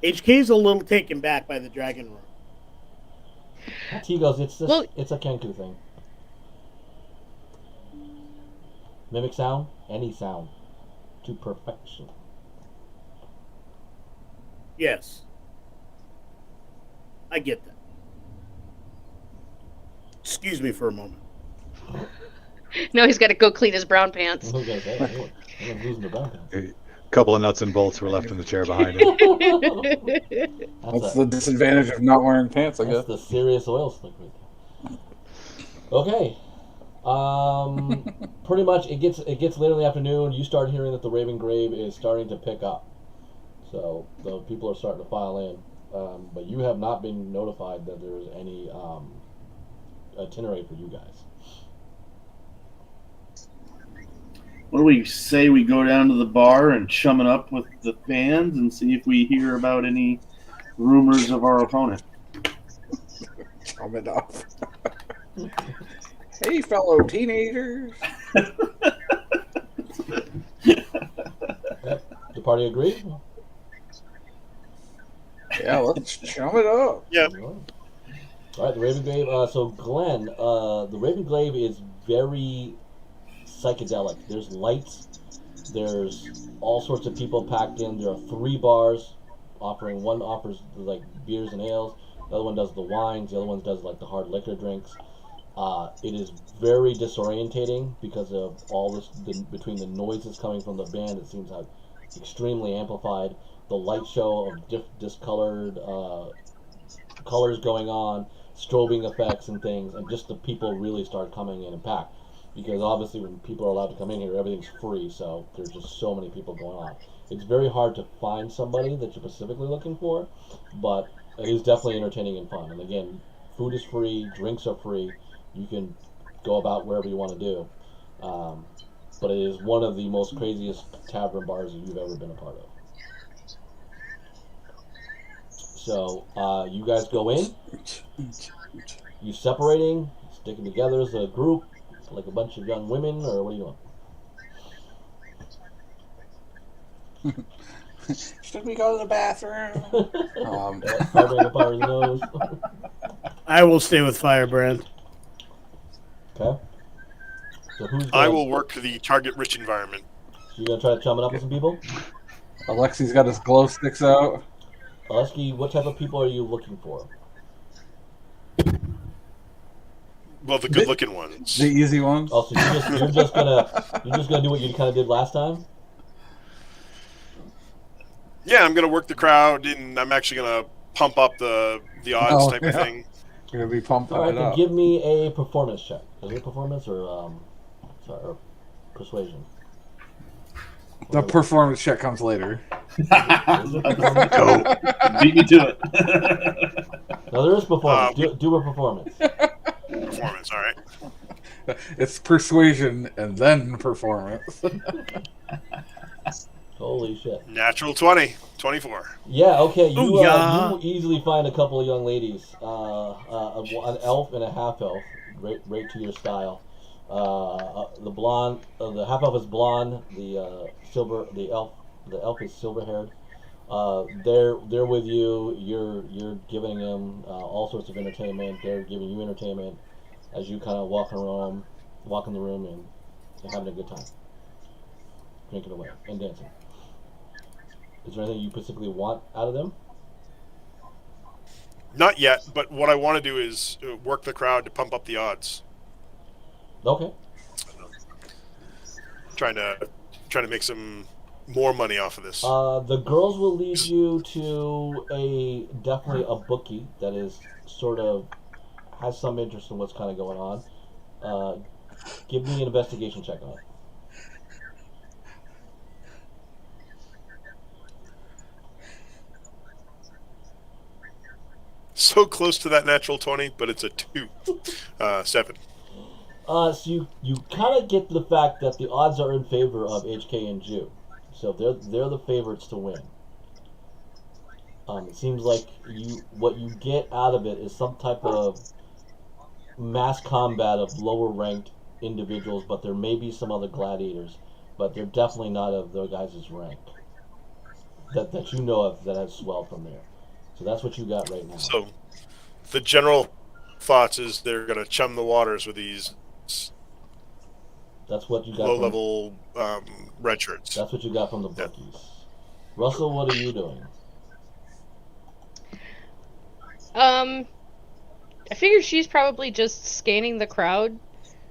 HK's a little taken back by the dragon roar. T goes. It's this. Well- It's a Kenku thing. Mimic sound, any sound, to perfection. Yes. I get that. Excuse me for a moment. No, he's got to go clean his brown pants. I'm losing the brown pants. A couple of nuts and bolts were left in the chair behind him. That's the disadvantage of not wearing pants, I That's guess. the serious oil slick right there. Okay. Pretty much it gets later in the afternoon. You start hearing that the Raven Grave is starting to pick up. So the people are starting to file in. But you have not been notified that there is any itinerary for you guys. what do we say we go down to the bar and chum it up with the fans and see if we hear about any rumors of our opponent? Chum it up. Hey, fellow teenagers. The party agree? Yeah, let's chum it up. Yeah. All right, the Raven Grave. So Glenn, the Raven Grave is very psychedelic. There's lights. There's all sorts of people packed in. There are 3 bars offering. One offers like beers and ales. The other one does the wines. The other one does like the hard liquor drinks. It is very disorientating because of all this between the noises coming from the band. It seems like extremely amplified. The light show of discolored colors going on, strobing effects and things, and just the people really start coming in and pack. Because obviously when people are allowed to come in here, everything's free, so there's just so many people going on. It's very hard to find somebody that you're specifically looking for, but it is definitely entertaining and fun. And again, food is free, drinks are free, you can go about wherever you want to do. But it is one of the most craziest tavern bars that you've ever been a part of. So, you guys go in, you separating, sticking together as a group, like a bunch of young women, or what are you doing? Should we go to the bathroom? Firebrand Empire's nose. I will stay with Firebrand. Okay. So who's I going? will work the target-rich environment. You gonna try to chum it up with some people? Alexi's got his glow sticks out. Aleski, what type of people are you looking for? Well, the good-looking ones. The easy ones. Oh, so you're just gonna do what you kind of did last time? Yeah, I'm gonna work the crowd, and I'm actually gonna pump up the odds type of yeah. thing. You're gonna be pumping All right, it then up. give me a performance check. Is it performance or persuasion? The performance check comes later. Is it performance? Beat me to it. No, there is performance. Do a performance. Performance, all right. It's persuasion and then performance. Holy shit. Natural 20, 24. Yeah, okay. You Booyah. you easily find a couple of young ladies, an elf and a half elf, right to your style. The blonde, the half elf is blonde. The elf is silver haired. They're with you. You're giving them all sorts of entertainment. They're giving you entertainment as you kind of walk in the room and having a good time, drinking away and dancing. Is there anything you specifically want out of them? Not yet, but what I want to do is work the crowd to pump up the odds. Okay. Trying to make some more money off of this. The girls will lead you to definitely a bookie that is sort of has some interest in what's kind of going on. Give me an investigation check on it. So close to that natural 20, but it's a 2. 7. So you kind of get the fact that the odds are in favor of HK and Jew, so they're the favorites to win. It seems like what you get out of it is some type of mass combat of lower ranked individuals, but there may be some other gladiators, but they're definitely not of their guys' rank that you know of that has swelled from there. So that's what you got right now. So the general thoughts is they're going to chum the waters with these That's what you got. Low-level red shirts. That's what you got from the bookies. Russell, what are you doing? I figure she's probably just scanning the crowd.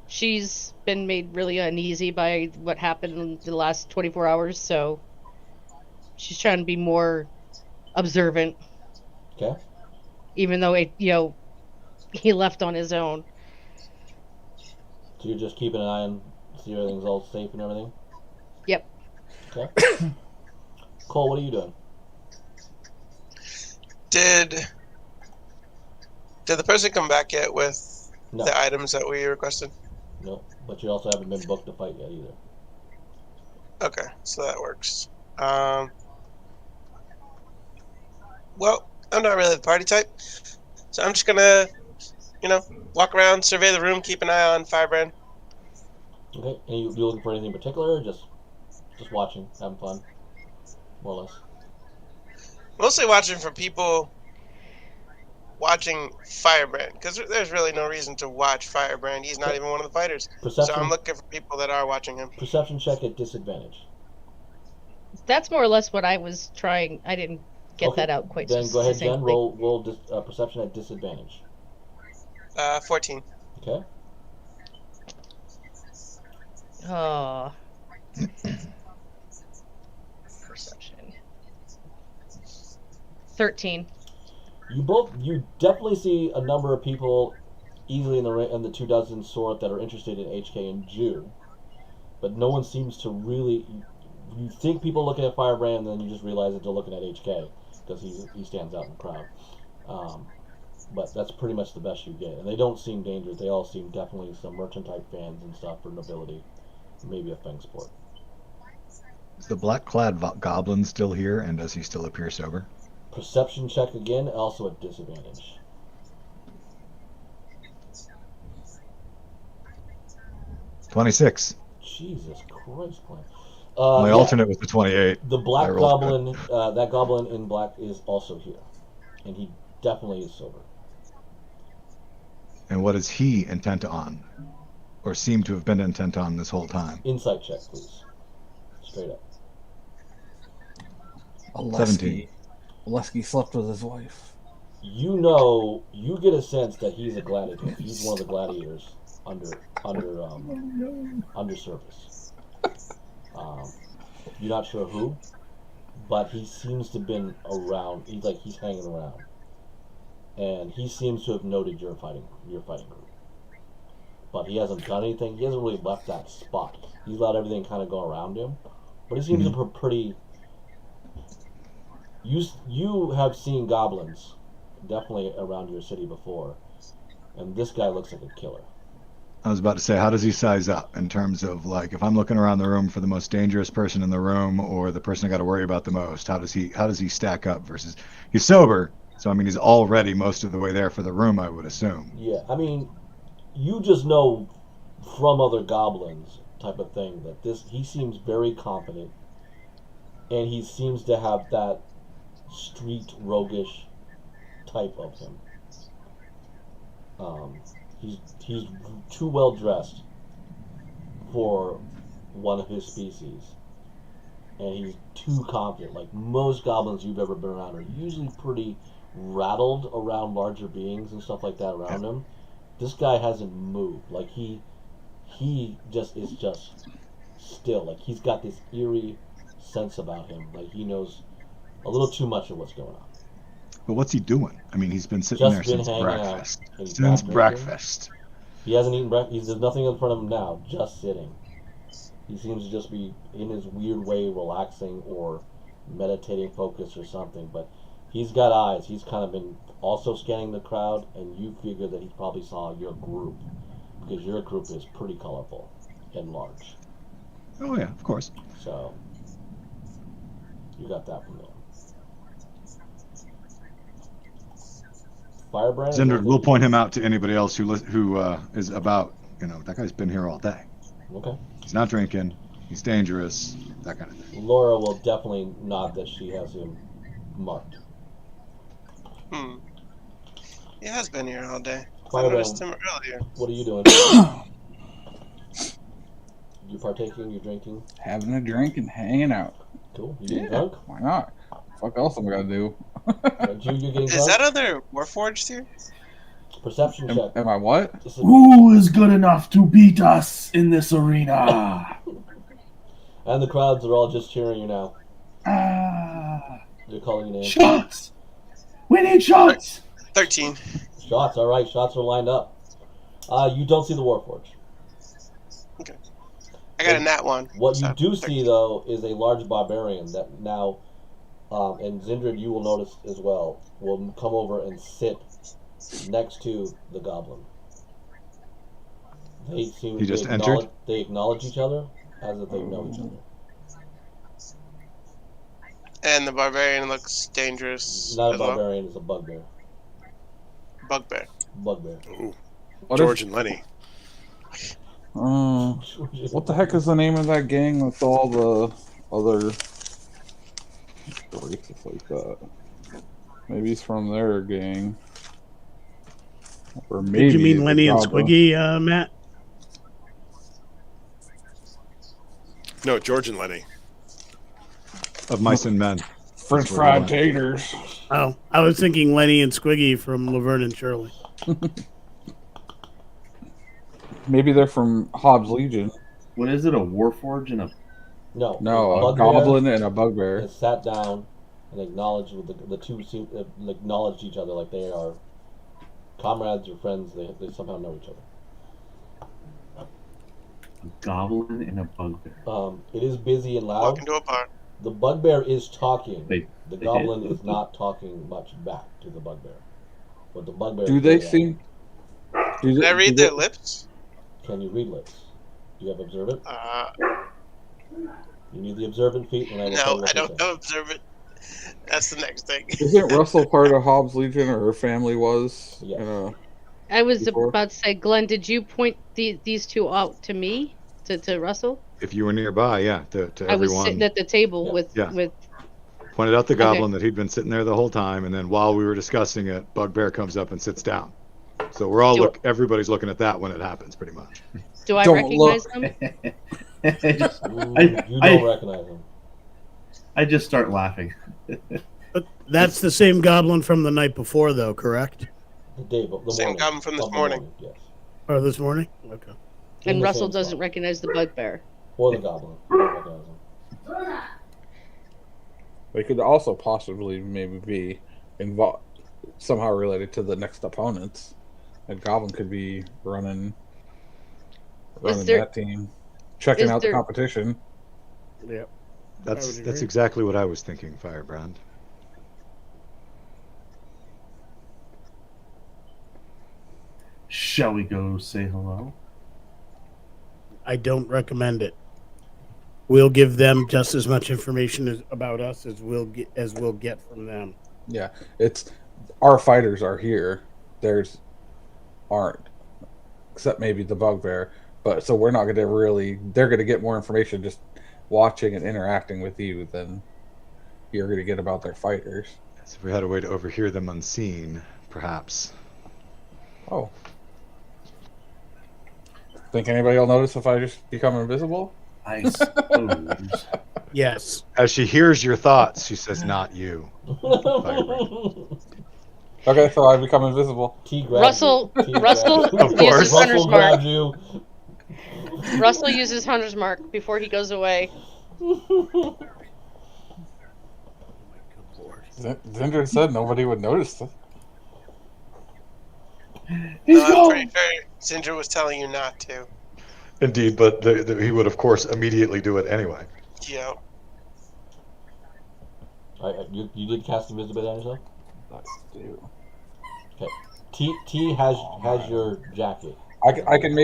She's been made really uneasy by what happened in the last 24 hours, so she's trying to be more observant. Okay. Even though he left on his own. So you're just keeping an eye on, see everything's all safe and everything? Yep. Okay. Cole, what are you doing? Did the person come back yet with No. the items that we requested? No, but you also haven't been booked to fight yet either. Okay, so that works. Well, I'm not really the party type, so I'm just gonna, walk around, survey the room, keep an eye on Firebrand. Okay, and you looking for anything in particular, or just watching, having fun, more or less? Mostly watching for people watching Firebrand, because there's really no reason to watch Firebrand. He's not even one of the fighters. Perception. So I'm looking for people that are watching him. Perception check at disadvantage. That's more or less what I was trying. I didn't get that out quite Then so go ahead, succinctly. Jen. Roll perception at disadvantage. 14. Okay. Oh. Perception. 13. You definitely see a number of people easily in the 2 dozen sort that are interested in HK and Jew, but no one seems to really. You think people looking at Firebrand, and then you just realize that they're looking at HK because he stands out in the crowd. But that's pretty much the best you get, and they don't seem dangerous. They all seem definitely some merchant type fans and stuff for nobility, maybe a Feng sport. Is the black-clad goblin still here, and does he still appear sober? Perception check again, also at disadvantage. $26. Jesus Christ, Glenn. My alternate was the 28. The black goblin, that goblin in black is also here, and he definitely is sober. And what is he intent on, or seem to have been intent on this whole time? Insight check, please. Straight up. 17. Oleski slept with his wife. You get a sense that he's a gladiator. He's one of the gladiators under surface. You're not sure who, but he seems to have been around. He's hanging around, and he seems to have noted your fighting group. But he hasn't done anything. He hasn't really left that spot. He's let everything kind of go around him, but he seems to pretty. You have seen goblins definitely around your city before, and this guy looks like a killer. I was about to say, how does he size up in terms of, like, if I'm looking around the room for the most dangerous person in the room or the person I got to worry about the most, how does he stack up versus he's sober, so I mean he's already most of the way there for the room, I would assume. Yeah, I mean, you just know from other goblins type of thing that he seems very confident, and he seems to have that street roguish type of him. He's too well dressed for one of his species, and he's too confident. Like most goblins you've ever been around are usually pretty rattled around larger beings and stuff like that around him. This guy hasn't moved. Like he just is just still. Like he's got this eerie sense about him. Like he knows a little too much of what's going on. But what's he doing? I mean, he's been sitting Just there been since hanging breakfast. out. He's Since not drinking. breakfast. He hasn't eaten breakfast. There's nothing in front of him now. Just sitting. He seems to just be in his weird way relaxing or meditating, focus or something. But he's got eyes. He's kind of been also scanning the crowd, and you figure that he probably saw your group because your group is pretty colorful and large. Oh yeah, of course. So you got that from there. Firebrand. Zindred, we'll point him out to anybody else who is about. That guy's been here all day. Okay. He's not drinking. He's dangerous. That kind of thing. Laura will definitely nod that she has him marked. He has been here all day. I Firebrand, noticed him earlier. what are you doing? You partaking? You drinking? Having a drink and hanging out. Cool. You getting drunk? Why not? Fuck else am I gonna do? You getting Is drunk? that other Warforged here? Perception check. Am I what? This is- Who is good enough to beat us in this arena? And the crowds are all just cheering you now. Ah, They're calling your name. shots! We need shots! 13. Shots. All right. Shots are lined up. You don't see the Warforged. I got a nat one. What you so do 13. see, though, is a large barbarian that now, and Zindred, you will notice as well, will come over and sit next to the goblin. They seem He just they entered? They acknowledge each other as if they know each other. And the barbarian looks dangerous. Not a as well. barbarian, it's a bugbear. Bugbear. Bugbear. Ooh, What George and Lenny. What the heck is the name of that gang with all the other races like that? Maybe he's from their gang. Or maybe Did you mean Lenny and Goblin. Squiggy, Matt? No, George and Lenny. Of mice and men. French That's where fried they taters. Oh, I was thinking Lenny and Squiggy from Laverne and Shirley. Maybe they're from Hobbs Legion. What is it? A Warforged and a No. No, a Bugbear goblin and a bugbear. has sat down and acknowledged with the two acknowledged each other like they are comrades or friends. They somehow know each other. goblin and a bugbear? It is busy and loud. Walk into a bar. The bugbear is talking. They goblin did. is not talking much back to the bugbear. But the bugbear. Do is they very loud. seem? Can I read their lips? Can you read lips? Do you have observant? You need the observant feat, and I will tell you No, what I they don't say. know observe it. That's the next thing. Isn't Russell part of Hobbs Legion, or her family was? Yes. I was Before? about to say, Glenn, did you point these two out to me, to Russell? If you were nearby, yeah, to I was everyone. sitting at the table Yeah. with Yeah. with. Pointed out the Okay. goblin that he'd been sitting there the whole time, and then while we were discussing it, Bugbear comes up and sits down. So we're all everybody's looking at that when it happens, pretty much. Do I Don't recognize them? I just, Ooh, I- you don't recognize him. I just start laughing. But that's the same goblin from the night before, though, correct? The day, the Same morning goblin from this of the morning. Yes. Or this morning? Okay. In And the Russell same doesn't spot. recognize the bugbear. Or the goblin. You don't recognize him. They could also possibly maybe be involved, somehow related to the next opponents. A goblin could be running there- that team, checking is out the there- competition. Yep. That's would that's agree. exactly what I was thinking, Firebrand. Shall we go say hello? I don't recommend it. We'll give them just as much information about us as we'll get from them. Yeah, it's our fighters are here. Theirs aren't, except maybe the bugbear. But so we're not going to really. They're going to get more information just watching and interacting with you than you're going to get about their fighters. So if we had a way to overhear them unseen, perhaps. Oh, think anybody will notice if I just become invisible? I suppose. Yes. As she hears your thoughts, she says, "Not you." Firebrand. Okay, so I become invisible. T grabs Russell you. T Russell grabs you. course. uses Hunter's Russell Mark. grabs you. Russell uses Hunter's Mark before he goes away. Zindra said nobody would notice this. He's No, I'm pretty gone. sure Sindra was telling you not to. Indeed, but he would, of course, immediately do it anyway. Yeah. Alright, you did cast invisibility on yourself? Let's do. Okay. T has your jacket. I can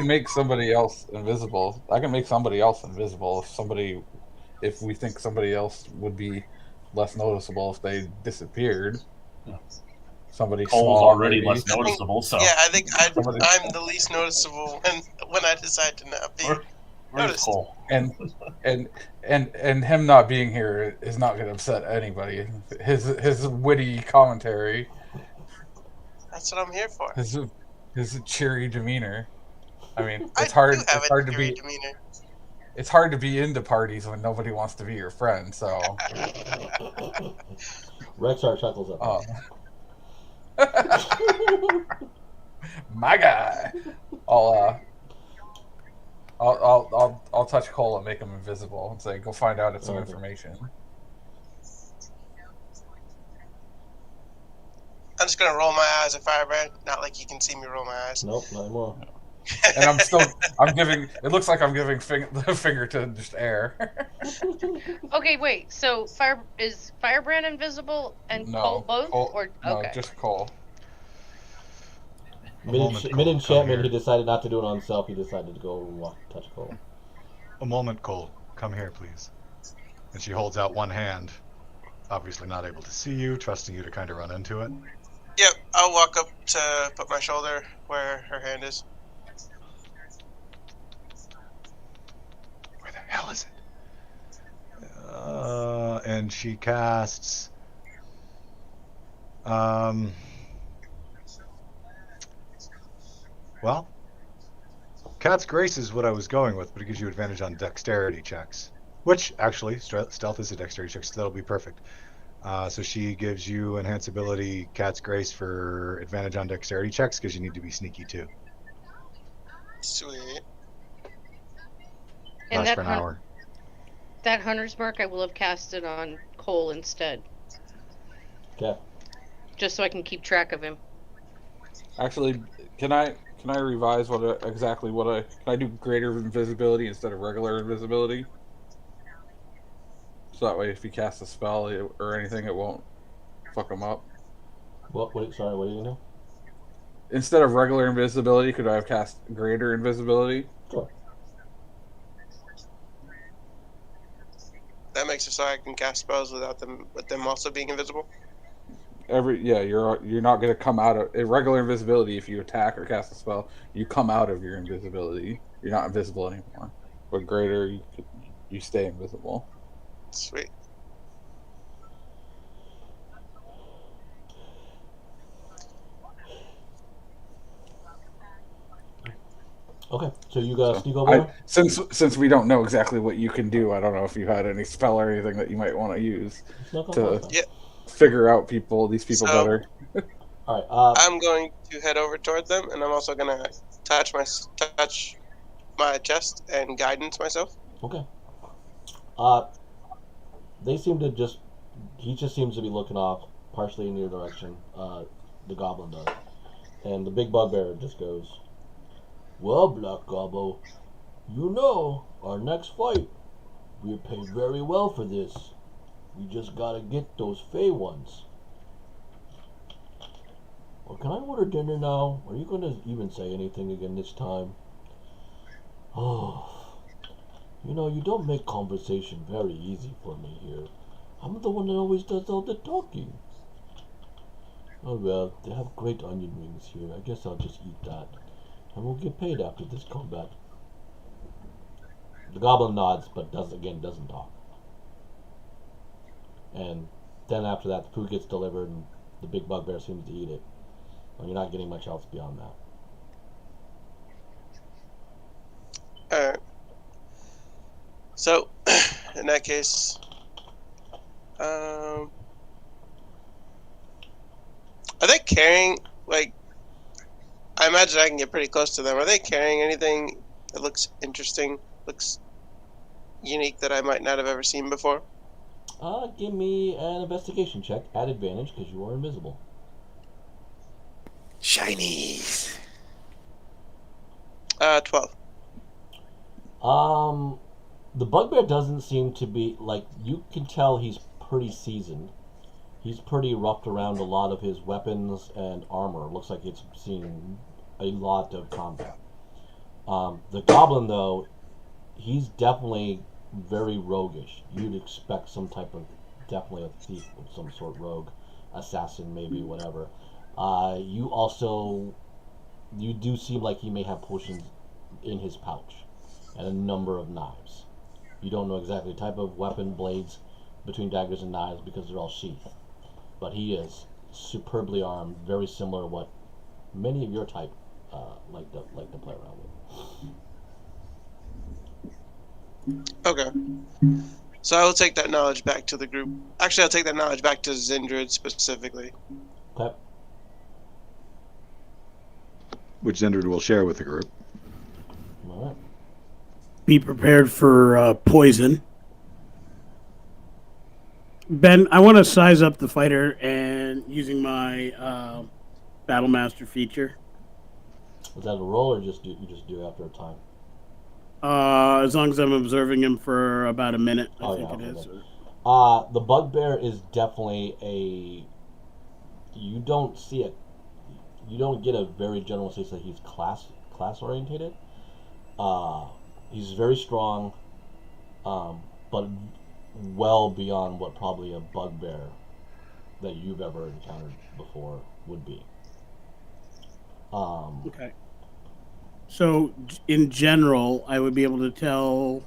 make somebody else invisible. I can make somebody else invisible if we think somebody else would be less noticeable if they disappeared. Somebody Cole's small, already maybe. less noticeable, so Yeah, I think Somebody- I'm the least noticeable when I decide to not be where's noticed. Cole? and and him not being here is not going to upset anybody. His witty commentary, That's what I'm here for. his cheery demeanor. I mean, I it's hard. do have It's a hard to cheery be. demeanor. It's hard to be into parties when nobody wants to be your friend. So, Rexar chuckles at my guy, I'll touch Cole and make him invisible and say, "Go find out some Okay. information." I'm just gonna roll my eyes at Firebrand. Not like you can see me roll my eyes. Nope, not anymore. And I'm giving. It looks like I'm giving the finger to just air. Okay, wait. So is Firebrand invisible and Cole both? Okay. Just Cole. Mid enchantment, he decided not to do it on himself. He decided to go touch Cole. A moment, Cole. Come here, please. And she holds out one hand, obviously not able to see you, trusting you to kind of run into it. Yep, I'll walk up to put my shoulder where her hand is. Where the hell is it? And she casts. Well, Cat's Grace is what I was going with, but it gives you advantage on dexterity checks. Which, actually, stealth is a dexterity check, so that'll be perfect. So she gives you enhanced ability Cat's Grace for advantage on dexterity checks because you need to be sneaky too. Sweet. And Lasts for an hour. That Hunter's Mark I will have casted on Cole instead. Okay. Just so I can keep track of him. Actually, can I revise can I do greater invisibility instead of regular invisibility? So that way, if you cast a spell or anything, it won't fuck him up. Sorry, what are you gonna do? Instead of regular invisibility, could I have cast greater invisibility? Sure. That makes it so I can cast spells with them also being invisible. You're not gonna come out of regular invisibility if you attack or cast a spell. You come out of your invisibility. You're not invisible anymore. But greater, you stay invisible. Sweet. Okay, so you got sneak over there? Since we don't know exactly what you can do, I don't know if you had any spell or anything that you might want to use to figure out these people better. All right. I'm going to head over toward them, and I'm also gonna touch my chest and guidance myself. Okay. They seem to he just seems to be looking off, partially in your direction. The goblin does, and the big bugbear just goes, "Well, Black Gobbo, you know, our next fight, we're paid very well for this. We just gotta get those Fey ones. Well, can I order dinner now? Are you gonna even say anything again this time? Oh, you know, you don't make conversation very easy for me here. I'm the one that always does all the talking. Oh well, they have great onion rings here. I guess I'll just eat that. And we'll get paid after this combat." The goblin nods, but doesn't talk. And then after that, the food gets delivered, and the big bugbear seems to eat it. Well, you're not getting much else beyond that. Alright. So, in that case, Are they carrying, like, I imagine I can get pretty close to them. Are they carrying anything that looks interesting, looks unique that I might not have ever seen before? Give me an investigation check at advantage because you are invisible. Shinies. 12. The bugbear doesn't seem to be like, you can tell he's pretty seasoned. He's pretty roughed around a lot of his weapons and armor. Looks like it's seen a lot of combat. The goblin, though, he's definitely very roguish. You'd expect some type of, definitely a thief of some sort, rogue, assassin, maybe, whatever. You do seem like he may have potions in his pouch, and a number of knives. You don't know exactly the type of weapon, blades, between daggers and knives, because they're all sheathed. But he is superbly armed, very similar to what many of your type like to play around with. Okay. So I will take that knowledge back to the group. Actually, I'll take that knowledge back to Zindred specifically. Okay. Which Zendrid will share with the group. All right. Be prepared for poison. Ben, I want to size up the fighter and using my Battle Master feature. Is that a roll, or you just do it after a time? As long as I'm observing him for about a minute, I think it is. The bugbear is definitely a. You don't get a very general sense that he's class orientated. He's very strong, but well beyond what probably a bugbear that you've ever encountered before would be. Okay. So, in general, I would be able to tell,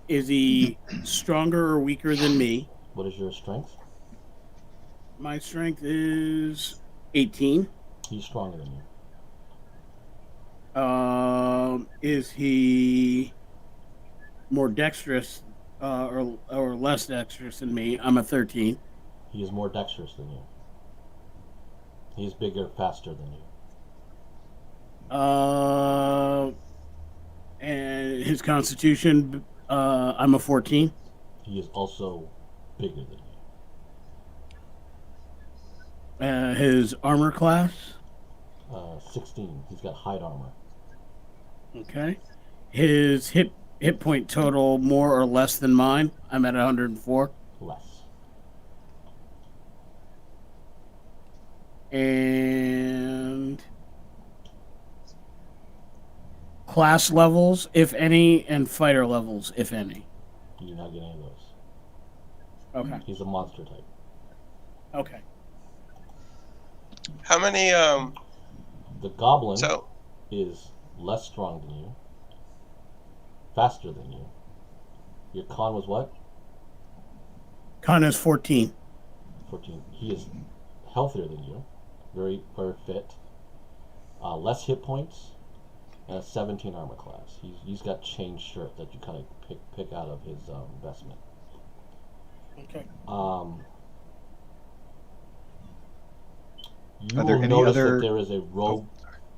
is he stronger or weaker than me? What is your strength? My strength is 18. He's stronger than you. Is he more dexterous or less dexterous than me? I'm a 13. He is more dexterous than you. He's bigger, faster than you. And his constitution, I'm a 14. He is also bigger than you. His armor class? 16. He's got hide armor. Okay. His hit point total more or less than mine? I'm at 104. Less. And class levels, if any, and fighter levels, if any. You do not get any of those. Okay. He's a monster type. Okay. How many, The goblin so, is less strong than you, faster than you. Your con was what? Con is 14. 14. He is healthier than you, very, very fit. Less hit points, and a 17 armor class. He's got chain shirt that you kind of pick out of his vestment. Okay. You Are there will any notice other- that there is a rogue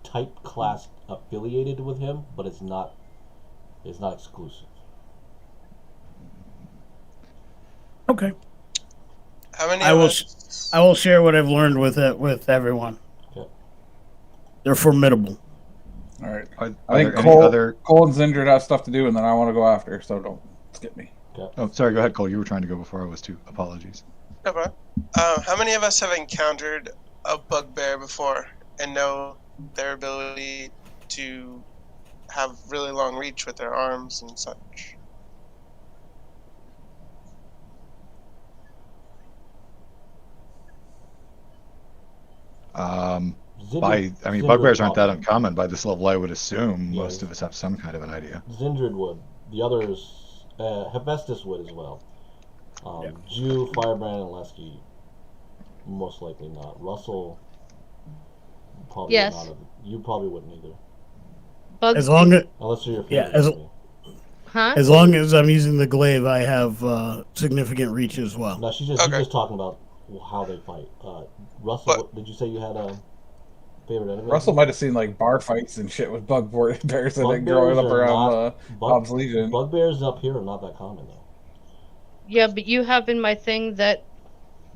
type class affiliated with him, but it's not exclusive. Okay. how many I of will us... I will share what I've learned with everyone. Okay. They're formidable. All right. Are I think there any Cole other... and Zindred have stuff to do, and then I want to go after, so don't skip me. Oh, sorry, go ahead, Cole. You were trying to go before I was too. Apologies. No problem. How many of us have encountered a bugbear before and know their ability to have really long reach with their arms and such? Bugbears aren't that uncommon by this level, I would assume. Yeah. Most of us have some kind of an idea. Zindred would. The others, Hephaestus would as well. Jew, Firebrand, and Lesky, most likely not. Russell, probably Yes. not. You probably wouldn't either, As long as unless you're. Yeah, Huh? as long as I'm using the glaive, I have significant reach as well. No, she's just talking about how they fight. Russell, But- did you say you had a favorite enemy? Russell might have seen like bar fights and shit with bugbears I think growing Bugbears up are around not- Bob's Legion. Bugbears up here are not that common though. Yeah, but you have in my thing that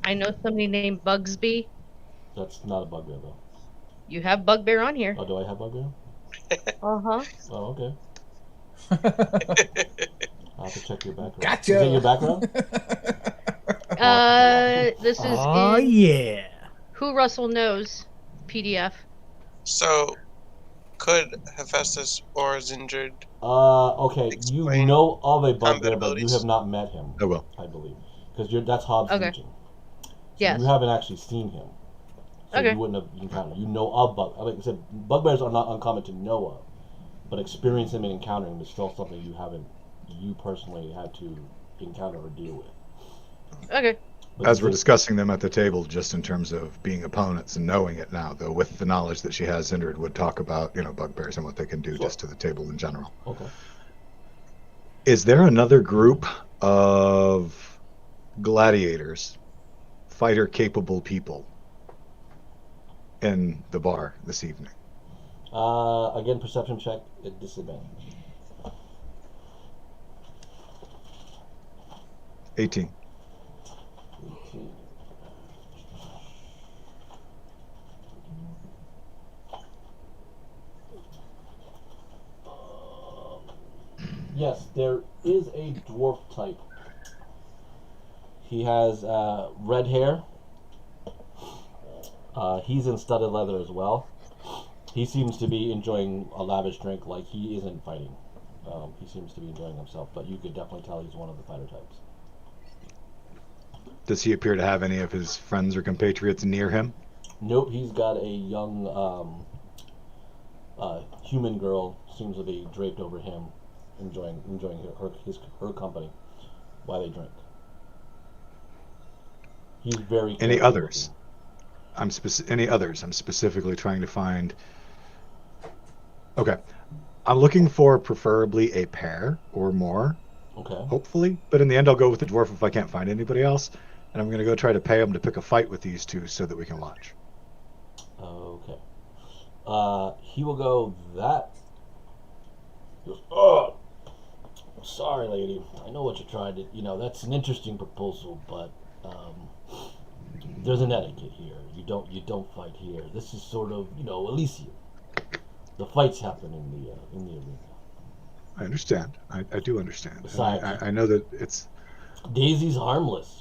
I know somebody named Bugsby. That's not a bugbear though. You have Bugbear on here. Oh, do I have bugbear? Uh-huh. Oh, okay. I'll have to check your background. Gotcha. Is it your background? This is Oh in yeah. Who Russell Knows PDF. So, could Hephaestus or Zindred? Okay. You Explain know of a combat bugbear, but you abilities. have not met him. I will. I believe, because that's Hobbs Okay. Legion. So Yes. you haven't actually seen him. So Okay. you wouldn't have encountered. You know of like I said, bugbears are not uncommon to know of, but experiencing them and encountering them is still something you personally had to encounter or deal with. Okay. But As we're just- discussing them at the table, just in terms of being opponents and knowing it now, though, with the knowledge that she has, Zindred would talk about, bugbears and what they can do Sure. just to the table in general. Okay. Is there another group of gladiators, fighter-capable people in the bar this evening? Again, perception check at disadvantage. 18. 18. Yes, there is a dwarf type. He has red hair. He's in studded leather as well. He seems to be enjoying a lavish drink like he isn't fighting. He seems to be enjoying himself, but you could definitely tell he's one of the fighter types. Does he appear to have any of his friends or compatriots near him? Nope, he's got a young human girl, seems to be draped over him, enjoying her company while they drink. He's very. Any carefree others? looking. Any others? I'm specifically trying to find. Okay, I'm looking for preferably a pair or more, Okay. hopefully. But in the end, I'll go with the dwarf if I can't find anybody else, and I'm going to go try to pay him to pick a fight with these two so that we can watch. Okay. He will go that. He goes, oh, sorry, lady. I know what you tried to. That's an interesting proposal, but there's an etiquette here. You don't fight here. This is sort of Elysium. The fights happen in the arena. I understand. I do understand. And Besides- I know that it's. Daisy's harmless.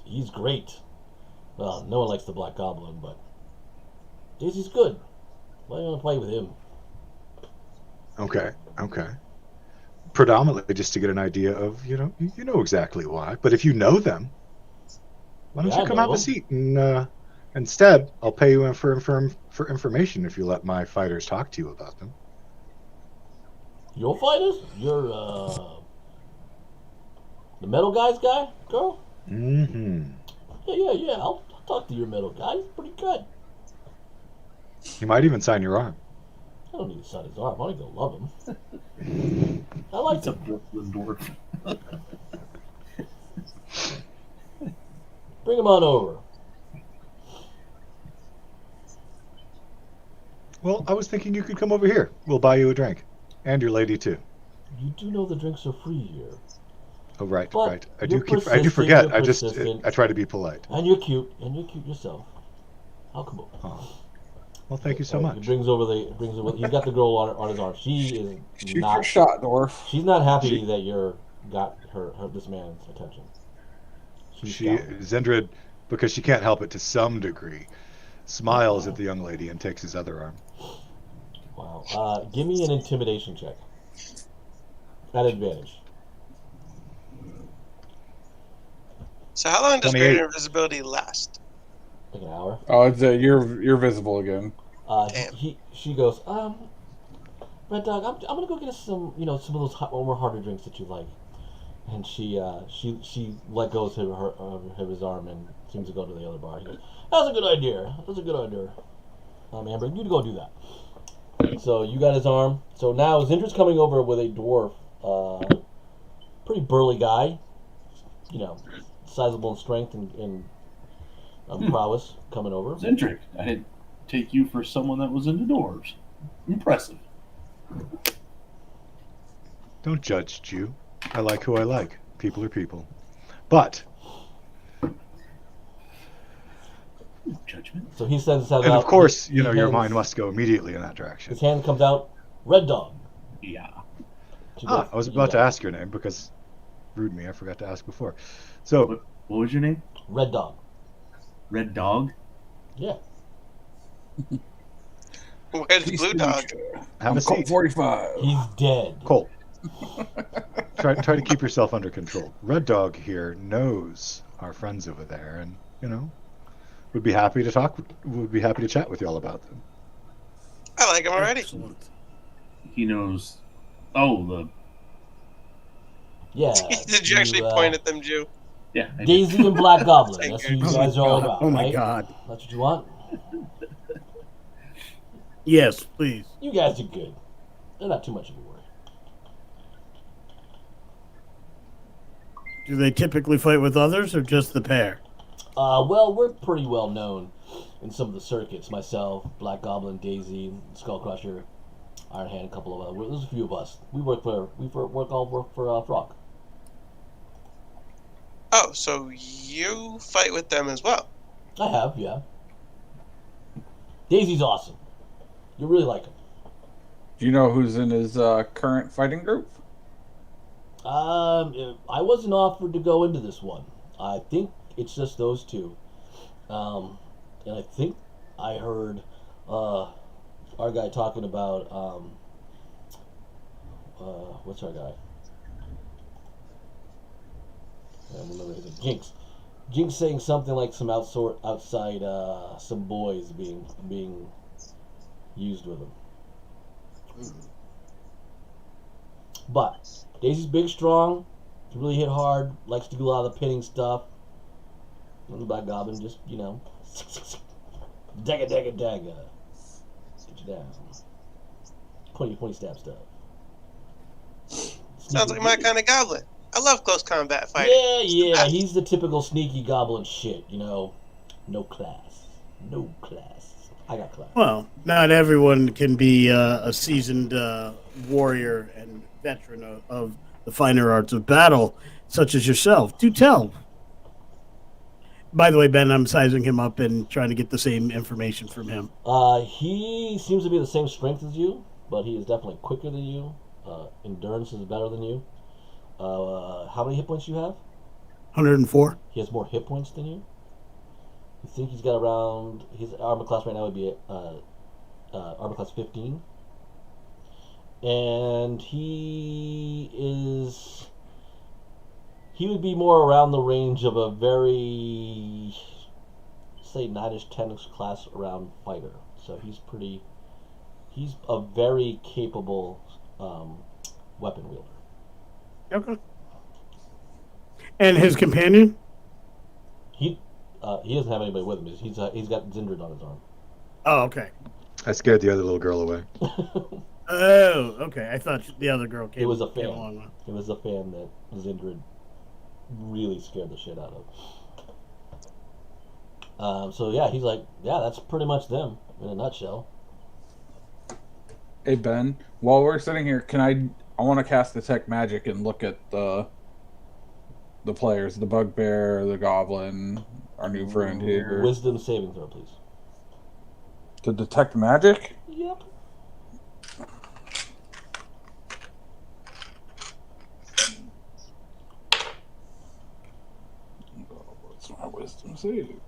He's great. Well, no one likes the Black Goblin, but Daisy's good. Why do you want to fight with him? Okay. Predominantly just to get an idea of, you know exactly why. But if you know them, why don't Yeah, you come I have know a seat? And instead, I'll pay you for information if you let my fighters talk to you about them. Your fighters? You're the metal guys guy, girl? Mm-hmm. Yeah. I'll talk to your metal guy. He's pretty good. He might even sign your arm. I don't need to sign his arm. I want to go love him. I like It's a him. Brooklyn dwarf. Bring him on over. Well, I was thinking you could come over here. We'll buy you a drink. And your lady, too. You do know the drinks are free here. Oh, right, But right. I you're do persistent, forget. you're I persistent. try to be polite. And you're cute. Yourself. I'll come over. Oh. Well, thank you so He much. brings over. He's got the girl on his arm. She is Shoot your not. shot, dwarf. She's not happy that you're got this man's attention. She's She, scowling. Zendrid, because she can't help it to some degree, smiles at the young lady and takes his other arm. Wow. Give me an intimidation check. At advantage. So how long does 28. greater invisibility last? Like an hour. Oh, it's you're visible again. Damn. She goes, Red Dog, I'm gonna go get us some of those more harder drinks that you like. And she let go of his arm and seems to go to the other bar. He goes, That's a good idea. Amber, you go do that. So you got his arm. So now Zindrid's coming over with a dwarf, pretty burly guy, sizable in strength and prowess coming over. Zendrick, I didn't take you for someone that was into doors. Impressive. Don't judge, Jew. I like who I like. People are people. But, Judgment. So he sends his hand and out. of course, He your hands- mind must go immediately in that direction. His hand comes out. Red Dog. Yeah. To Ah, both I was you about to guys. ask your name because, rude me, I forgot to ask before. So, What was your name? Red Dog. Red Dog? Yeah. Where's Peace Blue be Dog? have I'm a Colt seat. 45. He's dead. Colt. Try to keep yourself under control. Red Dog here knows our friends over there, and would be happy to talk. Would be happy to chat with you all about them. I like him already. Excellent. He knows. Oh, the. Yeah. Did you actually point at them, Jew? Yeah. I did. Daisy and Black Goblin. Thank That's you. who you Oh my guys are all God. about, Oh my right? God. That's what you want? Yes, please. You guys are good. They're not too much of a worry. Do they typically fight with others or just the pair? Well, we're pretty well known in some of the circuits. Myself, Black Goblin, Daisy, Skullcrusher, Iron Hand, a couple of others. There's a few of us. We work for Frog. Oh, so you fight with them as well? I have, yeah. Daisy's awesome. You really like him. Do you know who's in his current fighting group? I wasn't offered to go into this one. I think it's just those two. And I think I heard our guy talking about what's our guy? I don't remember his name. Jinx. Jinx saying something like some outside some boys being used with him. But Daisy's big, strong, can really hit hard, likes to do a lot of the pinning stuff. And the Black Goblin just, dagga. Get you down. Pointy stab stuff. Sounds like my kind of goblin. I love close combat fighting. Yeah, he's the typical sneaky goblin shit, No class. I got class. Well, not everyone can be a seasoned warrior and veteran of the finer arts of battle, such as yourself. Do tell. By the way, Ben, I'm sizing him up and trying to get the same information from him. He seems to be the same strength as you, but he is definitely quicker than you. Endurance is better than you. How many hit points do you have? 104. He has more hit points than you. You think he's got around his armor class right now would be armor class 15, and he would be more around the range of a very, say, 9ish, 10ish class around fighter. So he's a very capable weapon wielder. Okay. And his companion? He doesn't have anybody with him. He's got Zindred on his arm. Oh, okay. I scared the other little girl away. Oh, okay. I thought the other girl came. It was a came fan. along. It was a fan that Zindred really scared the shit out of. So yeah, he's like, yeah, that's pretty much them in a nutshell. Hey Ben, while we're sitting here, I want to cast Detect Magic and look at the players, the Bugbear, the Goblin, our new friend here. Wisdom saving throw, please. To Detect Magic? Yep. What's my Wisdom save?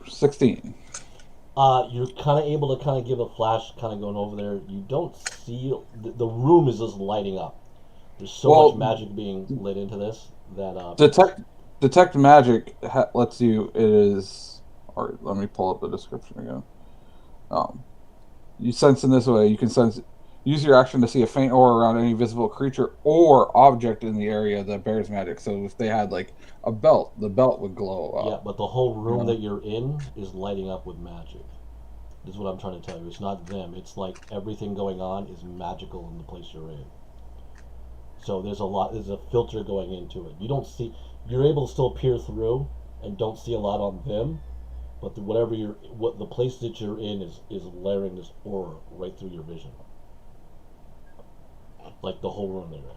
16. You're kind of able to kind of give a flash, kind of going over there. You don't see the room is just lighting up. There's so much magic being lit into this that Detect Magic lets you. It is. Or let me pull up the description again. You sense in this way. You can sense. Use your action to see a faint aura around any visible creature or object in the area that bears magic. So if they had like a belt, the belt would glow up. Yeah, but the whole room that you're in is lighting up with magic. This is what I'm trying to tell you. It's not them. It's like everything going on is magical in the place you're in. So there's a filter going into it. You're able to still peer through and don't see a lot on them, but the place that you're in is layering this aura right through your vision, like the whole room they're in.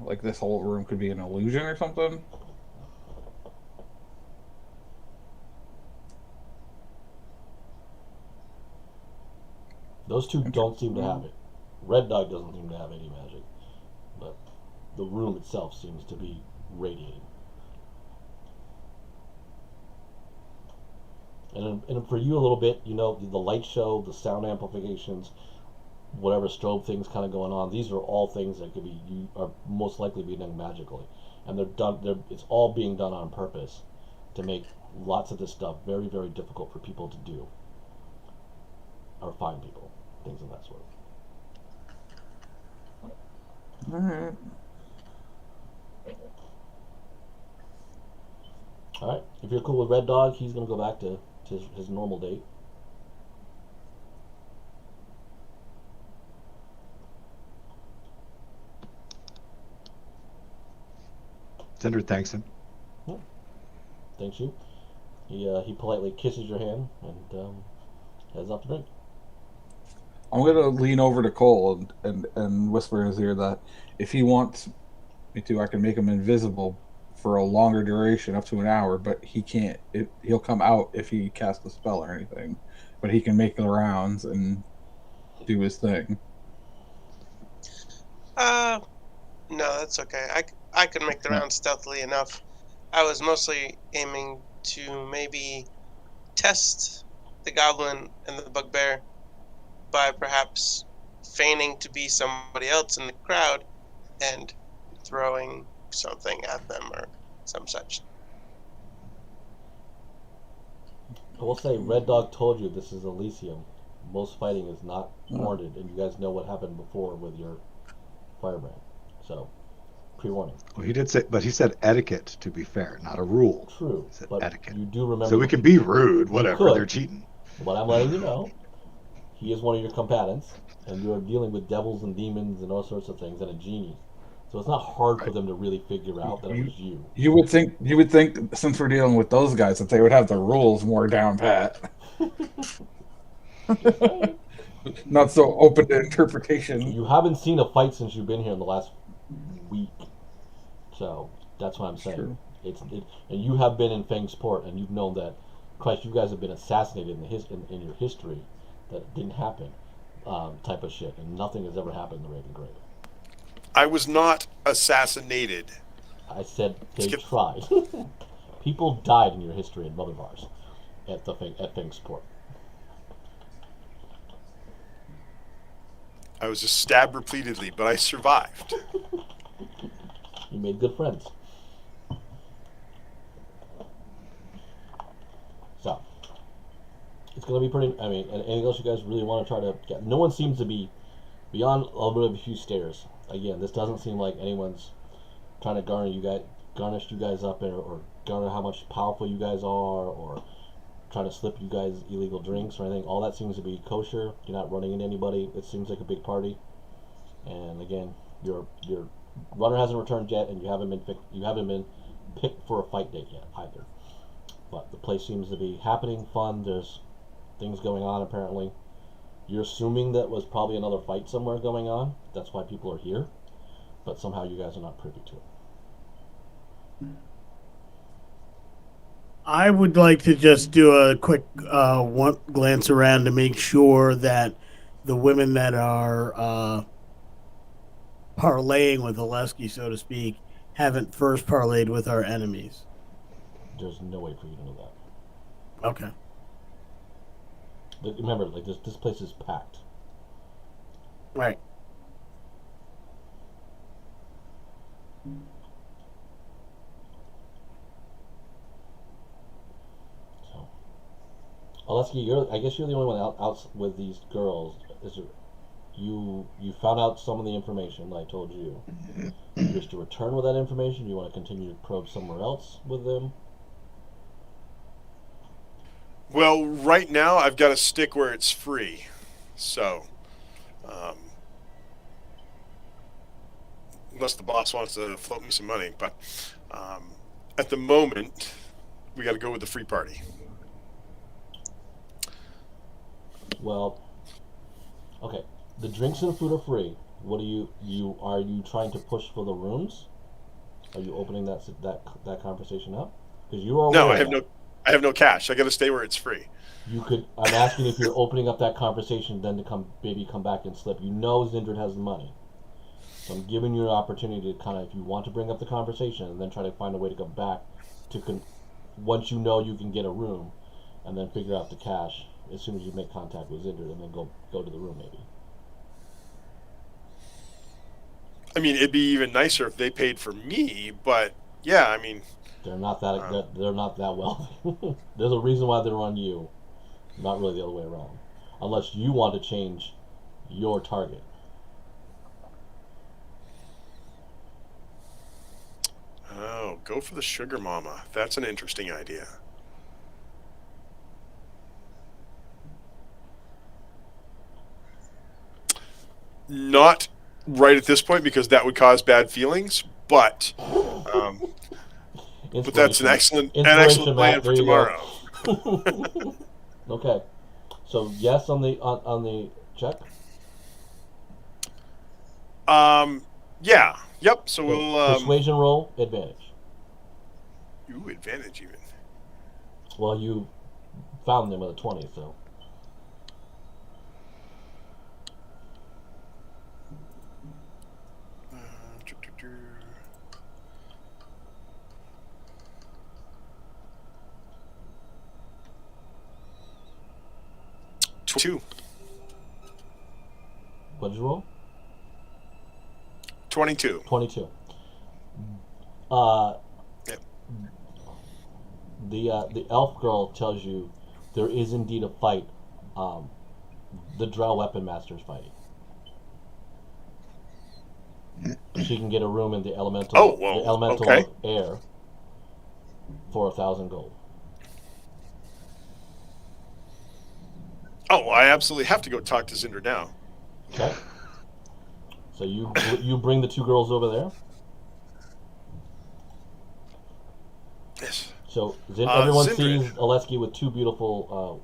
Like this whole room could be an illusion or something. Those two don't seem to have it. Red Dog doesn't seem to have any magic, but the room itself seems to be radiating. And for you a little bit, the light show, the sound amplifications, whatever strobe things kind of going on. These are all things that you are most likely being done magically, and they're done. It's all being done on purpose to make lots of this stuff very, very difficult for people to do or find people, things of that sort. All right. All right. If you're cool with Red Dog, he's gonna go back to his normal date. Cinder thanks him. Thanks you. He politely kisses your hand and heads out to drink. I'm gonna lean over to Cole and whisper in his ear that if he wants me to, I can make him invisible for a longer duration, up to an hour. But he can't. He'll come out if he casts a spell or anything. But he can make the rounds and do his thing. No, that's okay. I could make the round stealthily enough. I was mostly aiming to maybe test the goblin and the bugbear by perhaps feigning to be somebody else in the crowd and throwing something at them or some such. I will say, Red Dog told you this is Elysium. Most fighting is not warranted, and you guys know what happened before with your Firebrand. So, pre-warning. Well, he did say, but he said etiquette, to be fair, not a rule. True, He said but etiquette. you do remember. So we can be rude, whatever, could. they're cheating. But I'm letting you know, he is one of your combatants, and you're dealing with devils and demons and all sorts of things, and a genie. So it's not hard for them to really figure out that it was you. You would think since we're dealing with those guys that they would have the rules more down pat. Not so open to interpretation. You haven't seen a fight since you've been here in the last week, so that's what I'm saying. Sure. And you have been in Feng's port, and you've known that, Christ, you guys have been assassinated in your history. That didn't happen, type of shit, and nothing has ever happened in the Raven Grave. I was not assassinated. I said they tried. People died in your history in Mother Bars at Feng's port. I was just stabbed repeatedly, but I survived. You made good friends. So, it's going to be pretty... I mean, anything else you guys really want to try to get? No one seems to be beyond a little bit of a few stares. Again, this doesn't seem like anyone's trying to garnish you guys up or garner how much powerful you guys are or trying to slip you guys illegal drinks or anything. All that seems to be kosher. You're not running into anybody. It seems like a big party. And again, your runner hasn't returned yet, and you haven't been picked for a fight date yet either. But the place seems to be happening, fun. There's things going on apparently. You're assuming that was probably another fight somewhere going on. That's why people are here. But somehow you guys are not privy to it. I would like to just do a quick one glance around to make sure that the women that are parlaying with Oleski, so to speak, haven't first parlayed with our enemies. There's no way for you to know that. Okay. But remember, like this place is packed. Right. So, Oleski, I guess you're the only one out with these girls. You found out some of the information that I told you. You wish to return with that information? Do you want to continue to probe somewhere else with them? Well, right now I've got to stick where it's free. So, unless the boss wants to float me some money. But at the moment, we got to go with the free party. Well, okay. The drinks and food are free. What are you trying to push for the rooms? Are you opening that conversation up? Because you are aware No, of that. I have no cash. I got to stay where it's free. You could. I'm asking if you're opening up that conversation, then to come back and slip. You know Zindred has the money, so I'm giving you an opportunity to kind of, if you want to bring up the conversation, and then try to find a way to come back to once you know you can get a room, and then figure out the cash as soon as you make contact with Zindred, and then go to the room maybe. I mean, it'd be even nicer if they paid for me, but yeah, I mean, they're not that wealthy. There's a reason why they're on you, not really the other way around, unless you want to change your target. Oh, go for the sugar mama. That's an interesting idea. Not right at this point, because that would cause bad feelings, but that's an excellent plan for tomorrow. Okay, so yes on the check. Yeah, yep. So Okay. we'll Persuasion roll, advantage. Ooh, advantage even. Well, you found them with a 20, so. Two. What did you roll? 22. 22. Yep. The elf girl tells you there is indeed a fight. The Drow Weapon Master is fighting. She can get a room in the elemental okay. air for 1,000 gold. Oh, I absolutely have to go talk to Zinder now. Okay. So you bring the two girls over there. Yes. So everyone Zindred sees Oleski with two beautiful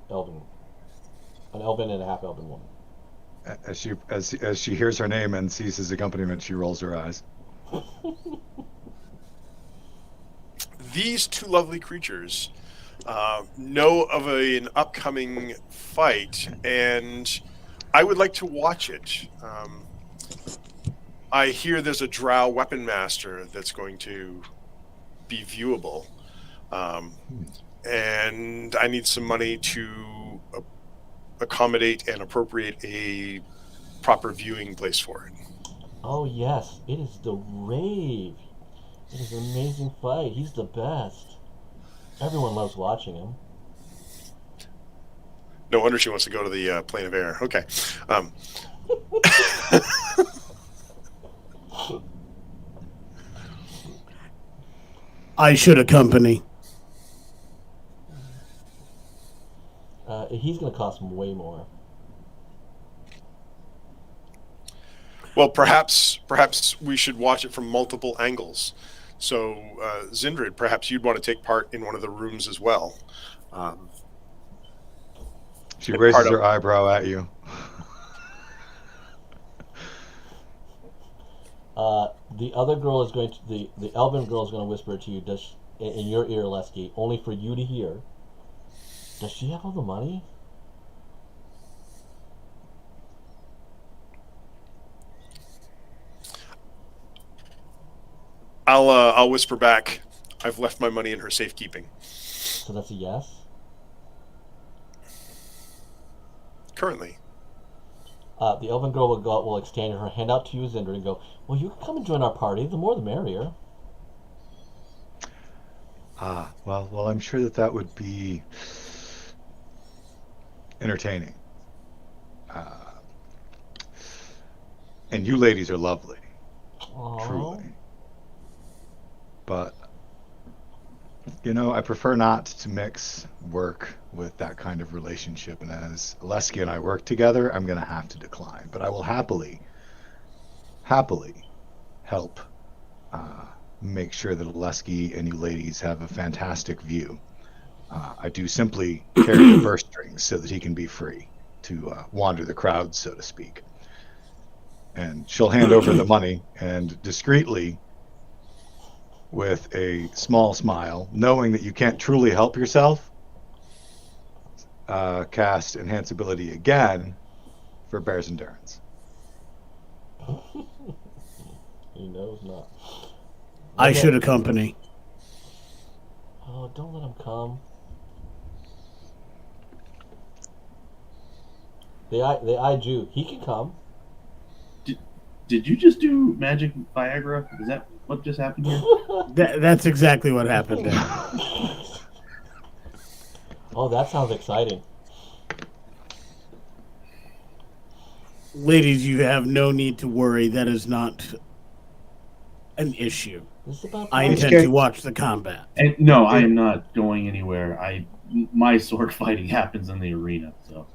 an elven and a half elven woman. As she hears her name and sees his accompaniment, she rolls her eyes. These two lovely creatures know of an upcoming fight, and I would like to watch it. I hear there's a Drow Weapon Master that's going to be viewable, and I need some money to accommodate and appropriate a proper viewing place for it. Oh yes, it is the rave. It is an amazing fight. He's the best. Everyone loves watching him. No wonder she wants to go to the plane of air. Okay. I should accompany. He's going to cost him way more. Well, perhaps we should watch it from multiple angles. So, Zindred, perhaps you'd want to take part in one of the rooms as well. She raises her eyebrow at you. The other girl is going to the elven girl is going to whisper to you, in your ear, Lesky, only for you to hear. Does she have all the money? I'll whisper back. I've left my money in her safekeeping. So that's a yes? Currently. The elven girl will extend her hand out to you, Zinder, and go, well, you can come and join our party. The more the merrier. Well, I'm sure that would be entertaining. And you ladies are lovely. Aww. Truly. But, I prefer not to mix work with that kind of relationship. And as Lesky and I work together, I'm going to have to decline. But I will happily help make sure that Oleski and you ladies have a fantastic view. I do simply carry the purse strings so that he can be free to wander the crowd, so to speak. And she'll hand over the money and discreetly, with a small smile, knowing that you can't truly help yourself, cast Enhance Ability again for Bear's Endurance. He knows not. I should accompany. Oh, don't let him come. They eyed you. He can come. Did you just do magic Viagra? Is that what just happened here? That's exactly what happened there. Oh, that sounds exciting. Ladies, you have no need to worry. That is not an issue. This is about I intend to watch the combat. And no, I am not going anywhere. My sword fighting happens in the arena, so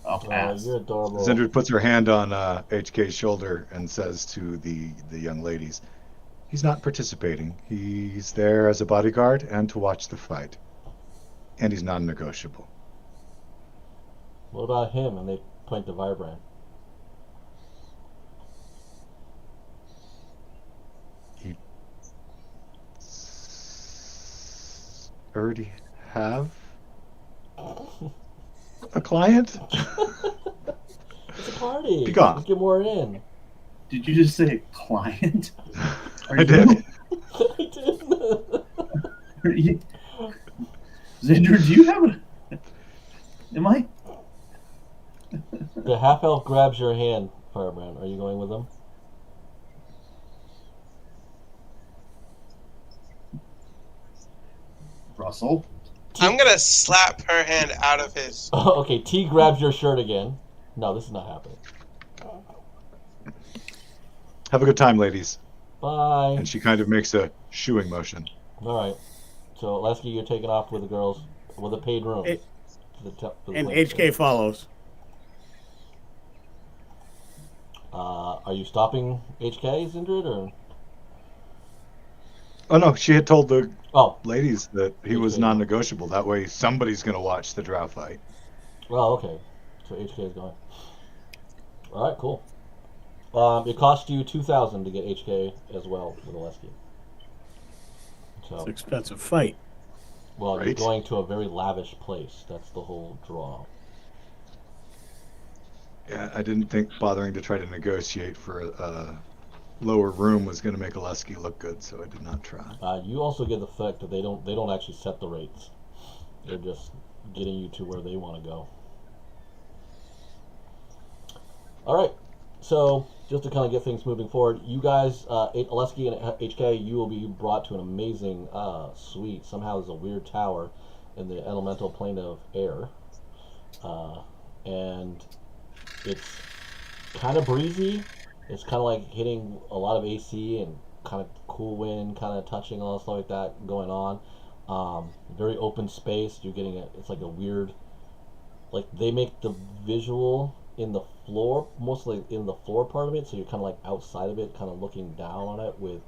I'll pass. You're adorable. Zindred puts her hand on HK's shoulder and says to the young ladies, he's not participating. He's there as a bodyguard and to watch the fight. And he's non-negotiable. What about him? And they point to Firebrand. You already have a client? It's a party. Be gone. Let's get more in. Did you just say client? I did. I did. Xander, do you have a... Am I? The half elf grabs your hand, Firebrand. Are you going with him? Russell? I'm gonna slap her hand out of his. Oh, okay, T grabs your shirt again. No, this is not happening. Have a good time, ladies. Bye. And she kind of makes a shooing motion. All right. So, Lesky, you're taking off with the girls with a paid room. And HK follows. Are you stopping HK, Zindred, or? Oh no, she had told the Oh, ladies that he was non-negotiable. That way, somebody's going to watch the drow fight. well, okay. So HK is going. All right, cool. It cost you 2,000 to get HK as well with Oleski. It's So, an expensive fight. well, you're Right. going to a very lavish place. That's the whole draw. Yeah, I didn't think bothering to try to negotiate for a lower room was going to make Oleski look good, so I did not try. You also get the fact that they don't actually set the rates. They're just getting you to where they want to go. All right. So just to kind of get things moving forward, you guys, Oleski and HK, you will be brought to an amazing suite. Somehow there's a weird tower in the elemental plane of air, and it's kind of breezy. It's kind of like hitting a lot of AC and kind of cool wind, kind of touching all stuff like that going on. Very open space. You're getting it's like a weird, like they make the visual in the floor, mostly in the floor part of it, so you're kind of like outside of it, kind of looking down on it with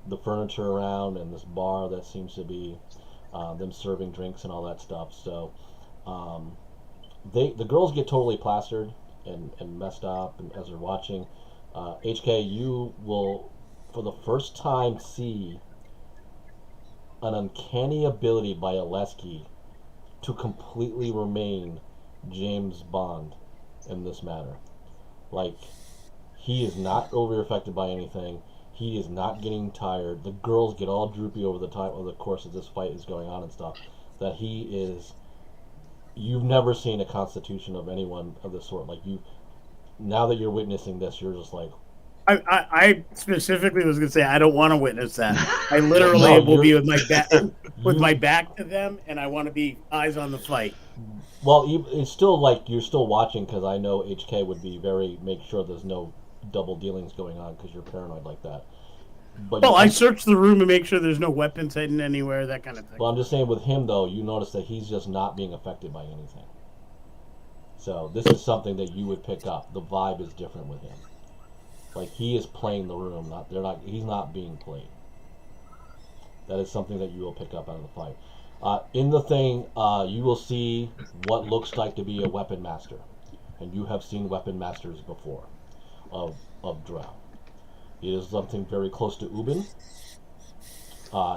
the furniture around and this bar that seems to be them serving drinks and all that stuff. So the girls get totally plastered and messed up, and as they're watching, HK, you will for the first time see an uncanny ability by Oleski to completely remain James Bond in this matter. Like, he is not over affected by anything. He is not getting tired. The girls get all droopy over the course of this fight is going on and stuff. That he is. You've never seen a constitution of anyone of this sort. Like, now that you're witnessing this, you're just like. I specifically was going to say I don't want to witness that. I literally No, will be with my back to them, and I want to be eyes on the fight. Well, it's still like you're still watching, because I know HK would be make sure there's no double dealings going on because you're paranoid like that. But Well, I search the room and make sure there's no weapons hidden anywhere, that kind of thing. Well, I'm just saying with him though, you notice that he's just not being affected by anything. So this is something that you would pick up. The vibe is different with him. Like he is playing the room. He's not being played. That is something that you will pick up out of the fight. In the thing, you will see what looks like to be a weapon master, and you have seen weapon masters before of Drow. It is something very close to Ubin.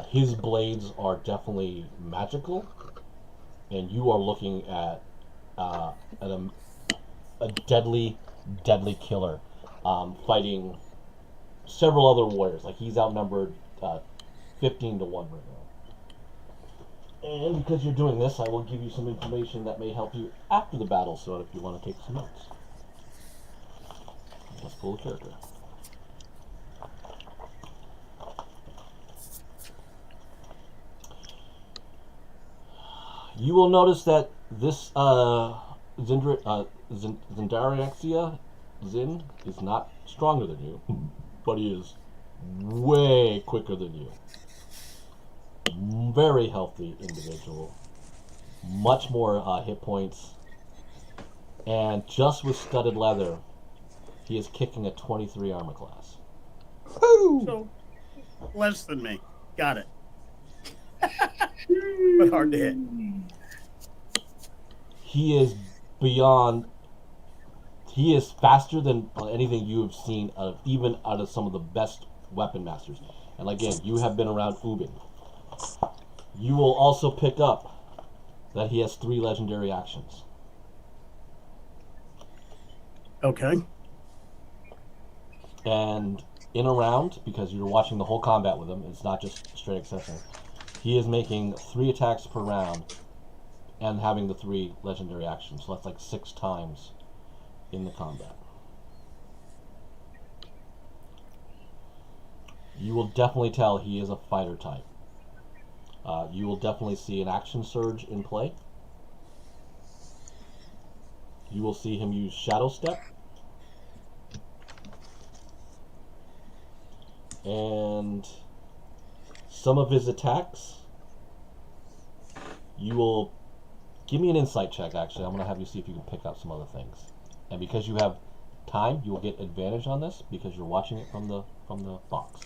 His blades are definitely magical, and you are looking at a deadly killer fighting several other warriors. Like he's outnumbered 15 to 1 right now. And because you're doing this, I will give you some information that may help you after the battle, so if you want to take some notes. Let's pull the character. You will notice that this Zendariaxia Zin is not stronger than you, but he is way quicker than you. Very healthy individual. Much more hit points. And just with studded leather, he is kicking a 23 armor class. Woo! So, less than me. Got it. But hard to hit. He is beyond. He is faster than anything you have seen, even out of some of the best weapon masters. And again, you have been around Ubin. You will also pick up that he has 3 legendary actions. Okay. And in a round, because you're watching the whole combat with him, it's not just straight accession, he is making 3 attacks per round and having the 3 legendary actions. So that's like 6 times in the combat. You will definitely tell he is a fighter type. You will definitely see an action surge in play. You will see him use Shadow Step. And some of his attacks, you will give me an insight check. Actually, I'm going to have you see if you can pick up some other things. And because you have time, you will get advantage on this because you're watching it from the box.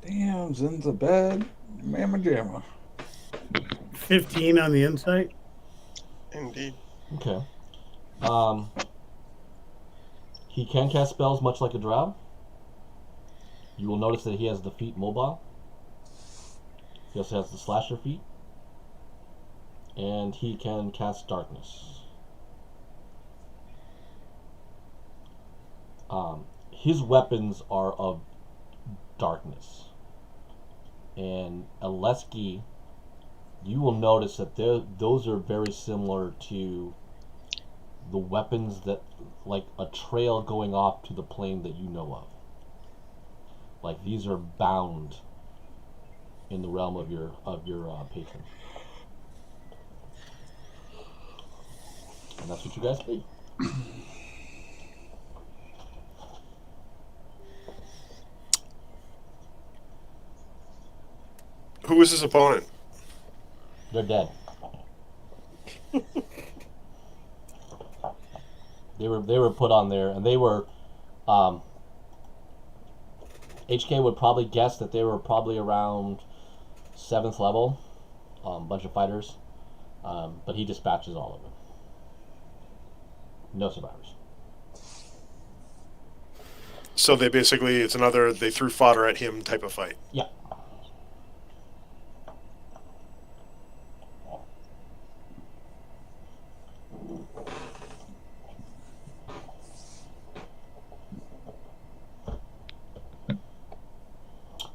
Damn, Zin's a bad mamma jamma. 15 on the insight. Indeed. Okay. He can cast spells much like a drow. You will notice that he has the feat mobile. He also has the slasher feat. And he can cast darkness. His weapons are of darkness. And Aleski, you will notice that those are very similar to the weapons that, like a trail going off to the plane that you know of. Like these are bound in the realm of your patron. And that's what you guys see. Who is his opponent? They're dead. They were put on there, and they were. HK would probably guess that they were probably around 7th level, bunch of fighters, but he dispatches all of them. No survivors. So they basically, it's another, they threw fodder at him type of fight. Yeah.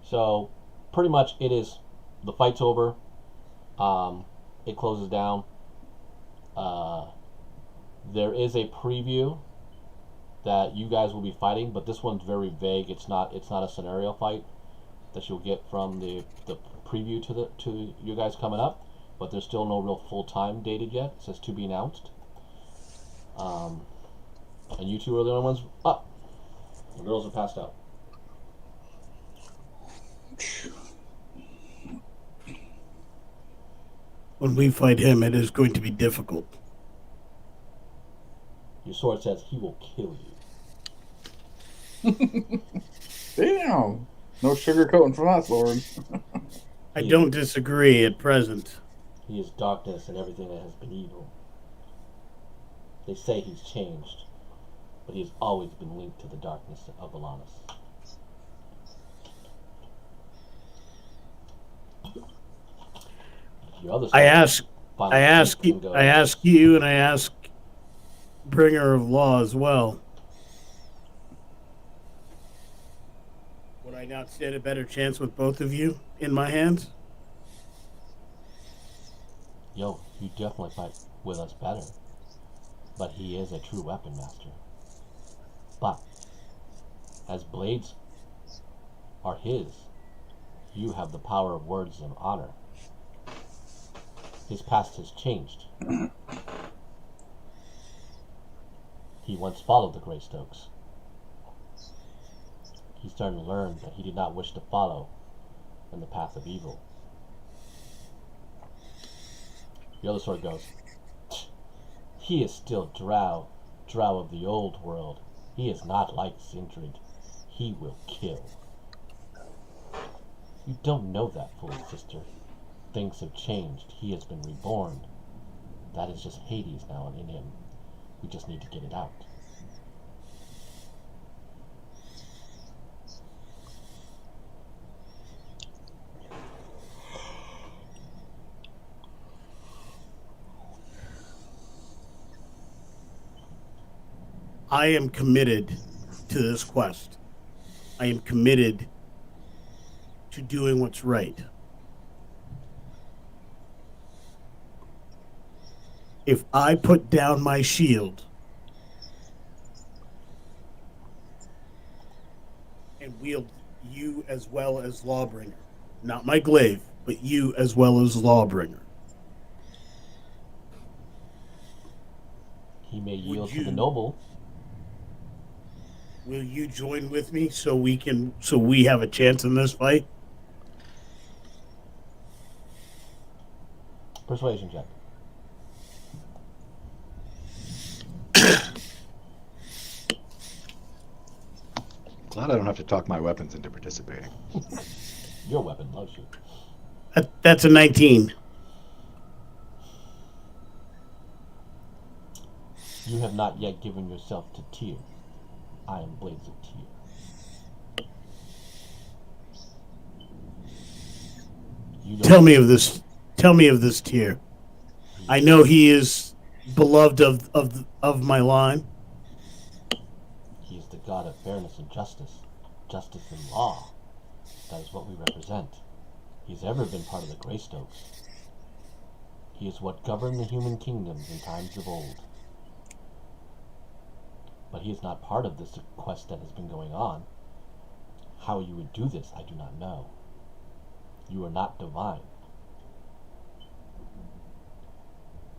So, pretty much it is, the fight's over, it closes down, there is a preview that you guys will be fighting, but this one's very vague. It's not a scenario fight that you'll get from the preview to you guys coming up, but there's still no real full time dated yet. It says to be announced. And you two are the only ones up. The girls are passed out. When we fight him, it is going to be difficult. Your sword says he will kill you. Damn. No sugarcoating from us, Lord. I don't disagree at present. He is darkness and everything that has been evil. They say he's changed, but he has always been linked to the darkness of Alanis. Your other I side, ask you, and I ask Bringer of Law as well. Would I not stand a better chance with both of you in my hands? Yo, you definitely fight with us better. But he is a true weapon master. But, as blades are his, you have the power of words and honor. His past has changed. He once followed the Greystokes. He's starting to learn that he did not wish to follow in the path of evil. The other sword goes, he is still Drow of the old world. He is not like Sindrid. He will kill. You don't know that fully, sister. Things have changed. He has been reborn. That is just Hades now in him. We just need to get it out. I am committed to this quest. I am committed to doing what's right. If I put down my shield and wield you as well as Lawbringer, not my glaive, but you as well as Lawbringer, He may yield to the noble. will you join with me so we have a chance in this fight? Persuasion check. Glad I don't have to talk my weapons into participating. Your weapon loves you. That's a 19. You have not yet given yourself to Tyr. I am Blades of Tyr. You don't Tell me of this. Tell me of this Tyr. I know he is beloved of my line. He is the god of fairness and justice. Justice and law. That is what we represent. He's ever been part of the Greystokes. He is what governed the human kingdoms in times of old. But he is not part of this quest that has been going on. How you would do this, I do not know. You are not divine.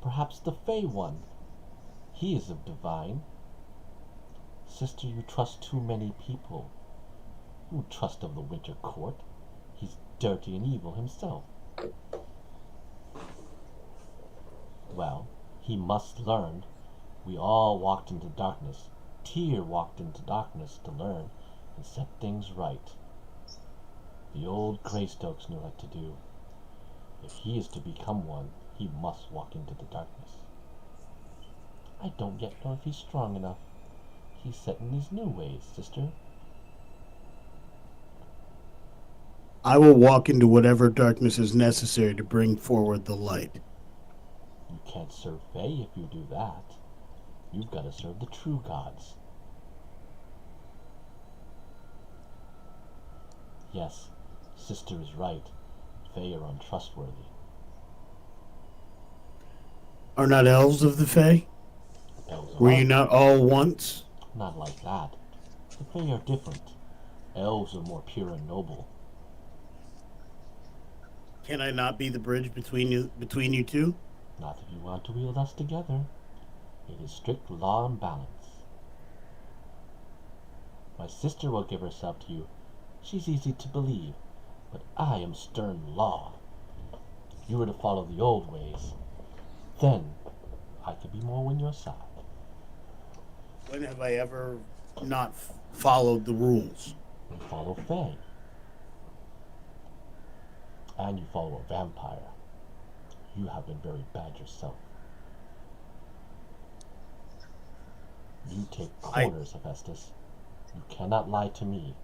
Perhaps the Fey one. He is of divine. Sister, you trust too many people. You trust of the Winter Court. He's dirty and evil himself. Well, he must learn. We all walked into darkness. Tyr walked into darkness to learn and set things right. The old Greystokes knew what to do. If he is to become one, he must walk into the darkness. I don't yet know if he's strong enough. He's set in his new ways, sister. I will walk into whatever darkness is necessary to bring forward the light. You can't serve Fey if you do that. You've got to serve the true gods. Yes, sister is right. Fey are untrustworthy. Are not elves of the Fae? Elves Were are you not all once? not like that. The Fey are different. Elves are more pure and noble. Can I not be the bridge between you two? Not if you want to wield us together. It is strict law and balance. My sister will give herself to you. She's easy to believe, but I am stern law. If you were to follow the old ways, then I could be more on your side. When have I ever not followed the rules. You follow Feng. And you follow a vampire. You have been very bad yourself. You take corners, Hephaestus. You cannot lie to me.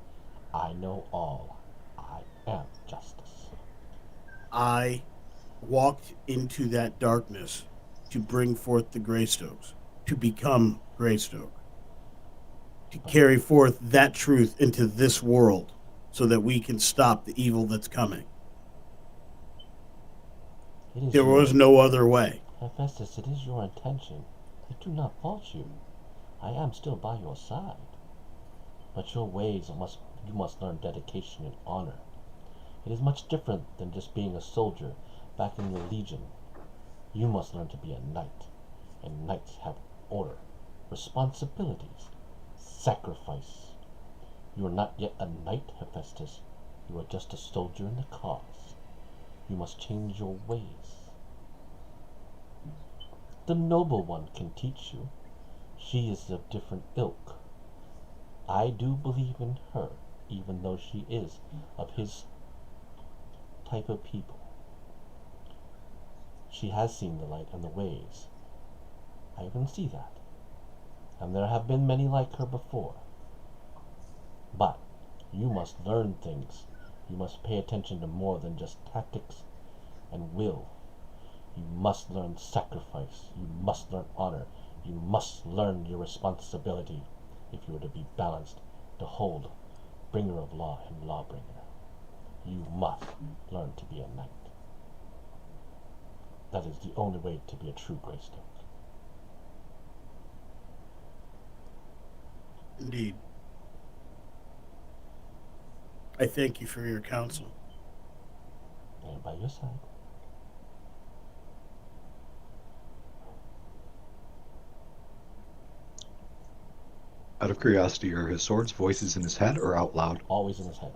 I know all. I am justice. I walked into that darkness to bring forth the Greystokes, to become Greystoke, to carry forth that truth into this world so that we can stop the evil that's coming. There was no other way. Hephaestus, it is your intention. I do not fault you. I am still by your side. But your ways you must learn dedication and honor. It is much different than just being a soldier back in your legion. You must learn to be a knight, and knights have order, responsibilities, sacrifice. You are not yet a knight, Hephaestus. You are just a soldier in the cause. You must change your ways. The noble one can teach you. She is of different ilk. I do believe in her, even though she is of his type of people. She has seen the light and the ways. I even see that. And there have been many like her before. But you must learn things. You must pay attention to more than just tactics and will. You must learn sacrifice. You must learn honor. You must learn your responsibility if you are to be balanced, to hold bringer of law and lawbringer. You must learn to be a knight. That is the only way to be a true Greystoke. Indeed. I thank you for your counsel. I am by your side. Out of curiosity, are his swords voices in his head or out loud? Always in his head.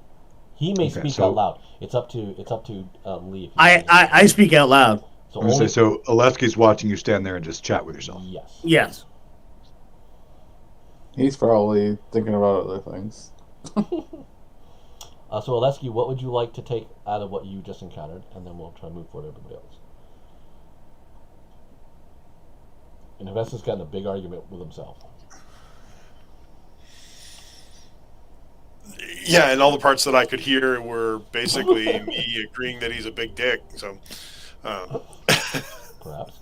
He may Okay, speak so- out loud. It's up to Lee. If he I speak out loud. So I was only, gonna say, so Alesky's watching you stand there and just chat with yourself. yes. Yes. He's probably thinking about other things. So Alesky, what would you like to take out of what you just encountered, and then we'll try to move forward to everybody else. And Hephaestus got in a big argument with himself. Yeah, and all the parts that I could hear were basically me agreeing that he's a big dick. So, Perhaps.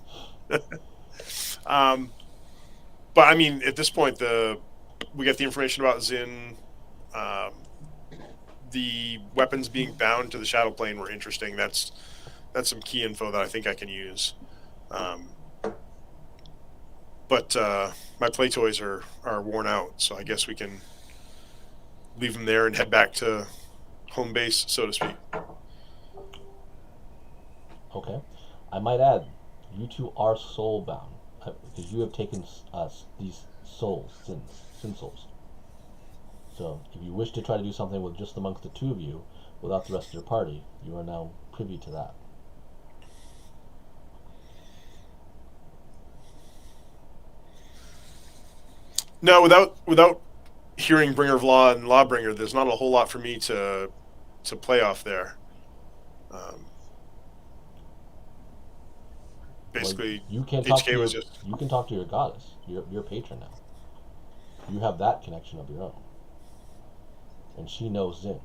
but I mean, at this point, we got the information about Zin. The weapons being bound to the shadow plane were interesting. That's some key info that I think I can use. But my play toys are worn out, so I guess we can leave them there and head back to home base, so to speak. Okay. I might add, you two are soul bound because you have taken these souls, sin souls. So if you wish to try to do something with just amongst the two of you, without the rest of your party, you are now privy to that. No, without hearing Bringer of Law and Lawbringer, there's not a whole lot for me to play off there. Basically, well, you can talk HK was just... You can talk to your goddess, your patron now. You have that connection of your own, and she knows Zin.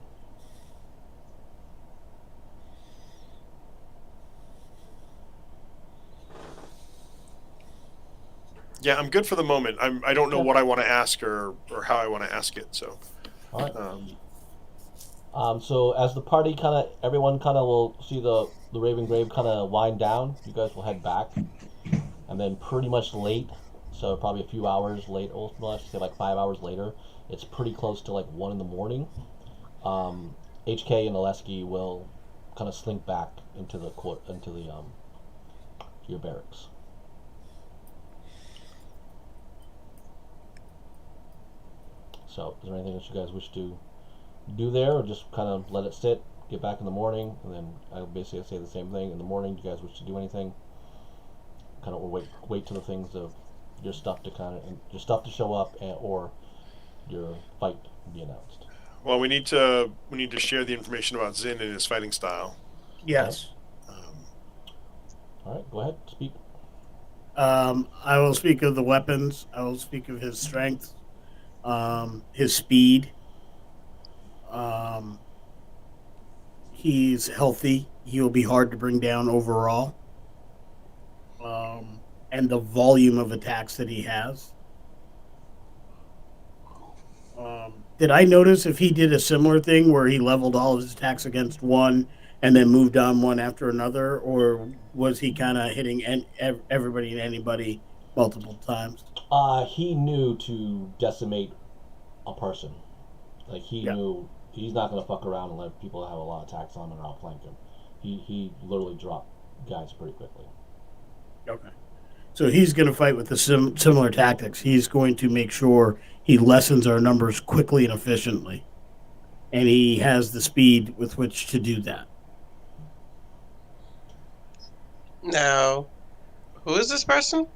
Yeah, I'm good for the moment. I don't know what I want to ask or how I want to ask it. So, all right. So as the party everyone will see the Raven Grave wind down. You guys will head back, and then pretty much late. So probably a few hours late. Well, I should say like 5 hours later. It's pretty close to like 1 a.m. HK and Alesky will slink back into your barracks. So, is there anything that you guys wish to do there, or just let it sit, get back in the morning, and then I'll basically say the same thing in the morning? Do you guys wish to do anything? Or wait till the things of your stuff to show up, or your fight be announced. Well, we need to share the information about Zin and his fighting style. Yes. All right, go ahead, speak. I will speak of the weapons. I will speak of his strength, his speed. Um, he's healthy. He will be hard to bring down overall. And the volume of attacks that he has. Did I notice if he did a similar thing where he leveled all of his attacks against one and then moved on one after another, or was he kind of hitting everybody and anybody multiple times? He knew to decimate a person. Like he knew he's not going to fuck around and let people have a lot of attacks on him or outflank him. He literally dropped guys pretty quickly. Okay. So he's going to fight with the similar tactics. He's going to make sure he lessens our numbers quickly and efficiently. And he has the speed with which to do that. Now, who is this person?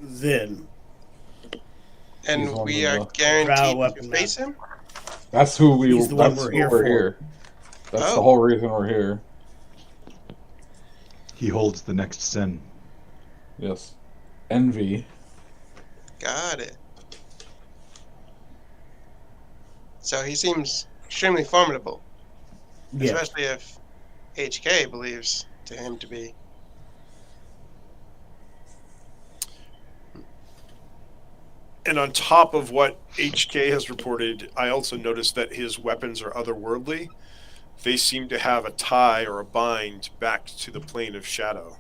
Zin. He's And one we of are the guaranteed weapon to face him? That's who we. He's the one That's we're who here we're for. here. That's the Oh. whole reason we're here. He holds the next sin. Yes. Envy. Got it. So he seems extremely formidable, Yes. especially if HK believes to him to be. And on top of what HK has reported, I also noticed that his weapons are otherworldly. They seem to have a tie or a bind back to the plane of shadow.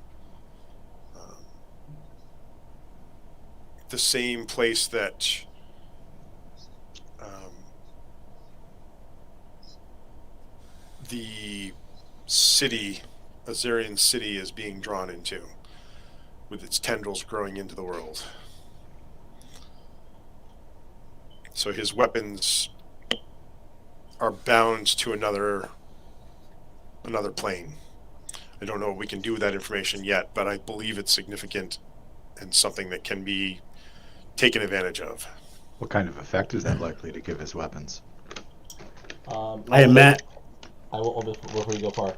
The same place that the city, Azarian city, is being drawn into, with its tendrils growing into the world. So his weapons are bound to another plane. I don't know what we can do with that information yet, but I believe it's significant and something that can be taken advantage of. What kind of effect is that likely to give his weapons? I am Matt. I will, before you go far,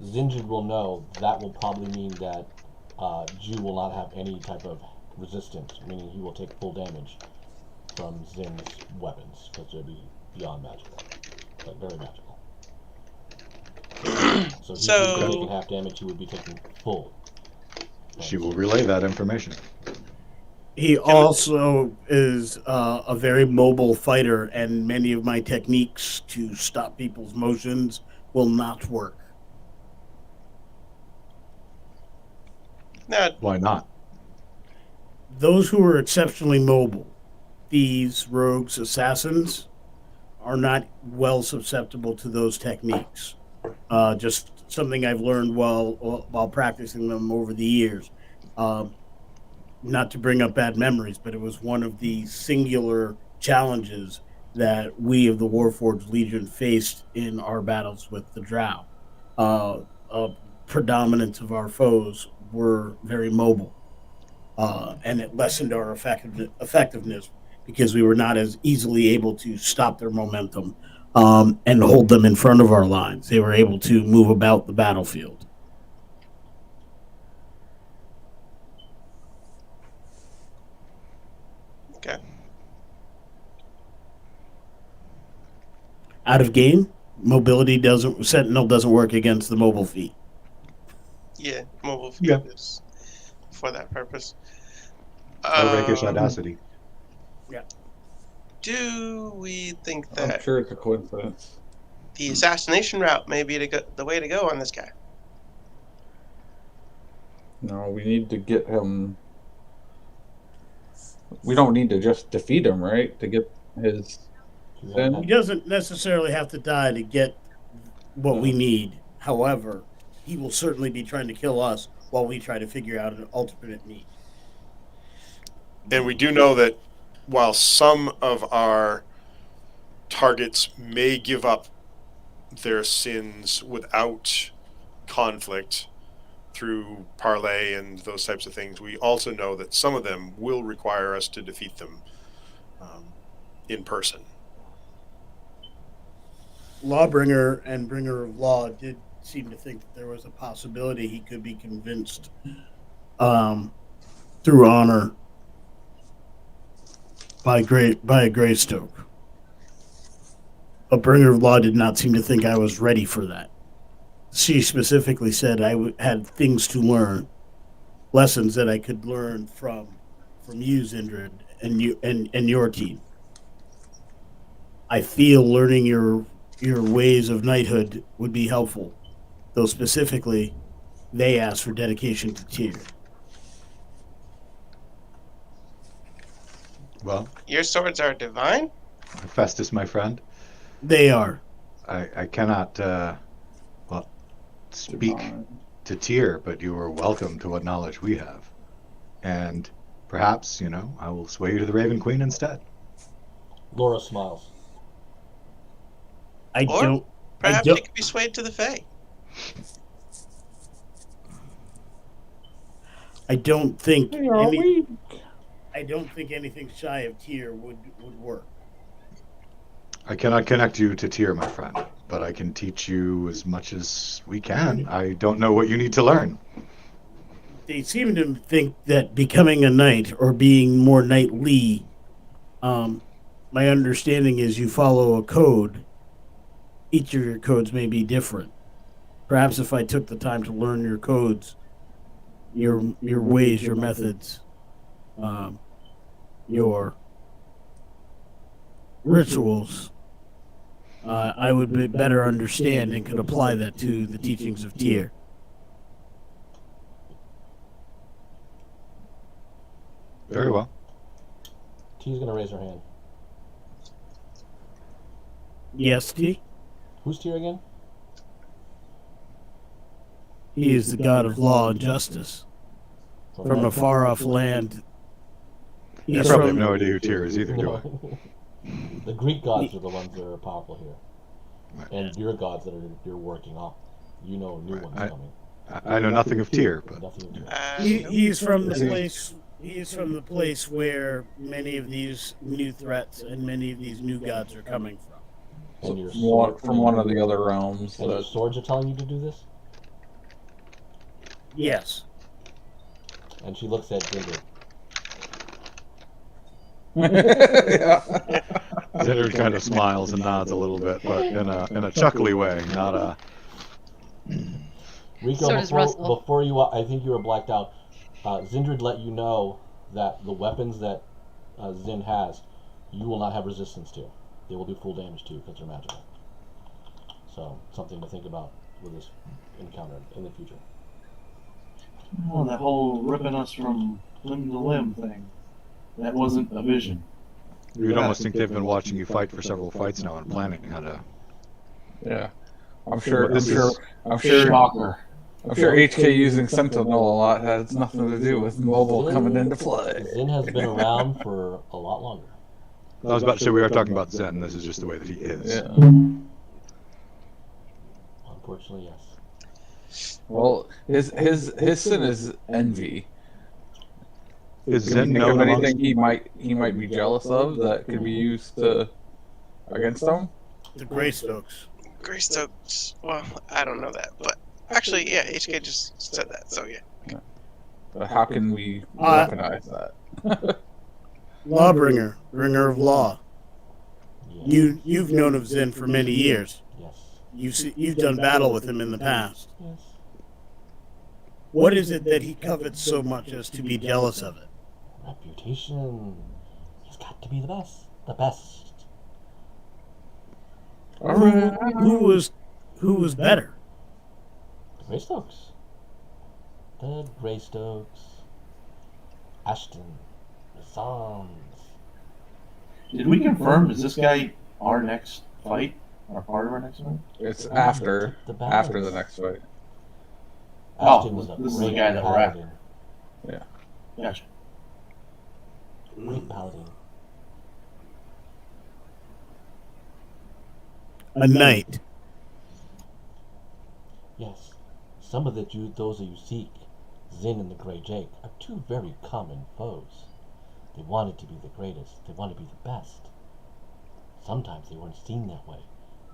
Zinjin will know that will probably mean that Ju will not have any type of resistance, meaning he will take full damage from Zin's weapons, because they'll be beyond magical. Like, very magical. So he would be taking half damage, he would be taking full. She will relay that information. He also is a very mobile fighter, and many of my techniques to stop people's motions will not work. Now, Why not? Those who are exceptionally mobile, thieves, rogues, assassins, are not well susceptible to those techniques. Just something I've learned while practicing them over the years. Not to bring up bad memories, but it was one of the singular challenges that we of the Warforged Legion faced in our battles with the Drow. A predominance of our foes were very mobile, and it lessened our effectiveness because we were not as easily able to stop their momentum and hold them in front of our lines. They were able to move about the battlefield. okay. Out of game, Sentinel doesn't work against the mobile feat. Yeah, mobile Yeah. field is for that purpose. Or rakish audacity. Do we think I'm that sure it's a coincidence. the assassination route may be the way to go on this guy? No, we need to get him. We don't need to just defeat him, right? To get his. He doesn't necessarily have to die to get what we need. However, he will certainly be trying to kill us while we try to figure out an alternate means. And we do know that while some of our targets may give up their sins without conflict through parlay and those types of things, we also know that some of them will require us to defeat them in person. Lawbringer and Bringer of Law did seem to think that there was a possibility he could be convinced through honor by a Greystoke. But Bringer of Law did not seem to think I was ready for that. She specifically said I had things to learn, lessons that I could learn from you, Zindred, and you and your team. I feel learning your ways of knighthood would be helpful, though specifically, they asked for dedication to Tyr. Well, Your swords are divine? Festus, my friend, They are. I cannot, speak to Tyr, but you are welcome to what knowledge we have. And perhaps, I will sway you to the Raven Queen instead. Laura smiles. Perhaps you could be swayed to the Fae. I don't think anything shy of Tyr would work. I cannot connect you to Tyr, my friend, but I can teach you as much as we can. I don't know what you need to learn. They seem to think that becoming a knight or being more knightly, my understanding is you follow a code. Each of your codes may be different. Perhaps if I took the time to learn your codes, your ways, your methods, your rituals, I would be better understand and could apply that to the teachings of Tyr. Very well. T's gonna raise her hand. Yes, T? Who's Tyr again? He is the god of law and justice. From a far-off land. I probably have no idea who Tyr is either, do I? The Greek gods are the ones that are powerful here. And your gods that you're working off. You know new ones coming. I know nothing of Tyr, but Nothing of Tyr. He's from the place. He is from the place where many of these new threats and many of these new gods are coming from. And your From one of the other realms. And your swords are telling you to do this? Yes. And she looks at Ginger. Yeah. Zitter kind of smiles and nods a little bit, but in a chuckly way, not a. Rico, So does Russell. before you, I think you were blacked out. Zindred let you know that the weapons that Zin has, you will not have resistance to. They will do full damage to you because they're magical. So, something to think about with this encounter in the future. Oh, that whole ripping us from limb to limb thing. That wasn't a vision. You'd almost think they've been watching you fight for several fights now and planning how to. Yeah. I'm sure Shocker. HK using Sentinel a lot has nothing to do with mobile coming into play. Zin has been around for a lot longer. I was about to say we are talking about Zen. This is just the way that he is. Yeah. Unfortunately, yes. Well, his sin is envy. Is Can Zen you think of known amongst? anything he might be jealous of that could be used against him? The Greystokes. Greystokes. Well, I don't know that, but actually, yeah, HK just said that, so yeah. But how can we recognize that? Lawbringer, bringer of law. Yes. You've known of Zen for many years. Yes. You've done battle with him in the past. Yes. What is it that he covets so much as to be jealous of it? Reputation. He's got to be the best. The best. All right. Who was better? The Greystokes. The Greystokes. Ashton. The Sons. Did we confirm, is this guy our next fight? Or part of our next fight? It's after The balance. the next fight. Ashton was a this is the great guy that we're paladin. after. Gotcha. Great paladin. A knight. Yes. Some of those that you seek, Zin and the Grey Jake, are two very common foes. They wanted to be the greatest. They wanted to be the best. Sometimes they weren't seen that way,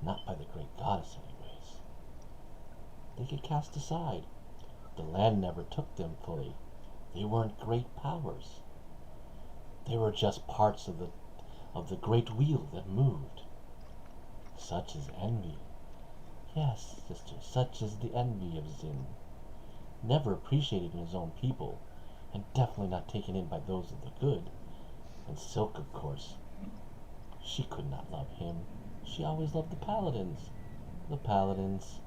not by the great goddess anyways. They get cast aside. The land never took them fully. They weren't great powers. They were just parts of the great wheel that moved. Such is envy. Yes, sister, such is the envy of Zin. Never appreciated in his own people, and definitely not taken in by those of the good. And Silk, of course. She could not love him. She always loved the paladins. The paladins.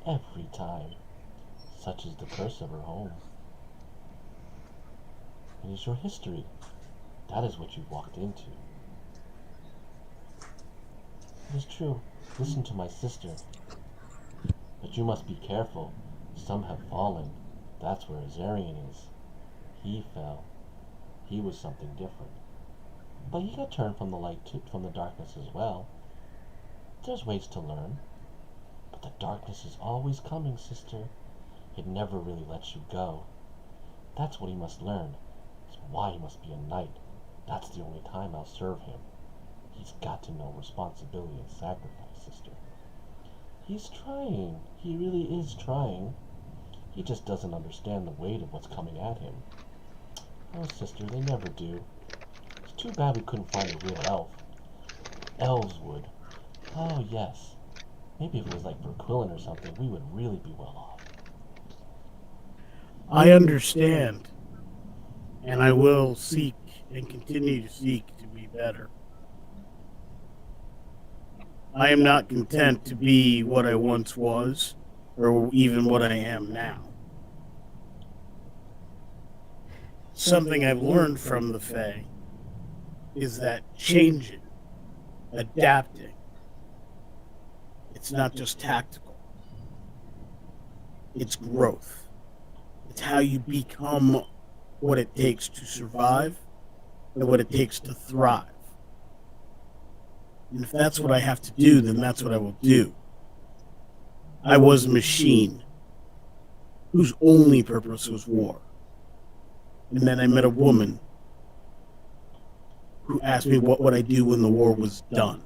Every time. Such is the curse of her home. It is your history. That is what you've walked into. It is true. Listen to my sister. But you must be careful. Some have fallen. That's where Azarian is. He fell. He was something different. But he got turned from the light from the darkness as well. There's ways to learn. But the darkness is always coming, sister. It never really lets you go. That's what he must learn. It's why he must be a knight. That's the only time I'll serve him. He's got to know responsibility and sacrifice, sister. He's trying. He really is trying. He just doesn't understand the weight of what's coming at him. Oh, sister, they never do. It's too bad we couldn't find a real elf. Elves would. Oh, yes. Maybe if it was like Verquillen or something, we would really be well off. I understand. And I will seek and continue to seek to be better. I am not content to be what I once was, or even what I am now. Something I've learned from the Fae is that changing, adapting, it's not just tactical. It's growth. It's how you become what it takes to survive and what it takes to thrive. And if that's what I have to do, then that's what I will do. I was a machine whose only purpose was war. And then I met a woman who asked me what would I do when the war was done.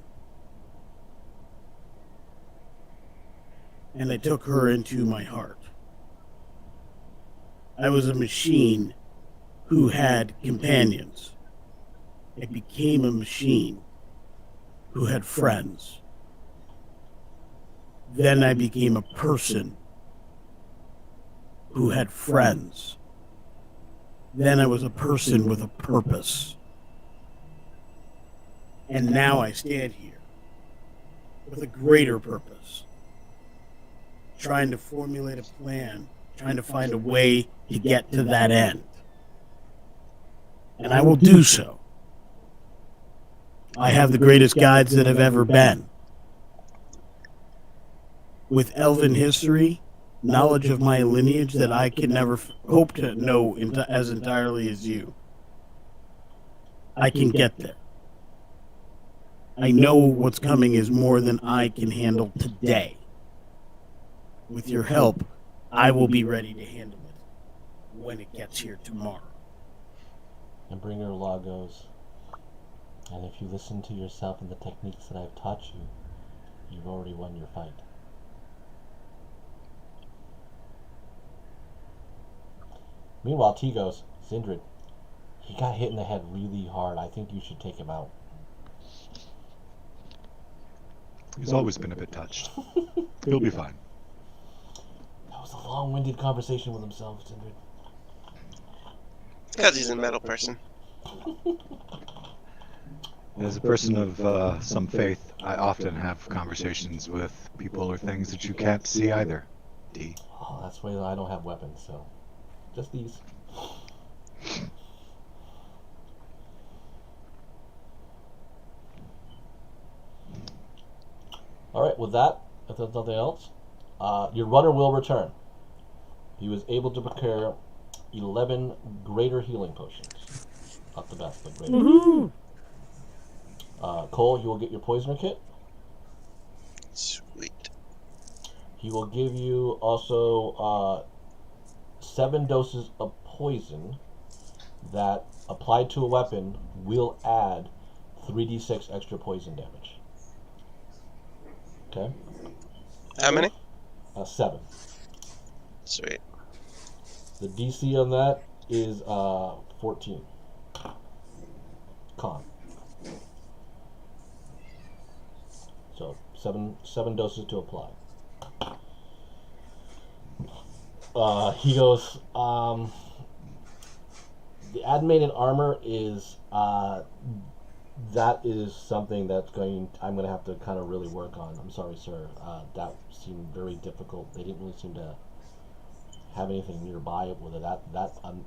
And I took her into my heart. I was a machine who had companions. I became a machine who had friends. Then I became a person who had friends. Then I was a person with a purpose. And now I stand here with a greater purpose, trying to formulate a plan, trying to find a way to get to that end. And I will do so. I have the greatest guides that have ever been. With elven history, knowledge of my lineage that I can never hope to know as entirely as you, I can get there. I know what's coming is more than I can handle today. With your help, I will be ready to handle it when it gets here tomorrow. And bring your logos. And if you listen to yourself and the techniques that I've taught you, you've already won your fight. Meanwhile, T goes, Sindred, he got hit in the head really hard. I think you should take him out. He's always been a bit touched. He'll be fine. That was a long-winded conversation with himself, Sindred. Because he's a metal person. As a person of some faith, I often have conversations with people or things that you can't see either, D. Oh, that's why I don't have weapons, so just these. Alright, with that, if there's nothing else, your runner will return. He was able to procure 11 greater healing potions. Not the best, but greater. Woohoo! Cole, you will get your poisoner kit. Sweet. He will give you also 7 doses of poison that, applied to a weapon, will add 3d6 extra poison damage. Okay? How many? 7. Sweet. The DC on that is 14. Con. So 7 doses to apply. He goes, the animated armor is that is something that's I'm going to have to kind of really work on. I'm sorry, sir. That seemed very difficult. They didn't really seem to have anything nearby with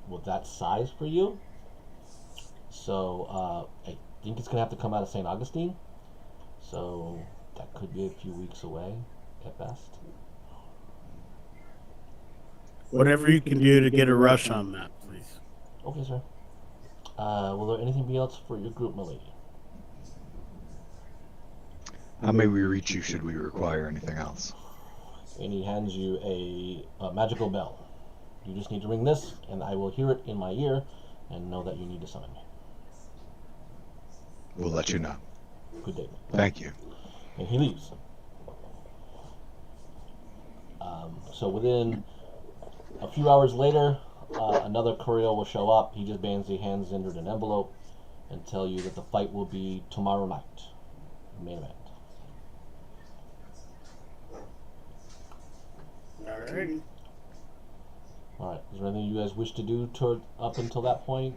with that size for you. So I think it's going to have to come out of St. Augustine. So that could be a few weeks away at best. Whatever you can do to get a rush on that, please. Okay, sir. Will there anything else for your group, milady? How may we reach you should we require anything else? And he hands you a magical bell. You just need to ring this, and I will hear it in my ear and know that you need to summon me. We'll let you know. Good day. Thank you. And he leaves. So within a few hours later, another courier will show up. He just hands in an envelope and tell you that the fight will be tomorrow night. Main event. Alright. Alright, is there anything you guys wish to do up until that point?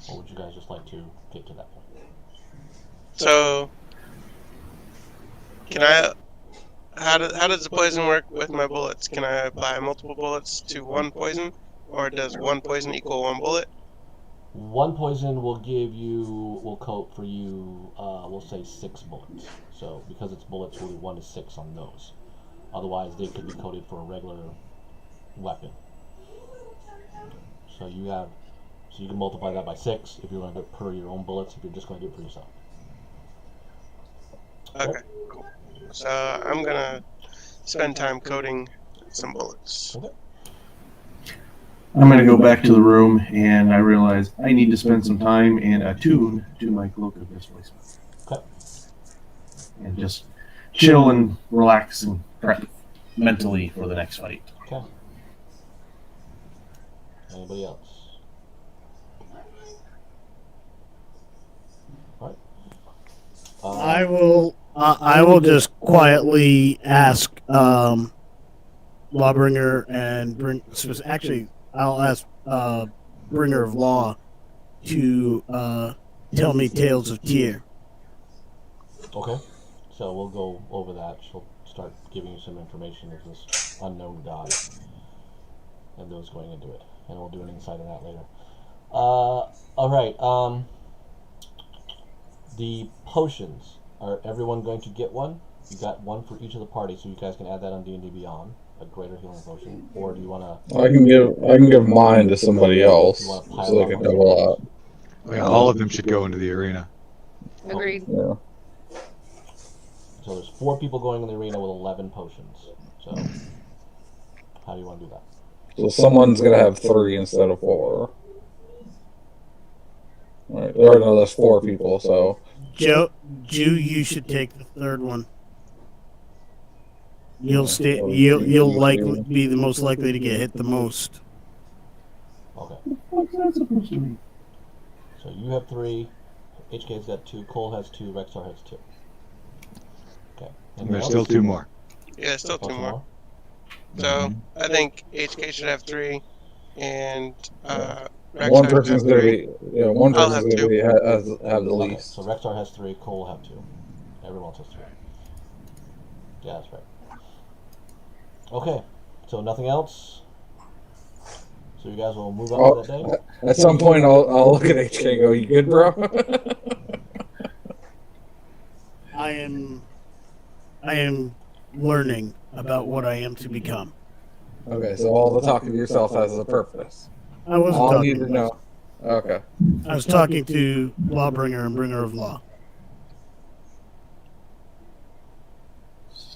Or would you guys just like to get to that point? So, can I? How does the poison work with my bullets? Can I apply multiple bullets to one poison, or does one poison equal one bullet? One poison will coat for you, we'll say 6 bullets. So, because it's bullets, will be 1 to 6 on those. Otherwise, they could be coated for a regular weapon. So you can multiply that by 6 if you're going to do it per your own bullets, if you're just going to do it for yourself. Okay, cool. So I'm gonna spend time coating some bullets. Okay. I'm gonna go back to the room, and I realize I need to spend some time and attune to my cloak of displacement. Okay. And just chill and relax and prep mentally for the next fight. Okay. Anybody else? All right. I will just quietly ask Lawbringer and I'll ask Bringer of Law to tell me tales of Tyr. Okay. So we'll go over that. She'll start giving you some information of this unknown god and those going into it. And we'll do an insight on that later. Alright, the potions. Are everyone going to get one? You got one for each of the parties, so you guys can add that on D&D Beyond, a greater healing potion. Or do you want to... I can give mine to somebody else, You wanna pile so they up can on double up. Yeah, all of them should go into the arena. Agreed. Yeah. So there's 4 people going in the arena with 11 potions. So, how do you want to do that? So someone's gonna have 3 instead of 4. Alright, there's 4 people, so... Joe, you should take the third one. You'll likely be the most likely to get hit the most. Okay. What's that supposed to mean? So you have 3, HK's got 2, Cole has 2, Rexar has 2. Okay. And there's still 2 more. Yeah, still 2 more. So I think HK should have 3, and Rex One should person's have gonna 3. be, one I'll person's have gonna 2. be have the Okay, least. so Rexar has 3, Cole will have 2. Everyone else has 3. Yeah, that's right. Okay, so nothing else? So you guys will move on to that day? At some point, I'll look at HK and go, "You good, bro?" I am learning about what I am to become. Okay, so all the talking to yourself has a purpose. I wasn't All I talking need to to know. Okay. I was talking to Lawbringer and Bringer of Law.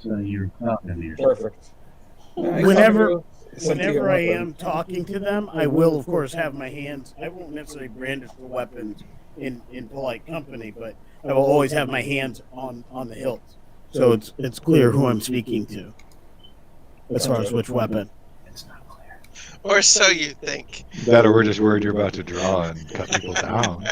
you're talking to yourself. Perfect. Whenever I am talking to them, I will, of course, have my hands. I won't necessarily brandish the weapons in polite company, but I will always have my hands on the hilts, so it's clear who I'm speaking to, as far as which weapon. It's not clear. Or so you think. That, or we're just worried you're about to draw and cut people down.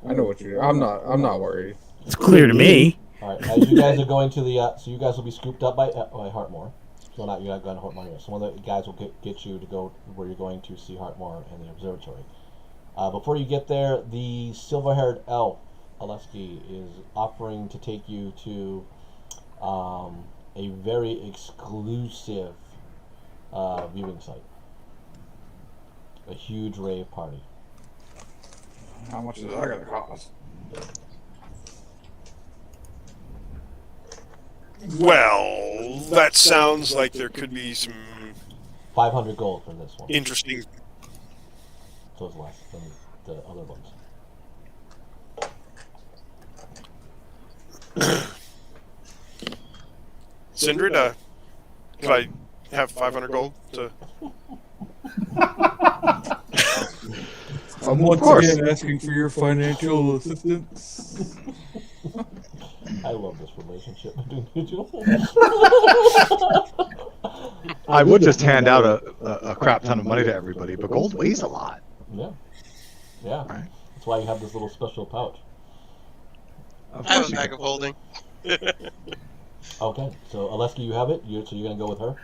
I know what you're. I'm not worried. It's clear to me. All right, as you guys are going to the, so you guys will be scooped up by Hartmore. So you're not going to Hartmore yet. So one of the guys will get you to go where you're going to see Hartmore and the observatory. Before you get there, the silver-haired elf Aleski is offering to take you to a very exclusive viewing site. A huge rave party. How much is that going to cost? Well, that sounds like there could be some 500 gold for this one. interesting. So it's less than the other ones. Sindrid, could I have 500 gold to? I'm once again asking for your financial assistance. I love this relationship between you two. I would just hand out a crap ton of money to everybody, but gold weighs a lot. Yeah. Yeah. Right. That's why you have this little special pouch. I have a bag of holding. Okay. So, Aleski, you have it? So you're going to go with her?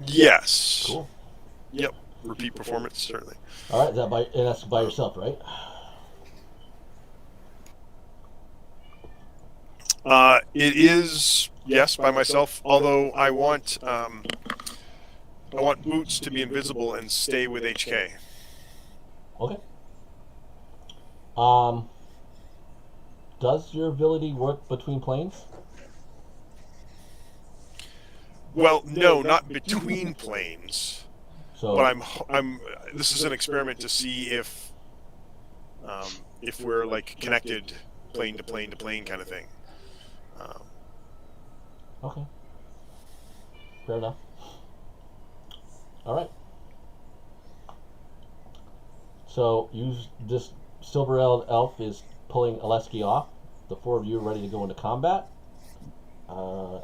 Yes. Cool. Yep. Repeat performance, certainly. All right. And that's by yourself, right? It is, yes, by myself. Although I want Boots to be invisible and stay with HK. Okay. Does your ability work between planes? Well, no, not between planes. So, But I'm. This is an experiment to see if we're like connected, plane to plane to plane kind of thing. okay. Fair enough. All right. So this silver-eyed elf is pulling Aleski off. The four of you are ready to go into combat.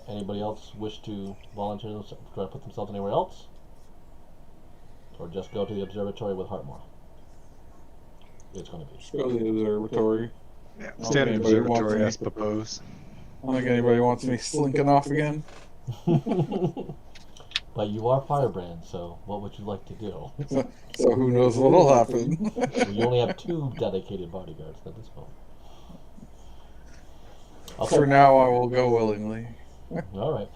Anybody else wish to volunteer to try to put themselves anywhere else? Or just go to the observatory with Hartmore? It's going to be. Go to the observatory. Yeah. Standard Anybody observatory, I wants me? suppose. I don't think anybody wants me slinking off again. But you are Firebrand, so what would you like to do? So who knows what'll happen? You only have 2 dedicated bodyguards at this point. Okay. For now, I will go willingly. All right.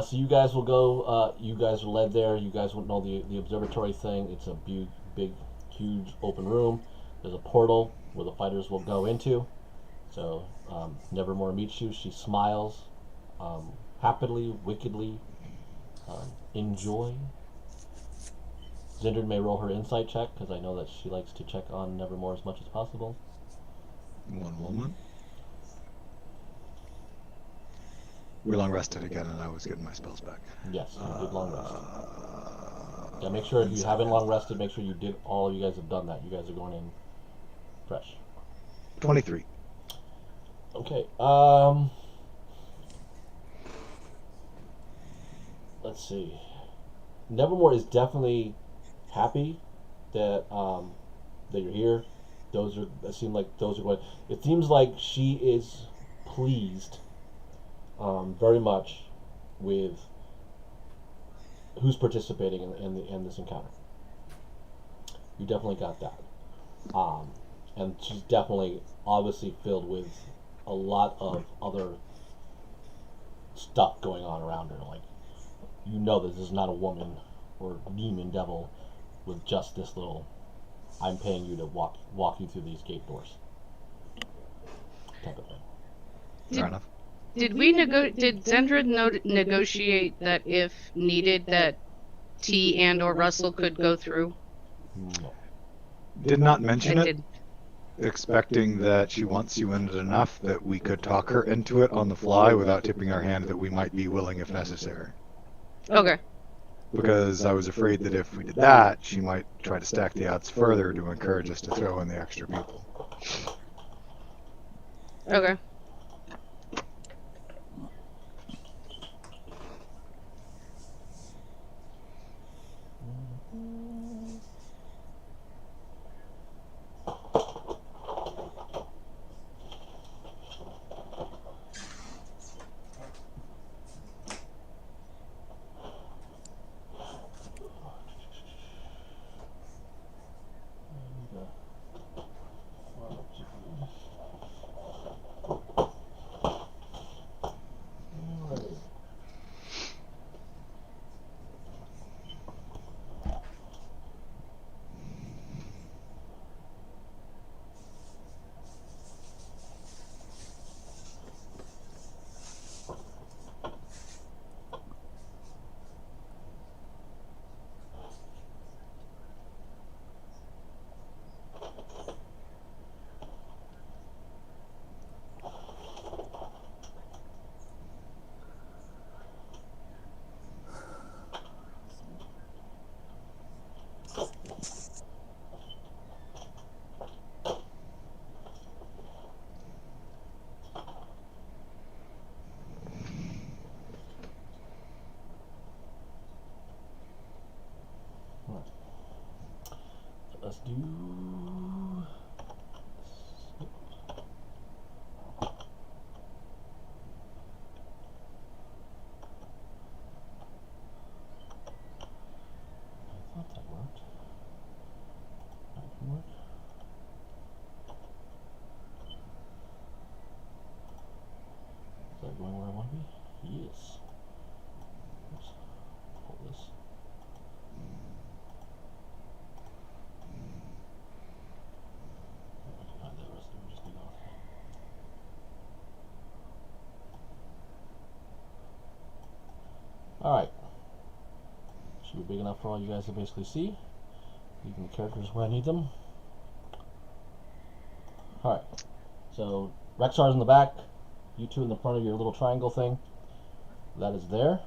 So you guys will go. You guys are led there. You guys wouldn't know the observatory thing. It's a big, huge open room. There's a portal where the fighters will go into. So Nevermore meets you. She smiles happily, wickedly. Enjoy. Zindred may roll her insight check because I know that she likes to check on Nevermore as much as possible. 1 moment. We're long rested again, and I was getting my spells back. Yes, you did long rest. Yeah, make sure if you haven't long rested, make sure you did. All you guys have done that. You guys are going in fresh. 23. Okay. Let's see. Nevermore is definitely happy that that you're here. It seems like those are going. It seems like she is pleased, very much, with who's participating in this encounter. You definitely got that, and she's definitely obviously filled with a lot of other stuff going on around her. Like, you know that this is not a woman or demon devil with just this little, I'm paying you to walk you through these gate doors type of thing. Fair enough. Did Zendred negotiate that if needed that T and or Russell could go through? No. Did not mention I it. did. expecting that she wants you in it enough that we could talk her into it on the fly without tipping our hand that we might be willing if necessary. Okay. Because I was afraid that if we did that, she might try to stack the odds further to encourage us to throw in the extra people. Okay. Let's do. I thought that worked. That didn't work. Is that going where I want to be? Yes. Oops. Pull this. Alright. Should be big enough for all you guys to basically see. Leaving the characters where I need them. Alright. So, Rexar's in the back. You two in the front of your little triangle thing. That is there.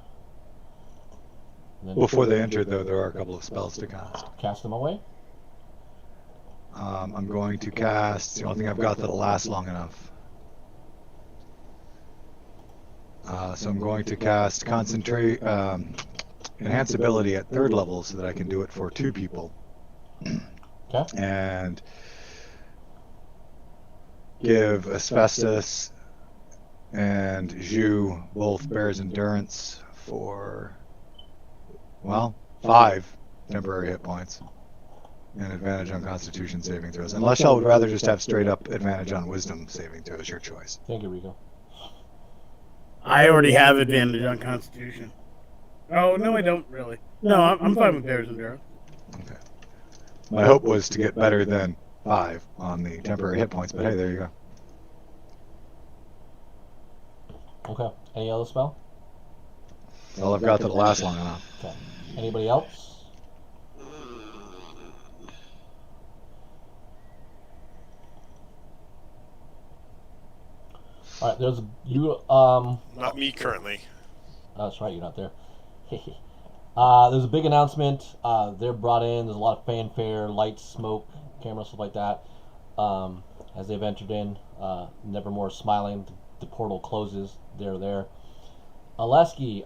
Before they enter, though, there are a couple of spells to cast. Cast them away. I'm going to cast the only thing I've got that'll last long enough. So I'm going to cast Concentrate, Enhance Ability at 3rd level so that I can do it for 2 people. Okay. And give Asbestos and Zhu both Bear's Endurance for, well, 5 temporary hit points. And advantage on Constitution saving throws. Unless y'all would rather just have straight up advantage on Wisdom saving throws, your choice. Thank you, Rico. I already have advantage on Constitution. Oh, no, I don't really. No, I'm fine with Bears and Darrow. Okay. My hope was to get better than 5 on the temporary hit points, but hey, there you go. Okay. Any other spell? That's all I've got that'll last long enough. Okay. Anybody else? All right, there's you. Not me currently. Oh, that's right, you're not there. There's a big announcement. They're brought in. There's a lot of fanfare, lights, smoke, camera, stuff like that. As they've entered in, Nevermore smiling. The portal closes. They're there. Aleski,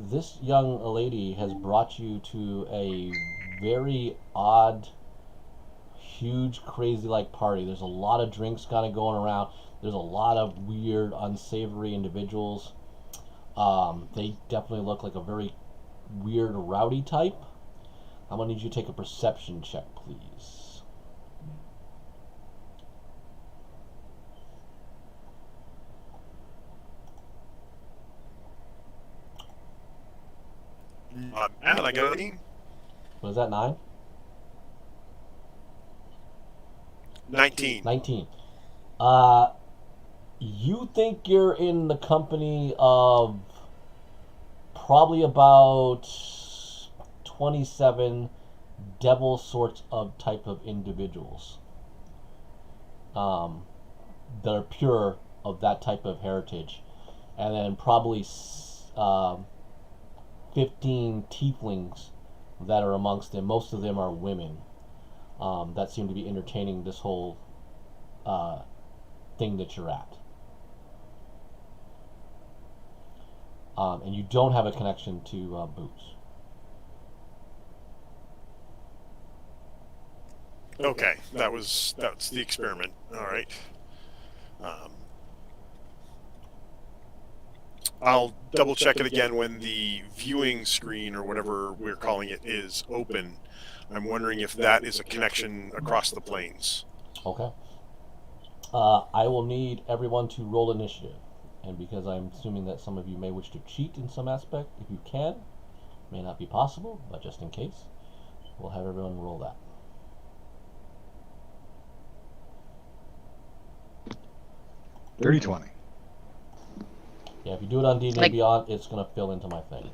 this young lady has brought you to a very odd, huge, crazy-like party. There's a lot of drinks kind of going around. There's a lot of weird, unsavory individuals. They definitely look like a very weird, rowdy type. I'm going to need you to take a perception check, please. Man, I got it. What is that, 9? 19. 19. You think you're in the company of probably about 27 devil sorts of type of individuals. that are pure of that type of heritage, and then probably 15 tieflings that are amongst them. Most of them are women that seem to be entertaining this whole thing that you're at. And you don't have a connection to Boots. Okay, that's the experiment. All right. I'll double check it again when the viewing screen or whatever we're calling it is open. I'm wondering if that is a connection across the planes. Okay. I will need everyone to roll initiative. And because I'm assuming that some of you may wish to cheat in some aspect, if you can, may not be possible, but just in case, we'll have everyone roll that. 30-20. Yeah, if you do it on D&D Like- Beyond, it's going to fill into my thing.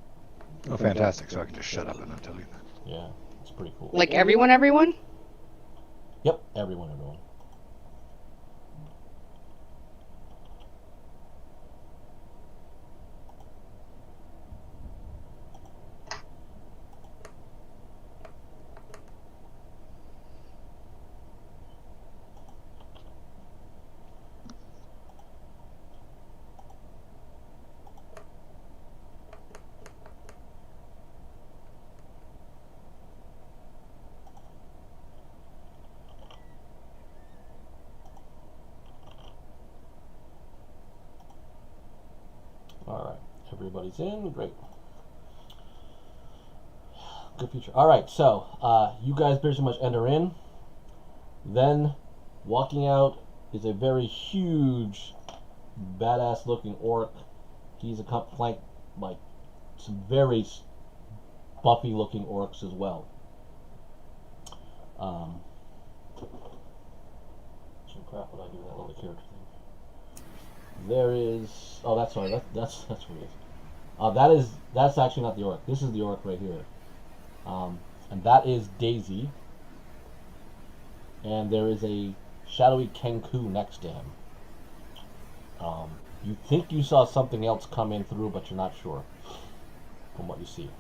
Oh, fantastic. So I can just shut up and not tell you that. Yeah, it's pretty cool. Like everyone? Yep, everyone. Alright, everybody's in. Great. Good feature. Alright, so you guys pretty much enter in. Then, walking out is a very huge, badass looking orc. He's flanked by some very buffy looking orcs as well. Some crap would I do that little character thing. There is. Oh, that's sorry. That's what it is. That's actually not the orc. This is the orc right here. And that is Daisy. And there is a shadowy Kenku next to him. You think you saw something else come in through, but you're not sure from what you see.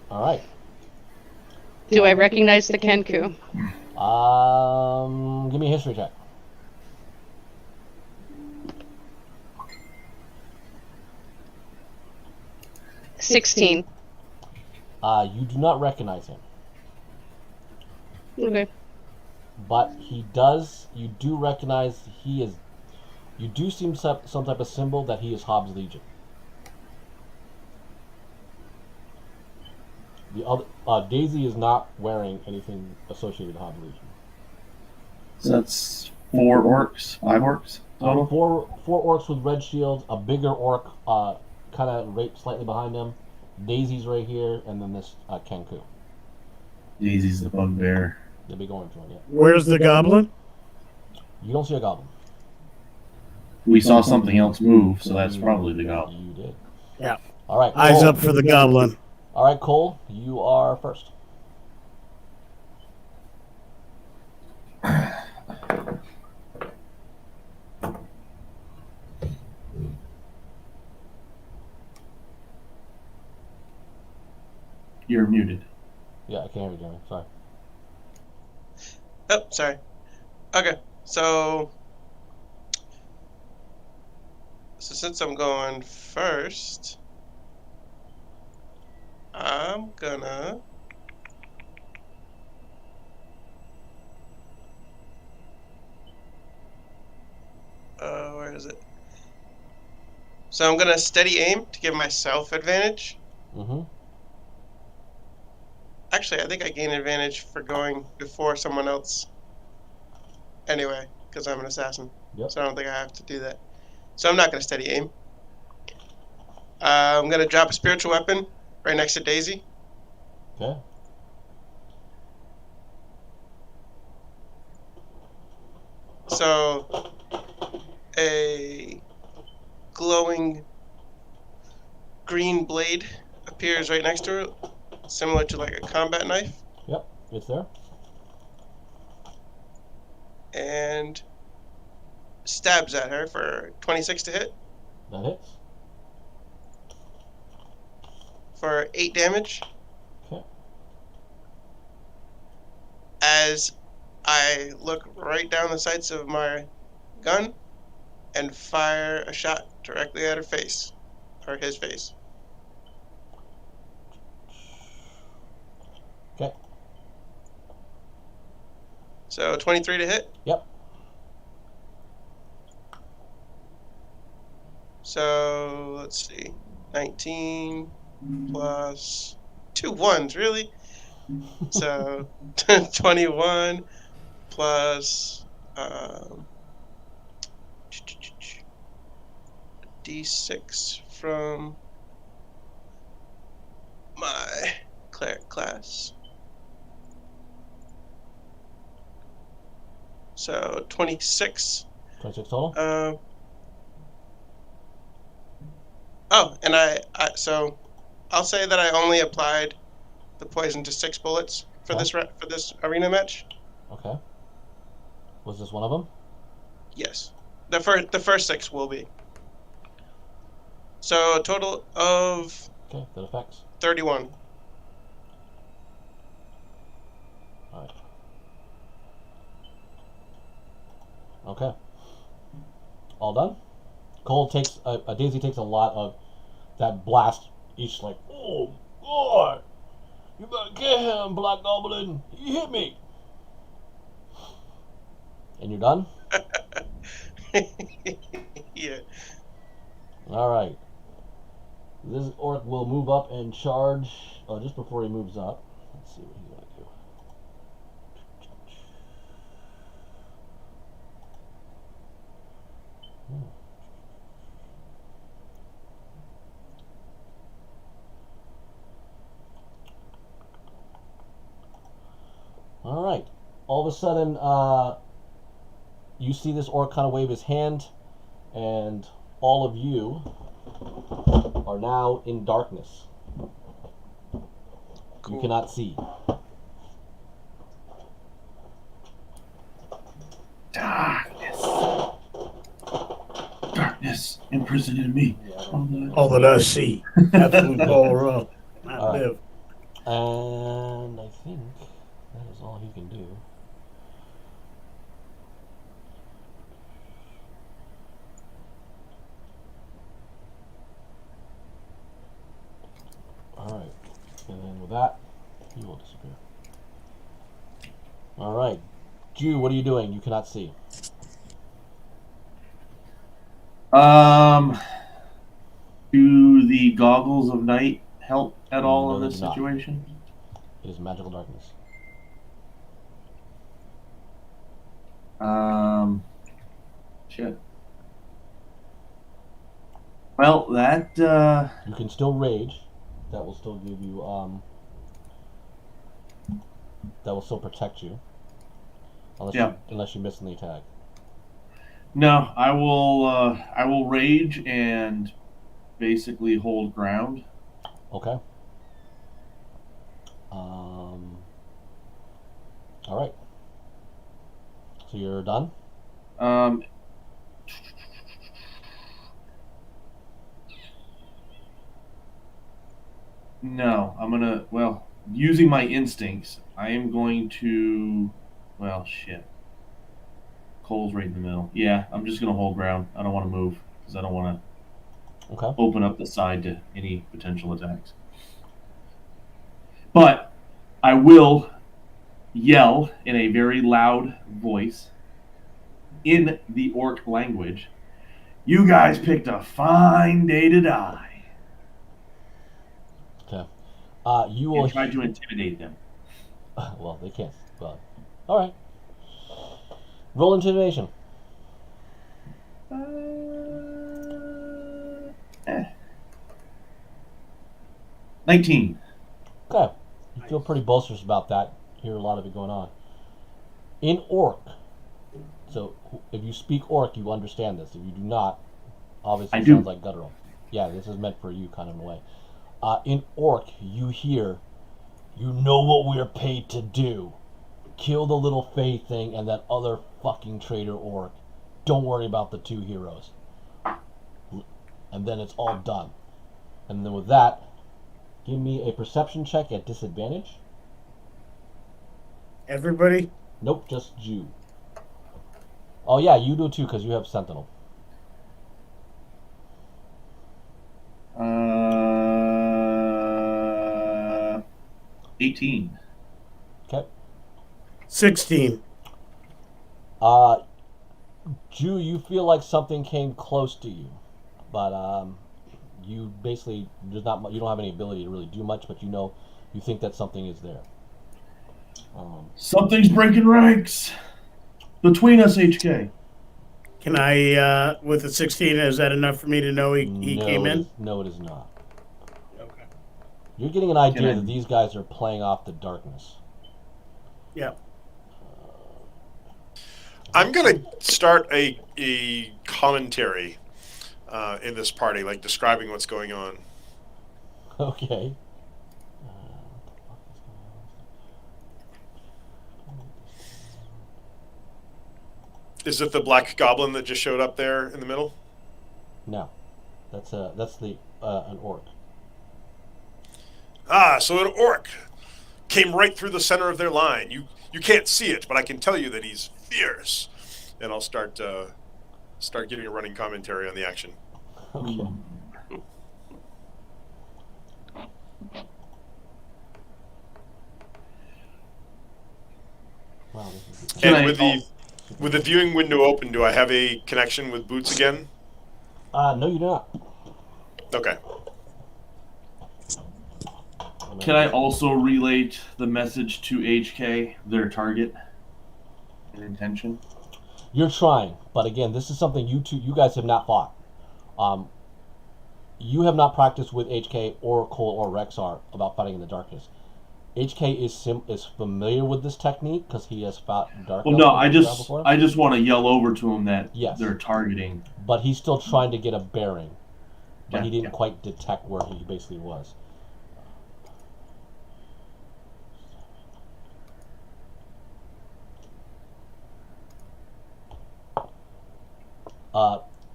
All right. Do I recognize the Kenku? Give me a history check. 16. You do not recognize him, Okay. but he does. You do recognize he is. You do see some type of symbol that he is Hobbs Legion. The other Daisy is not wearing anything associated with Hobbs Legion. So that's 4 orcs, 5 orcs total? Four orcs with red shields, a bigger orc kind of right slightly behind them. Daisy's right here, and then this Kenku. Daisy's the bugbear. The big orange one, yeah. Where's the goblin? You don't see a goblin. We saw something else move, so that's probably the goblin. You did. Yeah. All right. Eyes Cole. up for the goblin. All right, Cole, you are first. You're muted. Yeah, I can't hear you, Jeremy. Sorry. Oh, sorry. Okay, so since I'm going first, I'm gonna where is it? So I'm gonna steady aim to give myself advantage. Mm-hmm. Actually, I think I gain advantage for going before someone else. Anyway, because I'm an assassin. Yep. So I don't think I have to do that. So I'm not going to steady aim. I'm going to drop a spiritual weapon right next to Daisy. Okay. So a glowing green blade appears right next to it, similar to like a combat knife. Yep, it's there. and stabs at her for 26 to hit That hits. for 8 damage. Okay. As I look right down the sights of my gun and fire a shot directly at her face, or his face. Okay. So 23 to hit. Yep. So let's see, 19 plus 2 ones, really? So 21 plus D6 from my cleric class. So 26. 26 total. And so I'll say that I only applied the poison to 6 bullets for Okay. for this arena match. Okay. Was this one of them? Yes, the first 6 will be. So a total of Okay, that affects. 31. Alright. Okay. All done? Cole takes, Daisy takes a lot of that blast. Each like, oh, God! You better get him, Black Goblin! He hit me! And you're done? Yeah. Alright. This orc will move up and charge. Oh, just before he moves up. Let's see what he's going to do. Alright. All of a sudden, you see this orc kind of wave his hand, and all of you are now in darkness. Cool. You cannot see. Darkness imprisoned in me. All that I see. Absolute power up. I All right. live. And I think that is all he can do. Alright. And then with that, he will disappear. Alright. Jew, what are you doing? You cannot see. Do the goggles of night help at all No, in they this do not. situation? It is magical darkness. Shit. Well, that You can still rage. That will still give you, that will still protect you. Unless you miss in the attack. no, I will rage and basically hold ground. Okay. Alright. So you're done? No, I'm gonna, well, using my instincts, I am going to, well, shit. Cole's right in the middle. Yeah, I'm just gonna hold ground. I don't want to move because I don't want to Okay. open up the side to any potential attacks. But I will yell in a very loud voice in the orc language, "You guys picked a fine day to die." Okay. You will And try to intimidate them. well, they can't. Well, alright. Roll intimidation. 19. Okay. You feel pretty boisterous about that. Hear a lot of it going on. In orc. So, if you speak orc, you understand this. If you do not, obviously I it do. sounds like guttural. Yeah, this is meant for you, kind of in a way. In orc, you hear, "You know what we're paid to do. Kill the little Fae thing and that other fucking traitor orc. Don't worry about the 2 heroes. And then it's all done. And then with that, give me a perception check at disadvantage. Everybody? Nope, just you. Oh yeah, you do too, because you have Sentinel. 18. Okay. 16. Jew, you feel like something came close to you, but you basically you don't have any ability to really do much, but you think that something is there. Something's breaking ranks between us, HK. Can I, with a 16, is that enough for me to know he came in? No, it is not. Okay. You're getting an idea that these guys are playing off the darkness. Yeah. I'm going to start a commentary in this party, like describing what's going on. Okay. Is it the black goblin that just showed up there in the middle? No, that's an orc. Ah, so an orc came right through the center of their line. You can't see it, but I can tell you that he's fierce. And I'll start giving a running commentary on the action. Okay. Wow, this is And with the viewing window open, do I have a connection with Boots again? no, you do not. Okay. Can I also relate the message to HK, their target and intention? You're trying, but again, this is something you guys have not fought. You have not practiced with HK or Cole or Rexar about fighting in the darkness. HK is familiar with this technique because he has fought dark. Well, no, I just want to yell over to him that they're targeting. But he's still trying to get a bearing, but he didn't quite detect where he basically was.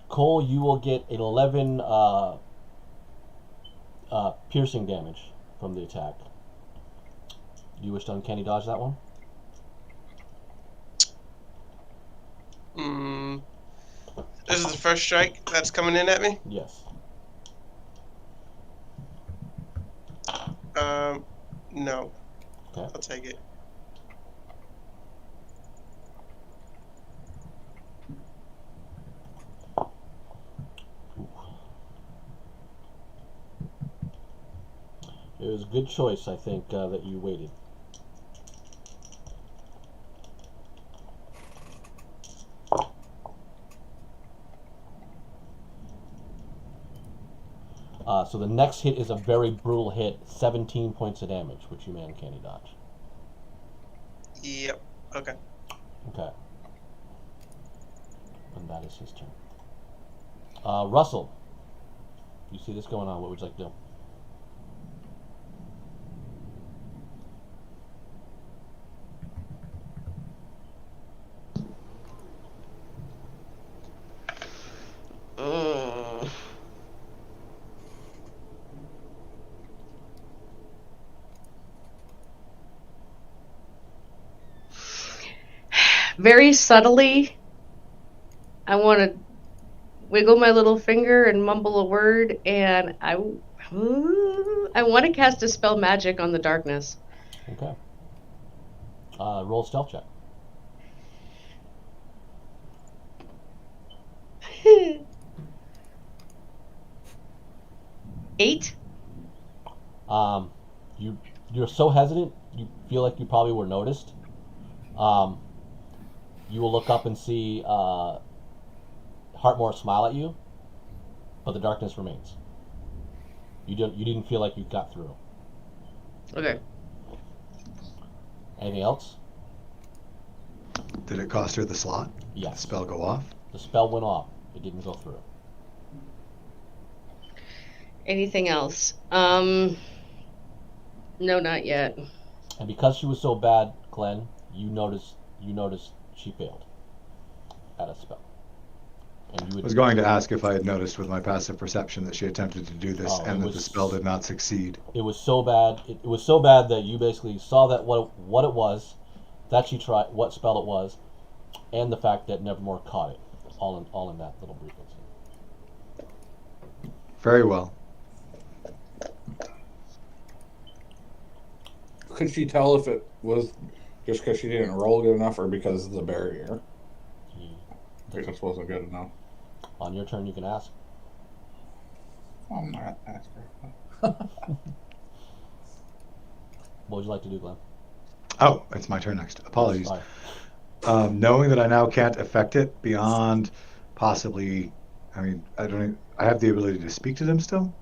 Cole, you will get 11 piercing damage from the attack. Do you wish to uncanny dodge that one? This is the first strike that's coming in at me? Yes. No. Okay. I'll take it. It was a good choice, I think, that you waited. So the next hit is a very brutal hit, 17 points of damage, which you may uncanny dodge. Yep. Okay. Okay. And that is his turn. Russell, you see this going on, what would you like to do? Very subtly, I want to wiggle my little finger and mumble a word, and I want to cast Dispel Magic on the darkness. Okay. Roll a stealth check. Eight. You're so hesitant. You feel like you probably were noticed. You will look up and see Heartmore smile at you, but the darkness remains. You didn't feel like you got through. Okay. Anything else? Did it cost her the slot? Yes. The spell go off? The spell went off. It didn't go through. Anything else? No, not yet. And because she was so bad, Glenn, you noticed she failed. at a spell. And you I would, was going to ask if I had noticed with my passive perception that she attempted to do this Oh, and it that was- the spell did not succeed. it was so bad. It was so bad that you basically saw that what it was, that she tried, what spell it was, and the fact that Nevermore caught it, all in that little brief instant. Very well. Could she tell if it was just because she didn't roll good enough or because of the barrier? You- Because wasn't good enough. On your turn, you can ask. I'm not asking. What would you like to do, Glenn? Oh, it's my turn next. Apologies. Sorry. Knowing that I now can't affect it beyond possibly, I mean, I have the ability to speak to them still?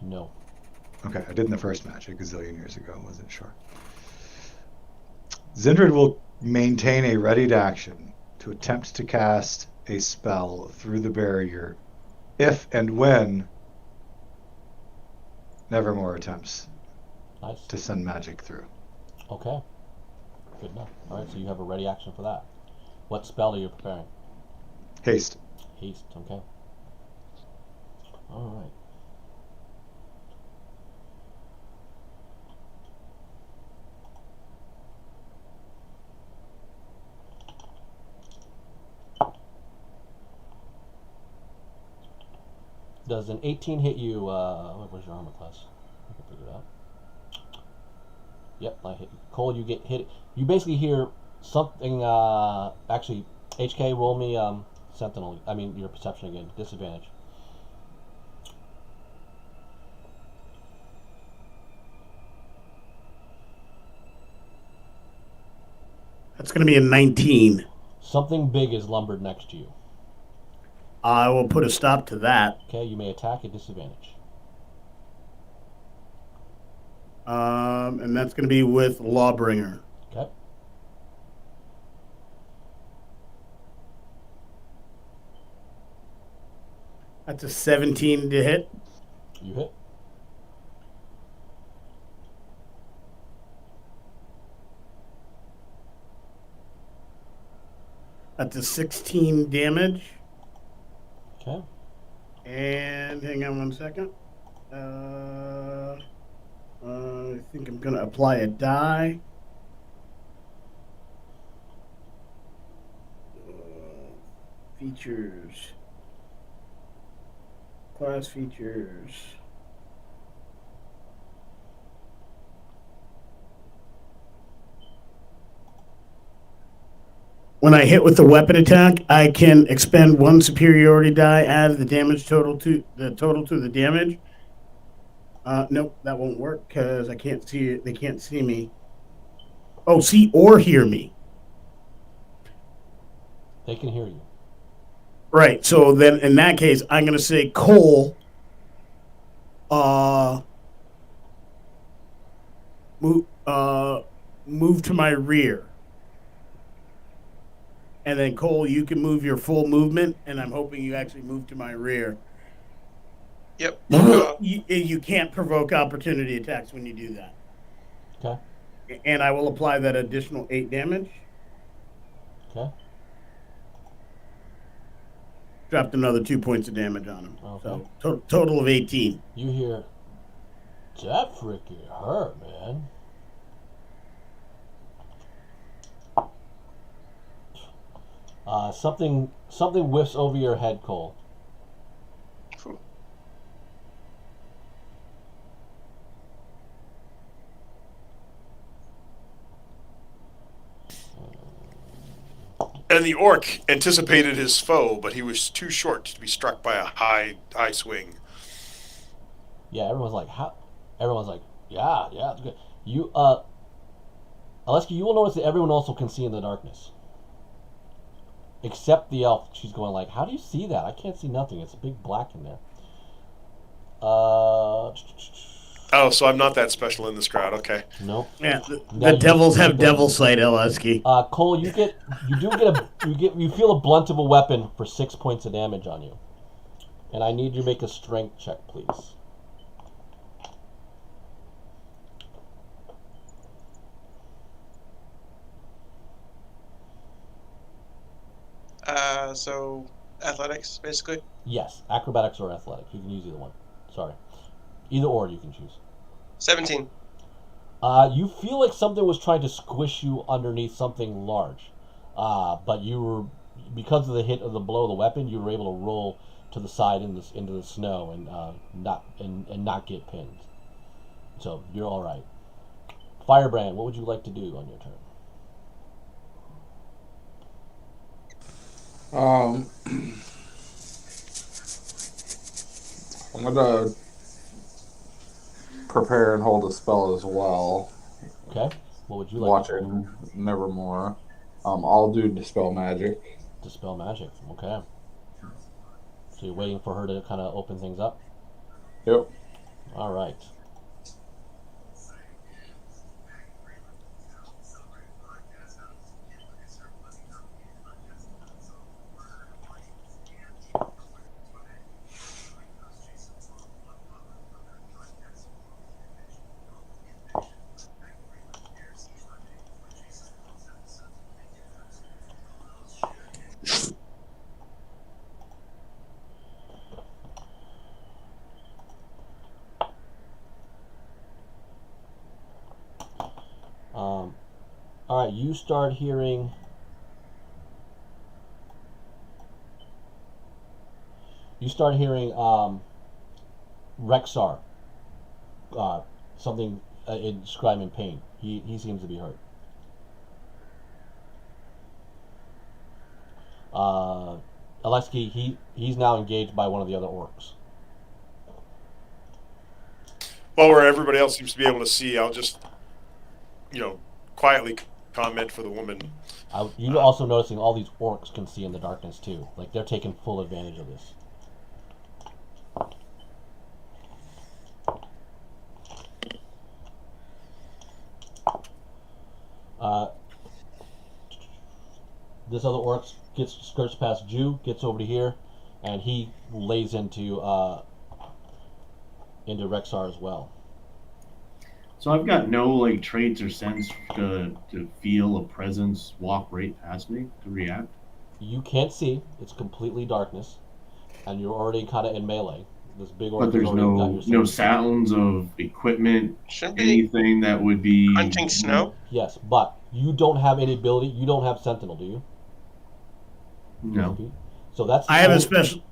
No. Okay, I did in the first match a gazillion years ago. I wasn't sure. Zindred will maintain a readied action to attempt to cast a spell through the barrier if and when Nevermore attempts Nice. to send magic through. Okay. Good enough. All right, so you have a ready action for that. What spell are you preparing? Haste. Haste. Okay. All right. Does an 18 hit you? Where's your armor class? I can figure it out. Yep, I hit you. Cole, you get hit. You basically hear something. Actually, HK, roll me Sentinel. I mean, your perception again. Disadvantage. That's going to be a 19. Something big is lumbered next to you. I will put a stop to that. Okay, you may attack at disadvantage. And that's going to be with Lawbringer. Okay. That's a 17 to hit. You hit. That's a 16 damage. Okay. And hang on one second. I think I'm going to apply a die. Features. Class features. When I hit with the weapon attack, I can expend one superiority die, add the damage total to the damage. Nope, that won't work because I can't see it. They can't see me. Oh, see or hear me. They can hear you. Right. So then, in that case, I'm going to say Cole. Move to my rear. And then Cole, you can move your full movement, and I'm hoping you actually move to my rear. Yep. You can't provoke opportunity attacks when you do that. Okay. And I will apply that additional 8 damage. Okay. Dropped another 2 points of damage on him. Okay. So total of 18. You hear, that freaking hurt, man. Something whiffs over your head, Cole. Cool. And the orc anticipated his foe, but he was too short to be struck by a high swing. Yeah, everyone's like, how? Everyone's like, yeah, it's good. You, Aleska, you will notice that everyone also can see in the darkness. Except the elf. She's going like, how do you see that? I can't see nothing. It's a big black in there. Oh, so I'm not that special in this crowd. Okay. Nope. Yeah, Now the you devils just- have devil sight, Aleski. Cole, you feel a blunt of a weapon for 6 points of damage on you. And I need you to make a strength check, please. So athletics, basically. Yes, acrobatics or athletic. You can use either one. Sorry. Either or you can choose. 17. You feel like something was trying to squish you underneath something large. But you were, because of the hit of the blow of the weapon, you were able to roll to the side into the snow and not get pinned. So you're all right. Firebrand, what would you like to do on your turn? I'm gonna prepare and hold a spell as well. Okay. What would you like to do? Watching Nevermore. I'll do Dispel Magic. Dispel magic. Okay. So you're waiting for her to kind of open things up? Yep. All right. All right, you start hearing. Rexar. Something describing pain. He seems to be hurt. Alexei, he's now engaged by one of the other orcs. Well, where everybody else seems to be able to see, I'll just, quietly comment for the woman. You're also noticing all these orcs can see in the darkness too. Like they're taking full advantage of this. This other orc skirts past Jew, gets over to here, and he lays into Rexar as well. So I've got no traits or sense to feel a presence walk right past me to react. You can't see; it's completely darkness, and you're already kind of in melee. This big orc. But there's no sounds of equipment, Shouldn't be anything that would be hunting snow. Yes, but you don't have any ability. You don't have Sentinel, do you? No. So that's. I have a special.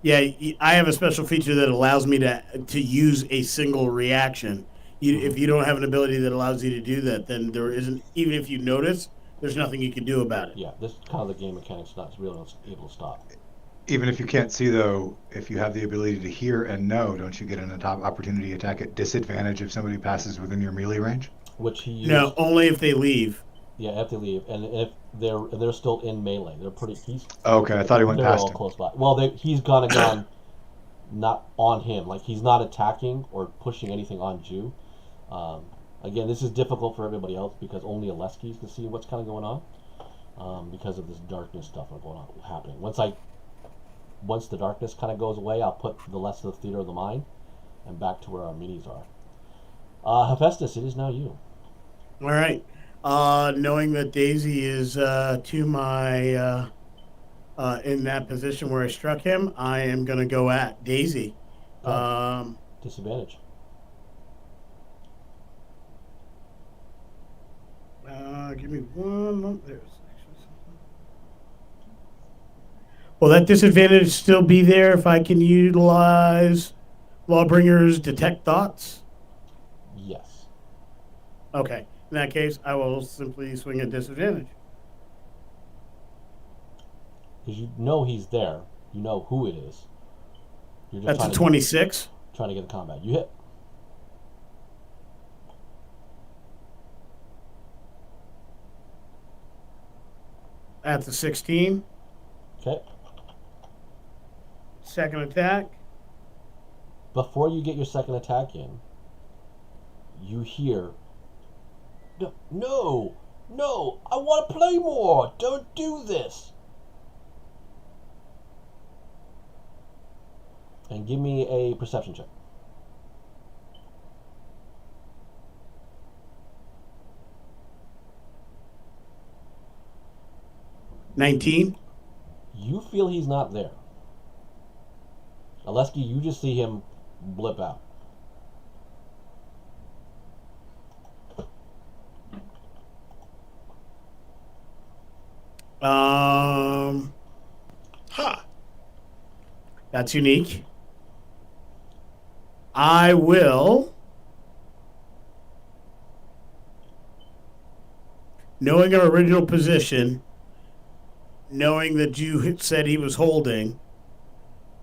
Yeah, I have a special feature that allows me to use a single reaction. If you don't have an ability that allows you to do that, then there isn't. Even if you notice, there's nothing you can do about it. Yeah, this is kind of the game mechanics not really able to stop. Even if you can't see, though, if you have the ability to hear and know, don't you get an opportunity attack at disadvantage if somebody passes within your melee range? Which he used. No, only if they leave. Yeah, if they leave, and if they're still in melee, they're pretty. Okay, I thought he went they're past all him. close by. Well, he's gone not on him. Like he's not attacking or pushing anything on Jew. Again, this is difficult for everybody else because only Aleskis can see what's kind of going on because of this darkness stuff happening. Once the darkness kind of goes away, I'll put the rest of the theater of the mind and back to where our minis are. Hephaestus, it is now you. All right. Knowing that Daisy is to my in that position where I struck him, I am going to go at Daisy. Disadvantage. Give me one moment. There's actually something. Will that disadvantage still be there if I can utilize Lawbringer's Detect Thoughts? Yes. Okay. In that case, I will simply swing a disadvantage. Because you know he's there. You know who it is. You're just That's a 26. Trying to get the combat. You hit. That's a 16. Okay. Second attack. Before you get your second attack in, you hear, no, I want to play more. Don't do this. And give me a perception check. $19. You feel he's not there. Aleski, you just see him blip out. Huh. That's unique. I will, knowing our original position, knowing that you had said he was holding,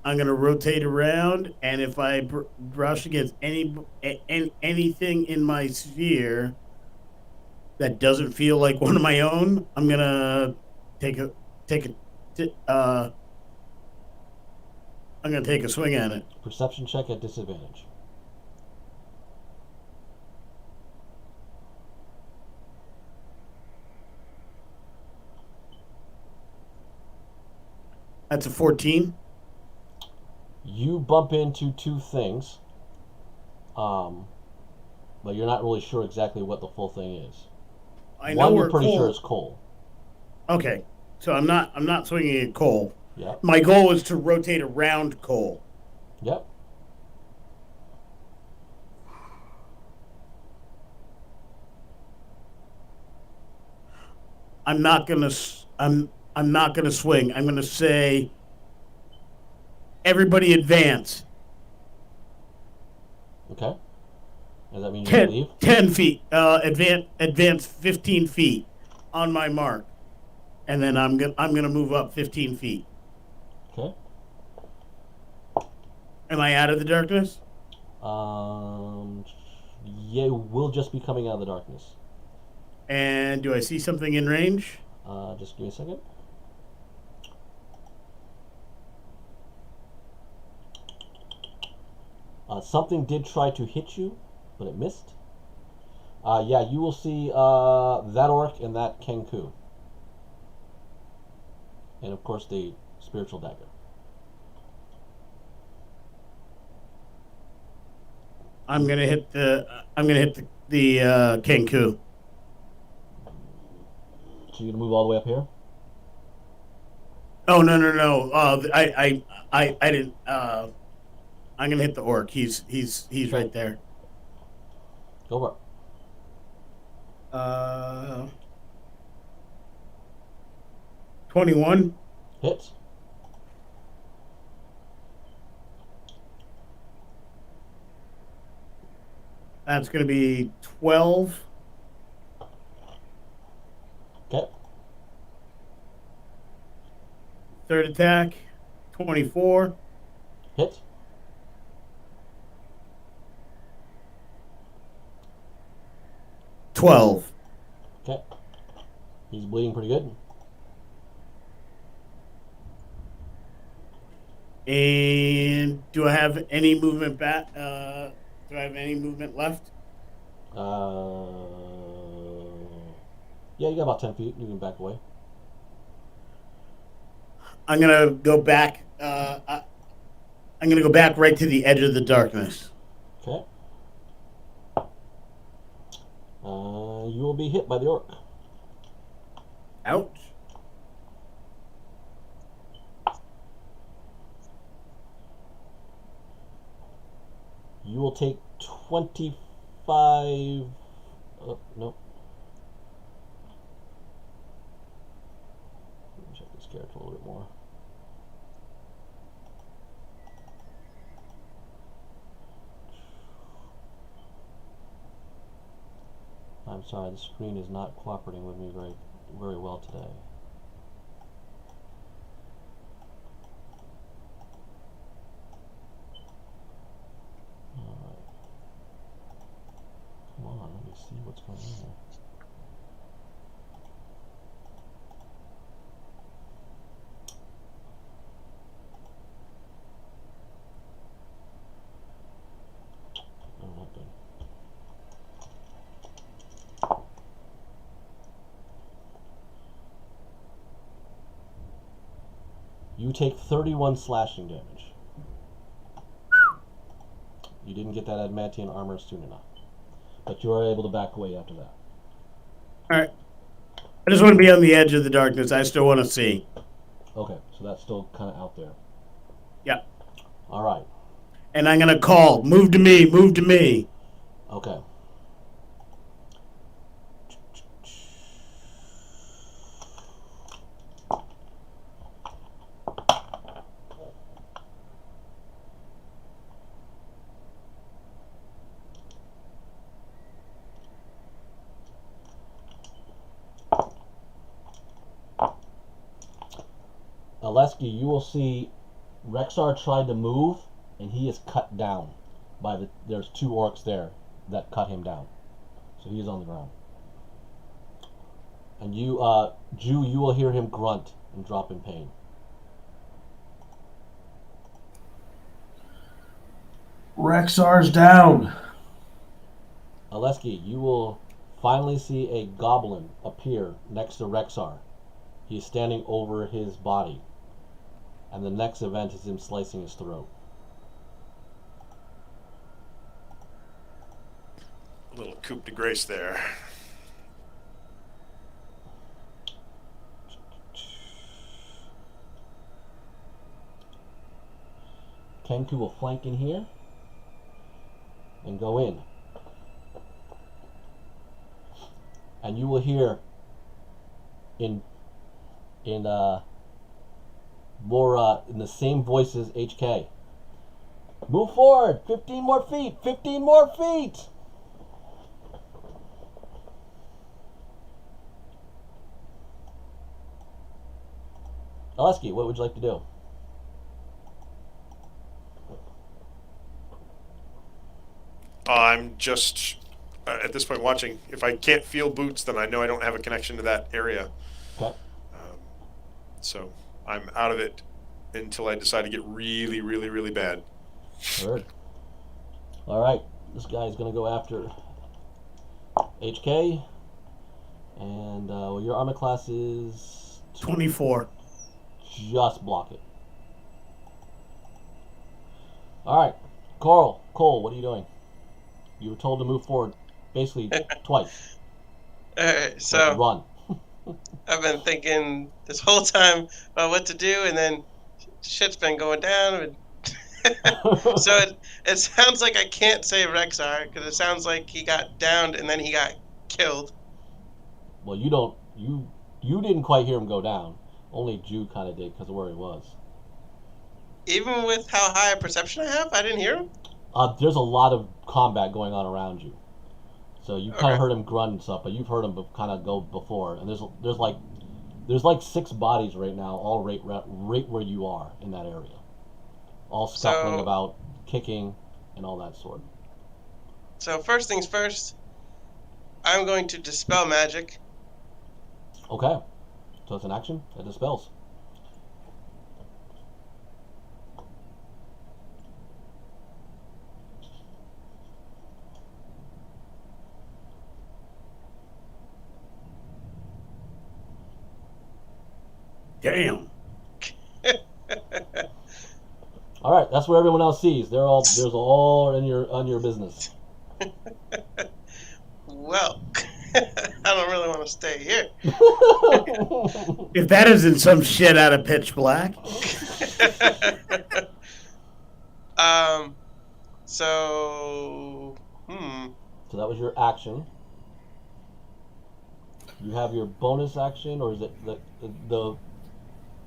I'm going to rotate around, and if I brush against anything in my sphere that doesn't feel like one of my own, I'm going to I'm going to take a swing at it. Perception check at disadvantage. That's a 14. You bump into two things, but you're not really sure exactly what the full thing is. I know One, we're you're pretty Cole. sure it's coal. Okay, so I'm not swinging at Cole. Yep. My goal is to rotate around Cole. Yep. I'm not gonna swing. I'm gonna say, everybody advance. Okay. Does that mean you're gonna leave? 10 feet. Advance 15 feet on my mark, and then I'm gonna move up 15 feet. Okay. Am I out of the darkness? Yeah, we'll just be coming out of the darkness. And do I see something in range? Just give me a second. Something did try to hit you, but it missed. Yeah, you will see that orc and that Kenku. And of course the spiritual dagger. I'm gonna hit the Kenku. So you're gonna move all the way up here? Oh no. I didn't. I'm gonna hit the orc. He's right there. Go for it. 21. Hits. That's gonna be 12. Okay. Third attack, 24. Hit. $12. Okay. He's bleeding pretty good. And do I have any movement back? Do I have any movement left? Yeah, you got about 10 feet. You can back away. I'm gonna go back. I'm gonna go back right to the edge of the darkness. Okay. You will be hit by the orc. Ouch. You will take 25. Oh, no. Let me check this character a little bit more. I'm sorry, the screen is not cooperating with me very well today. Alright. Come on, let me see what's going on here. Oh, not good. You take 31 slashing damage. You didn't get that adamantium armor soon enough. But you are able to back away after that. All right. I just want to be on the edge of the darkness. I still want to see. Okay, so that's still kind of out there. Yeah. All right. And I'm gonna call. Move to me. Move to me. Okay. Aleski, you will see Rexar tried to move, and he is cut down by the. There's 2 orcs there that cut him down, so he is on the ground. And you, Jew, you will hear him grunt and drop in pain. Rexar's down. Aleski, you will finally see a goblin appear next to Rexar. He is standing over his body, and the next event is him slicing his throat. A little coup de grace there. Kenku will flank in here and go in. And you will hear in more in the same voice as HK. Move forward, 15 more feet, 15 more feet. Aleski, what would you like to do? I'm just at this point watching. If I can't feel boots, then I know I don't have a connection to that area. Okay. So I'm out of it until I decide to get really, really, really bad. Heard. All right, this guy is going to go after HK, and your armor class is 24. Just block it. All right, Cole, what are you doing? You were told to move forward, basically twice. Alright, so Run. I've been thinking this whole time about what to do, and then shit's been going down. So it sounds like I can't save Rexar, because it sounds like he got downed and then he got killed. Well, you didn't quite hear him go down. Only Jew kind of did because of where he was. Even with how high a perception I have, I didn't hear him? There's a lot of combat going on around you. So you kind of Okay. heard him grunt and stuff, but you've heard him kind of go before. And there's like 6 bodies right now, all right where you are in that area, all scuffling So- about, kicking, and all that sort. So first things first, I'm going to dispel magic. Okay, so it's an action that dispels. Damn. All right, that's what everyone else sees. There's all in your business. Well, I don't really want to stay here. If that isn't some shit out of Pitch Black. So, So that was your action. You have your bonus action, or is it the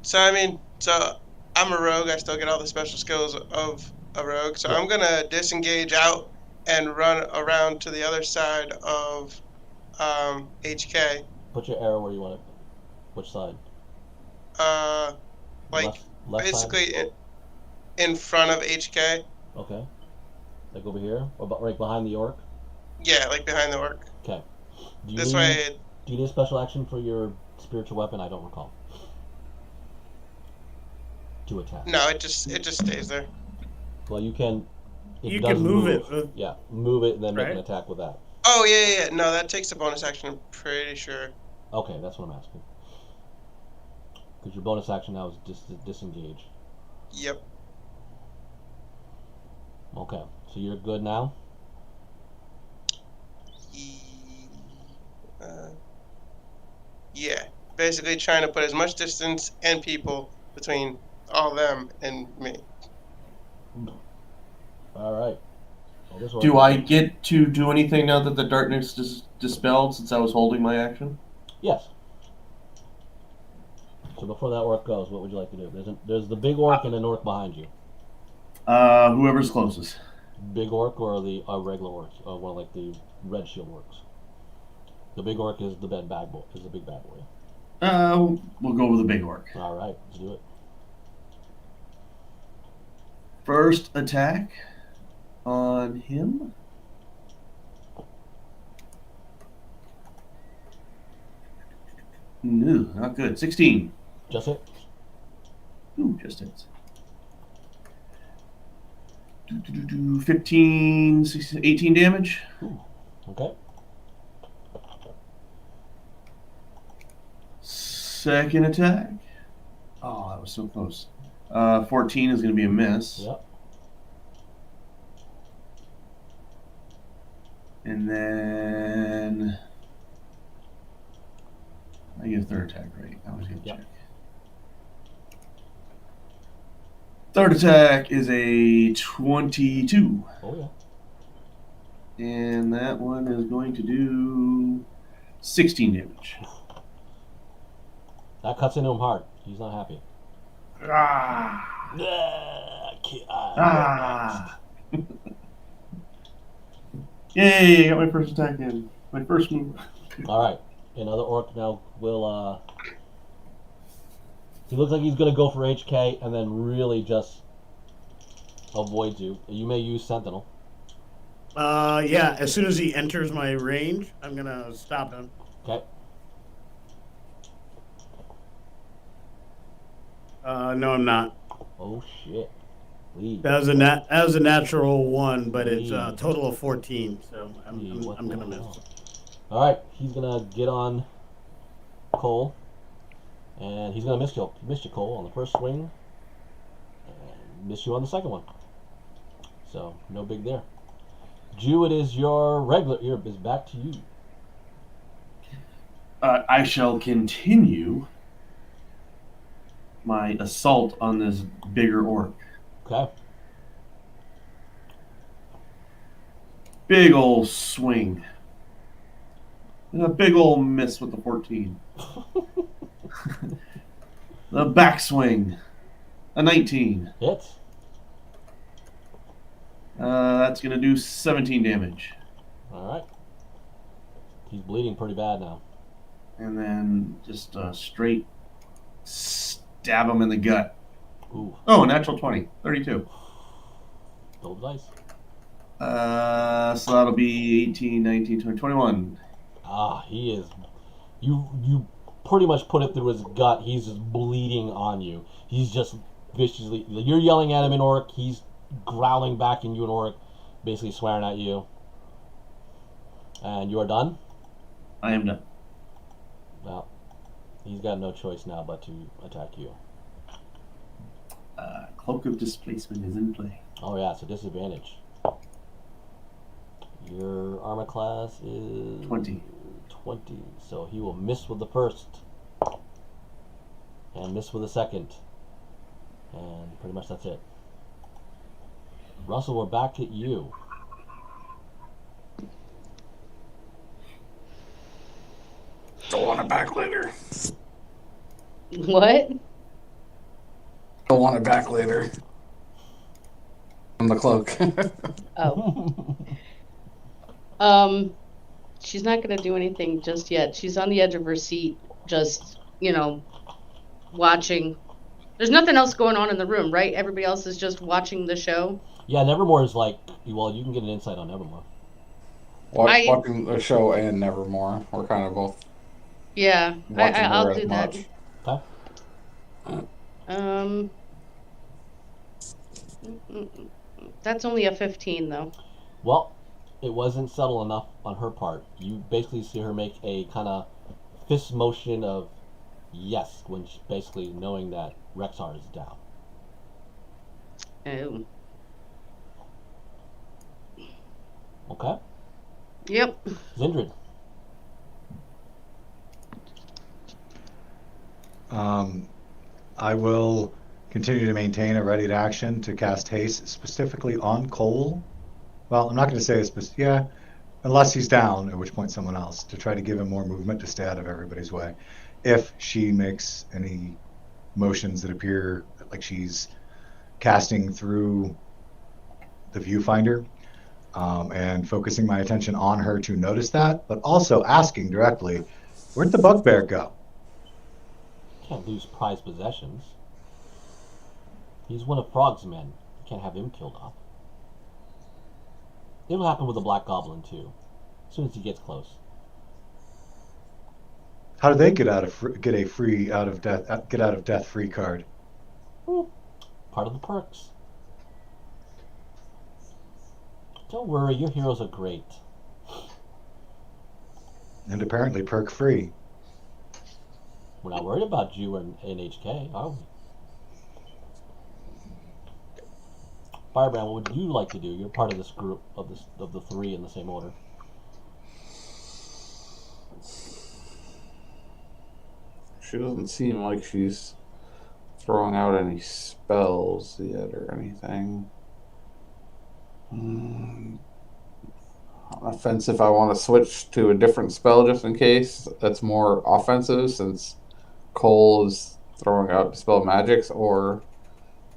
So I mean, so I'm a rogue. I still get all the special skills of a rogue. So Yeah. I'm gonna disengage out and run around to the other side of HK. put your arrow where you want it? Which side? Like left side? basically in front of HK. Okay. Like over here, or right behind the orc. Yeah, like behind the orc. Okay. Do This way. Do you need a special action for your spiritual weapon? I don't recall. To attack. No, it just stays there. Well, you can. You does can move it. Yeah, move it and then make an Right. attack with that. Oh yeah. No, that takes a bonus action. I'm pretty sure. Okay, that's what I'm asking. Because your bonus action now is disengage. Yep. Okay, so you're good now. Yeah. Basically trying to put as much distance and people between all them and me. All right. Well, this Do orc- I get to do anything now that the darkness is dispelled since I was holding my action? Yes. So before that orc goes, what would you like to do? There's the big orc and an orc behind you. Whoever's closest. Big orc or the regular orc? Well, like the red shield orcs. The big orc is the big bad boy. We'll go with the big orc. All right, let's do it. First attack on him. No, not good. 16. Just hit. Ooh, just hits. 15, 16, 18 damage. Okay. Second attack. Oh, that was so close. 14 is going to be a miss. Yep. And then I get a third attack, right? I was going to Yep. check. Third attack is a 22. Oh yeah. And that one is going to do 16 damage. That cuts into him hard. He's not happy. Ah! Ah. Yay, I got my first attack in. My first move. All right. Another orc now will. He looks like he's gonna go for HK and then really just avoids you. You may use Sentinel. Yeah, as soon as he enters my range, I'm gonna stop him. Okay. No, I'm not. Oh shit. Leave. That was a natural one, but it's a total of 14, so I'm gonna miss. All right, he's gonna get on Cole, and he's gonna miss you. He missed you, Cole, on the first swing, and miss you on the second one. So no big there. Jew, it is your regular ear is back to you. I shall continue my assault on this bigger orc. Okay. Big ol' swing. And a big ol' miss with the 14. The backswing. A 19. Hits. That's going to do 17 damage. All right. He's bleeding pretty bad now. And then just straight stab him in the gut. Ooh. Oh, natural 20. 32. Double dice. So that'll be 18, 19, 20, 21. Ah, he is. You pretty much put it through his gut. He's just bleeding on you. He's just viciously. You're yelling at him in orc. He's growling back in you in orc, basically swearing at you. And you are done? I am done. Well, he's got no choice now but to attack you. Cloak of Displacement is in play. Oh yeah, so disadvantage. Your armor class is 20. 20, so he will miss with the first, and miss with the second, and pretty much that's it. Russell, we're back at you. Don't want it back later. What? Don't want it back later. On the cloak. Oh. She's not going to do anything just yet. She's on the edge of her seat, just, watching. There's nothing else going on in the room, right? Everybody else is just watching the show. Yeah, Nevermore is like, well, you can get an insight on Nevermore. Watching the show and Nevermore. We're kind of both. Yeah, I'll her do as that. Okay. That's only a 15, though. Well, it wasn't subtle enough on her part. You basically see her make a kind of fist motion of yes, when she's basically knowing that Rexar is down. Oh. Okay. Yep. Zindrid. I will continue to maintain a ready to action to cast haste specifically on Cole. Well, I'm not going to say yeah, unless he's down, at which point someone else, to try to give him more movement to stay out of everybody's way. If she makes any motions that appear like she's casting through the viewfinder, and focusing my attention on her to notice that, but also asking directly, where'd the bugbear go? Can't lose prized possessions. He's one of Frog's men. You can't have him killed off. It'll happen with the Black Goblin too, as soon as he gets close. How do they get a free out of death free card? Part of the perks. Don't worry, your heroes are great. And apparently perk free. We're not worried about you in HK, are we? Firebrand, what would you like to do? You're part of this group of the three in the same order. She doesn't seem like she's throwing out any spells yet or anything. On offensive, I want to switch to a different spell just in case. That's more offensive since Cole is throwing out Dispel Magics, or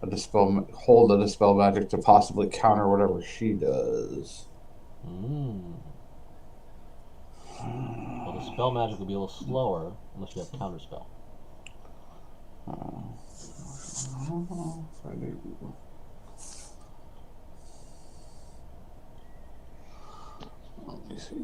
hold a Dispel Magic to possibly counter whatever she does. Well, the spell magic will be a little slower unless you have counterspell. I don't know if I do. Let me see.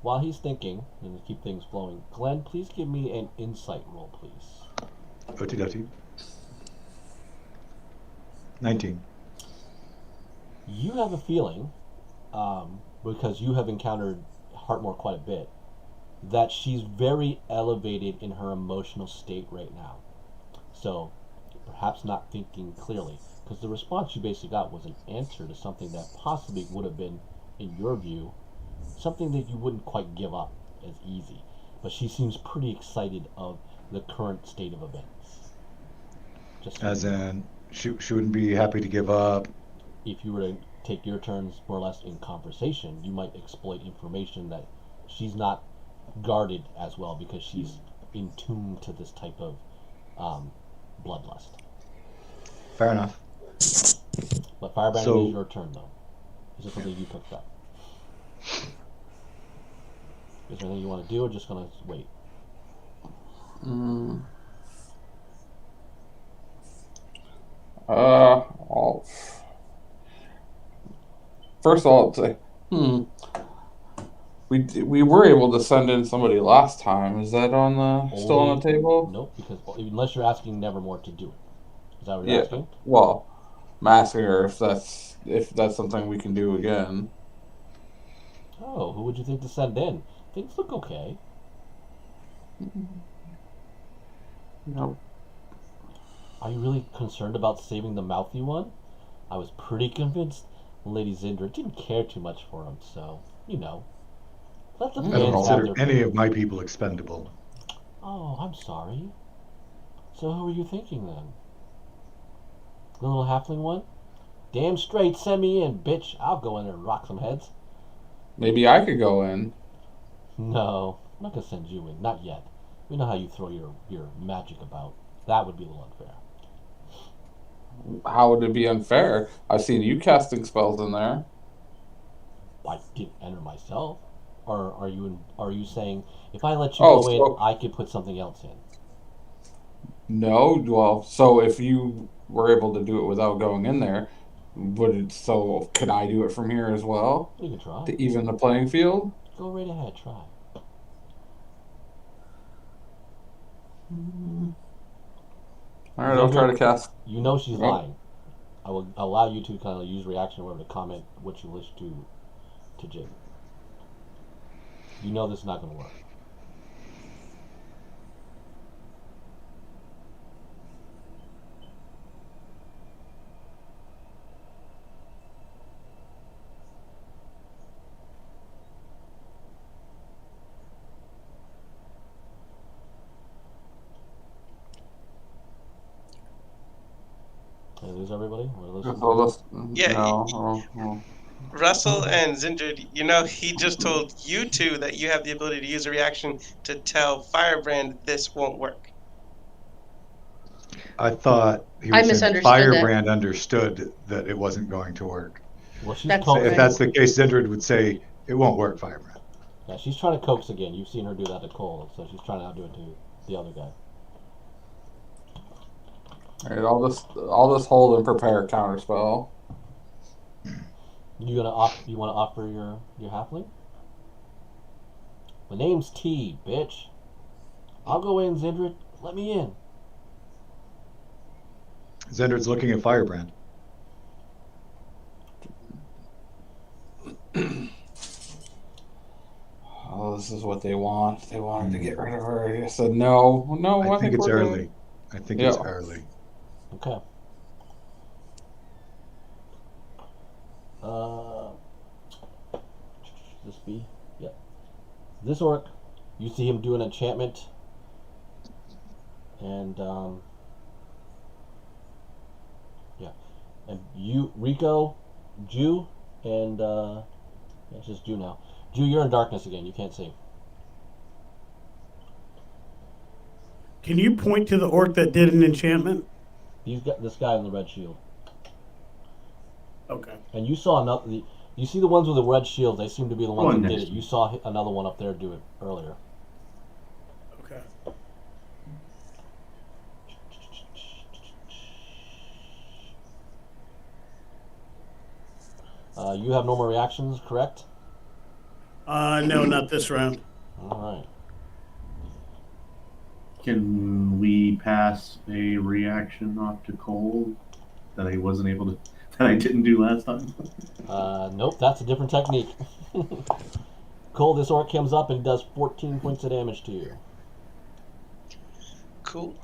While he's thinking, and to keep things flowing, Glenn, please give me an insight roll, please. Oti 19. You have a feeling, because you have encountered Heartmore quite a bit, that she's very elevated in her emotional state right now. So, perhaps not thinking clearly. Because the response you basically got was an answer to something that possibly would have been, in your view, something that you wouldn't quite give up as easy. But she seems pretty excited of the current state of events. Just As in, she wouldn't be happy to give up. if you were to take your turns more or less in conversation, you might exploit information that she's not guarded as well because she's in tune to this type of bloodlust. Fair enough. But Firebrand, So- it is your turn though. Is this something you picked up? Is there anything you want to do or just gonna wait? First of all, I'd say, we were able to send in somebody last time. Is that still on the table? Nope, because unless you're asking Nevermore to do it. Is that what you're Yeah. asking? Well, I'm asking her if that's something we can do again. Oh, who would you think to send in? Things look okay. No. Are you really concerned about saving the mouthy one? I was pretty convinced Lady Zindra didn't care too much for him, so, let the I don't fans have consider their any of my people expendable. Oh, I'm sorry. So who were you thinking then? The little halfling one? Damn straight, send me in, bitch. I'll go in there and rock some heads. Maybe I could go in. No, I'm not gonna send you in. Not yet. We know how you throw your magic about. That would be a little unfair. How would it be unfair? I've seen you casting spells in there. I didn't enter myself. Or are you saying if I let you Oh, go in, so- I could put something else in? No, well, so if you were able to do it without going in there, can I do it from here as well? You can try. To even the playing field? Go right ahead, try. Alright, I'll try to cast. You know she's Oh. lying. I will allow you to kind of use reaction or whatever to comment what you wish to Jig. You know this is not going to work. Did I lose everybody? Yeah, No. Russell and Zindred, you know, he just told you two that you have the ability to use a reaction to tell Firebrand this won't work. I thought he I was saying that misunderstood that. Firebrand understood that it wasn't going to work. Well, she's That's coaxing. If that's the case, Zendred would say it won't work, Firebrand. Yeah, she's trying to coax again. You've seen her do that to Cole, so she's trying to outdo it to the other guy. Alright, I'll just hold and prepare a counter spell. You want to offer your halfling? My name's T, bitch. I'll go in, Zindred. Let me in. Zendred's looking at Firebrand. Oh, this is what they want. They wanted to get rid of her. I said no. I think it's we're good. early. I think it's early. Okay. This be? Yep. This orc, you see him do an enchantment, and yeah, and you, Rico, Jew, and it's just Jew now. Jew, you're in darkness again. You can't see. Can you point to the orc that did an enchantment? He's got this guy in the red shield. Okay. And you saw another. You see the ones with the red shields? They seem to be the ones One that did next it. to You saw another one up there do it earlier. Okay. You have normal reactions, correct? No, not this round. All right. Can we pass a reaction off to Cole that I wasn't able to, that I didn't do last time? Nope, that's a different technique. Cole, this orc comes up and does 14 points of damage to you. Cool.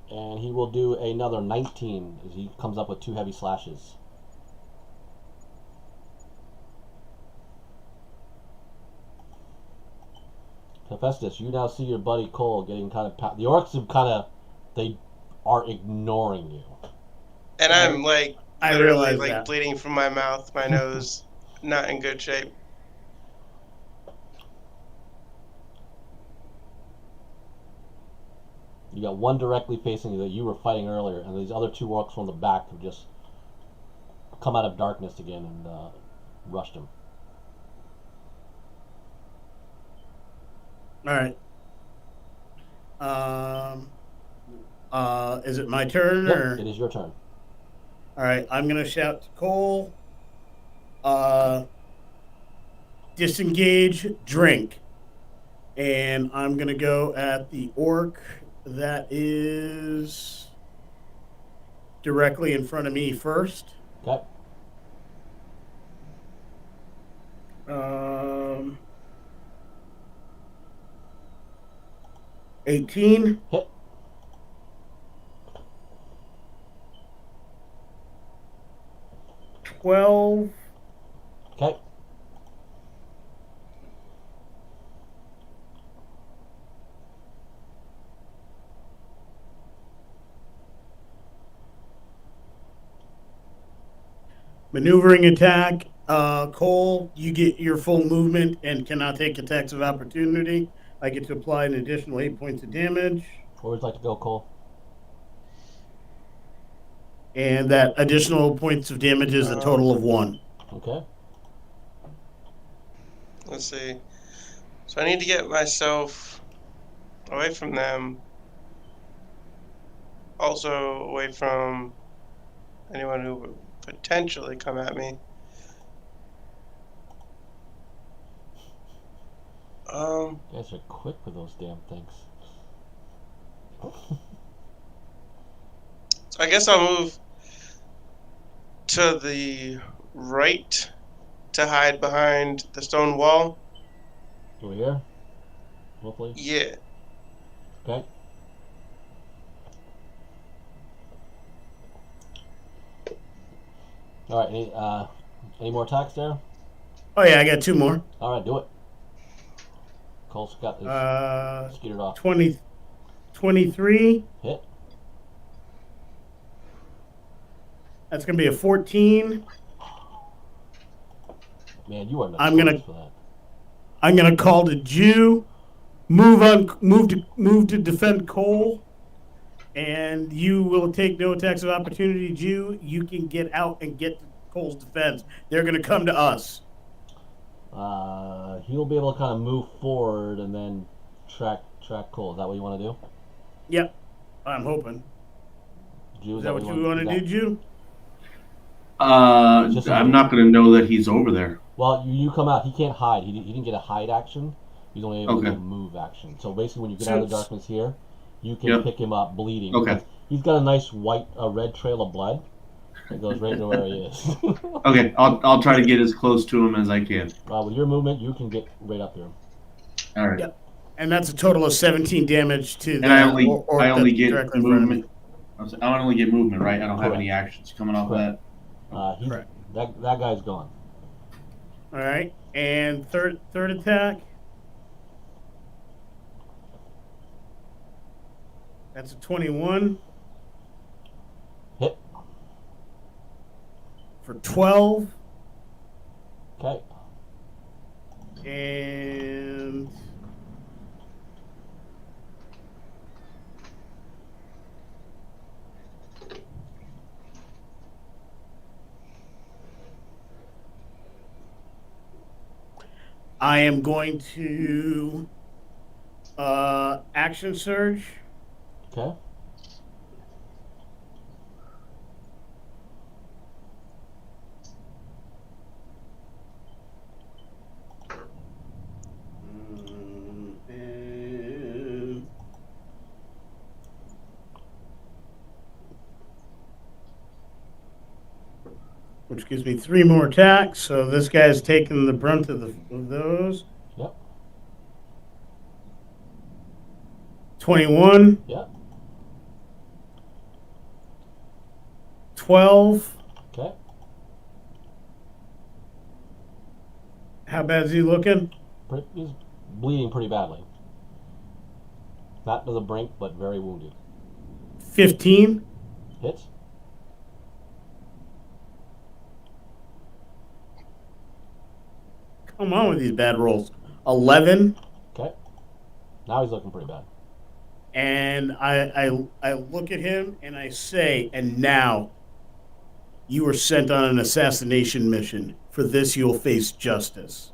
And he will do another 19 as he comes up with 2 heavy slashes. Hephaestus, you now see your buddy Cole getting kind of... The orcs have kind of... They are ignoring you. And I'm like, I literally, realize like that. bleeding from my mouth, my nose, not in good shape. You got one directly facing you that you were fighting earlier, and these other 2 orcs from the back have just come out of darkness again and rushed him. All right. Is it my turn Yep, or? it is your turn. All right. I'm gonna shout to Cole. Disengage, drink, and I'm gonna go at the orc that is directly in front of me first. Okay. 18. Hit. $12. Okay. Maneuvering attack. Cole, you get your full movement and cannot take attacks of opportunity. I get to apply an additional 8 points of damage. Where would you like to go, Cole? And that additional points of damage is a total of 1. Okay. Let's see. So I need to get myself away from them. Also away from anyone who would potentially come at me. You guys are quick with those damn things. So I guess I'll move to the right to hide behind the stone wall. Over here? Hopefully. Yeah. Okay. Alright, any more attacks there? Oh, yeah, I got 2 more. Alright, do it. Cole Scott is skeeted off. 23. Hit. That's going to be a 14. Man, you are I'm gonna- notorious for that. I'm going to call to Jew. Move to defend Cole. And you will take no attacks of opportunity, Jew. You can get out and get to Cole's defense. They're going to come to us. He'll be able to kind of move forward and then track Cole. Is that what you want to do? Yep. I'm hoping. Jew, Is that what you want to do, Jew? Just a I'm move. not going to know that he's over there. Well, you come out. He can't hide. He didn't get a hide action. He's only able to Okay. do a move action. So basically, when you get out of the darkness here, you can Yep. pick him up bleeding. Okay. because He's got a nice red trail of blood. It goes right to where he is. Okay, I'll try to get as close to him as I can. With your movement, you can get right up there. All right. Yep. And that's a total of 17 damage to And I only that's get directly in front of me. movement. I only get movement, right? I don't have Correct. any actions coming off Correct. that. He's, that guy's gone. All right. And third attack. That's a 21. Hit. For 12. Okay. And I am going to action surge. Okay. And which gives me 3 more attacks. So this guy's taking the brunt of those. Yep. 21. Yep. 12. Okay. How bad is he looking? He's bleeding pretty badly. Not to the brink, but very wounded. 15. Hits. Come on with these bad rolls. 11. Okay. Now he's looking pretty bad. And I look at him and I say, and now you were sent on an assassination mission. For this, you'll face justice.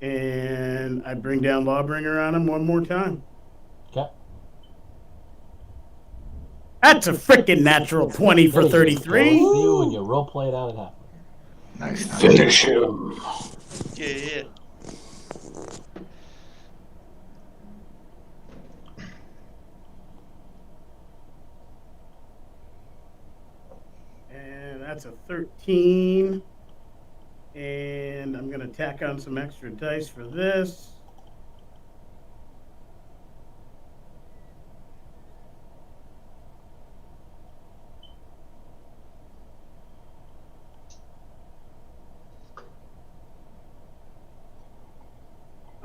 And I bring down Lawbringer on him one more time. Okay. That's a freaking natural 20 for There you 33. go. You and you role play it out at half. Nice. Finish him. Yeah. And that's a 13. And I'm going to tack on some extra dice for this.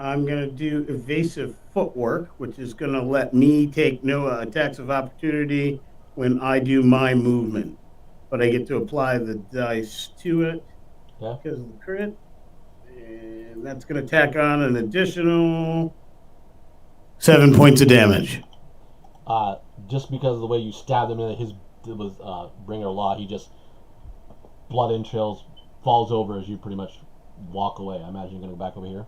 I'm going to do evasive footwork, which is going to let me take no attacks of opportunity when I do my movement. But I get to apply the dice to it because of the crit. And that's going to tack on an additional 7 points of damage. Just because of the way you stabbed him, it was bringer law. He just blood entrails, falls over as you pretty much walk away. I imagine you're going to go back over here.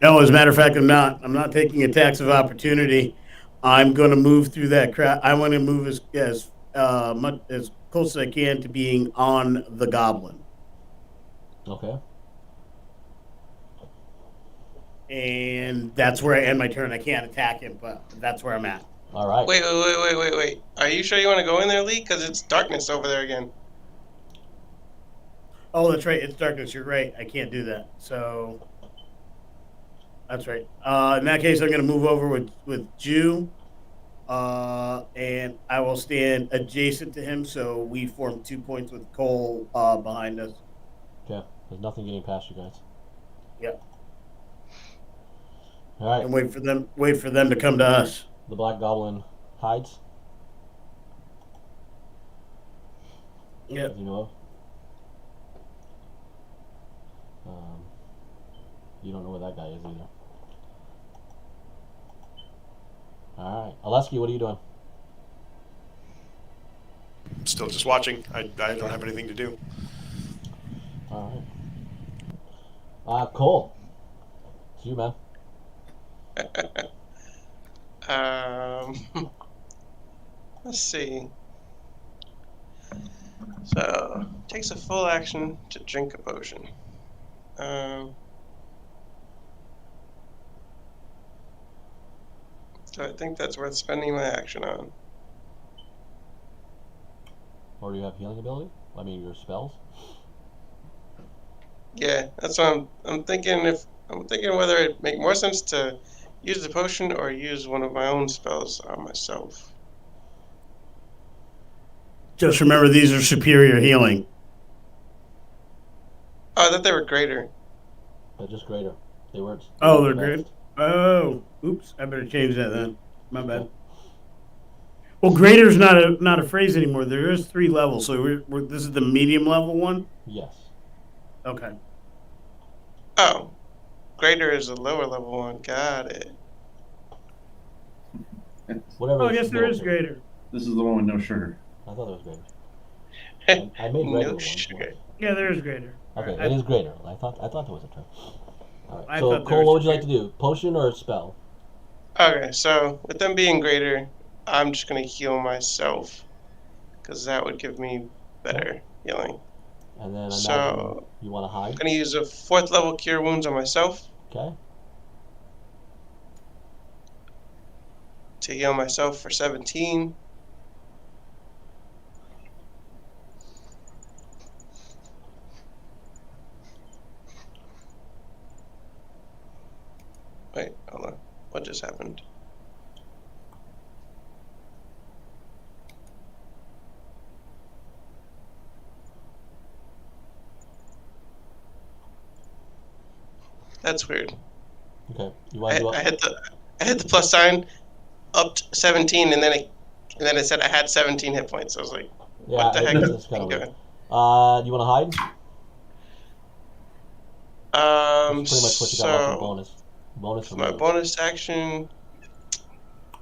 No, as a matter of fact, I'm not. I'm not taking attacks of opportunity. I'm going to move through that crowd. I want to move as close as I can to being on the goblin. Okay. And that's where I end my turn. I can't attack him, but that's where I'm at. All right. Wait. Are you sure you want to go in there, Lee? Because it's darkness over there again. Oh, that's right. It's darkness. You're right. I can't do that. So that's right. In that case, I'm going to move over with Jew. And I will stand adjacent to him, so we form 2 points with Cole behind us. Okay. There's nothing getting past you guys. Yep. All right. And wait for them to come to us. The Black Goblin hides. Yep. As you know of. You don't know where that guy is either. All right, Alesky, what are you doing? Still just watching. I don't have anything to do. All right. Cole, it's you, man. Let's see. So, takes a full action to drink a potion. So I think that's worth spending my action on. Or do you have healing ability? I mean, your spells. Yeah, that's what I'm thinking. I'm thinking whether it'd make more sense to use the potion or use one of my own spells on myself. Just remember, these are superior healing. Oh, I thought they were greater. They're just greater. They weren't. Oh, they're great. Oh, oops! I better change that then. My bad. Well, greater's not a phrase anymore. There is 3 levels, so this is the medium level one. Yes. Okay. Oh, greater is the lower level one. Got it. Whatever. Oh, I guess there is greater. This is the one with no sugar. I thought it was greater. I made regular No ones. sugar. Yeah, there is greater. Okay, it is greater. I thought there was a term. All I right. So thought there Cole, was what would you like superior. to do? Potion or spell? Okay, so with them being greater, I'm just gonna heal myself, because that would give me better healing. And then I imagine So you want to I'm hide. gonna use a 4th level cure wounds on myself Okay. to heal myself for 17. Wait, hold on. What just happened? That's weird. Okay. You want to do I hit the plus sign, upped 17, and then it said I had 17 hit points. I was like, Yeah, what the heck is it's kind of this weird. doing? You want to hide? That's pretty much what you got left for So bonus. Bonus for my move. bonus action,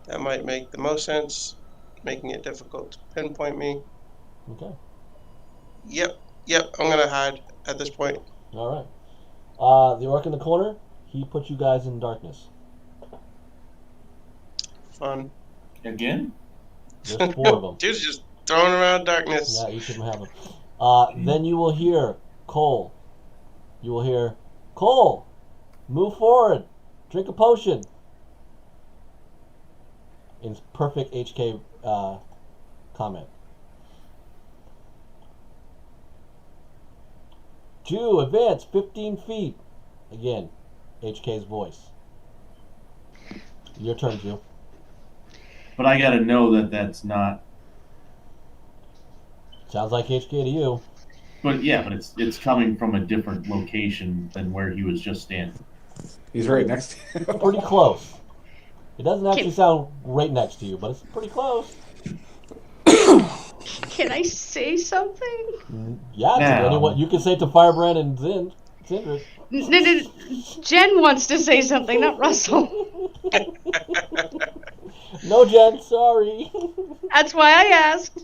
that might make the most sense, making it difficult to pinpoint me. Okay. Yep, I'm gonna hide at this point. All right. The orc in the corner, he put you guys in darkness. Fun. Again? There's 4 of them. Dude's just throwing around darkness. Yeah, each of them have them. Then you will hear Cole. You will hear Cole. Move forward. Drink a potion. In perfect HK comment. Jew, advance 15 feet. Again, HK's voice. Your turn, Jew. But I gotta know that that's not. Sounds like HK to you. But yeah, but it's coming from a different location than where he was just standing. He's right next to you. Pretty close. It doesn't actually sound right next to you, but it's pretty close. Can I say something? Yeah, to Now. anyone. You can say it to Firebrand and Zindred. Jen wants to say something, not Russell. No, Jen, sorry. That's why I asked.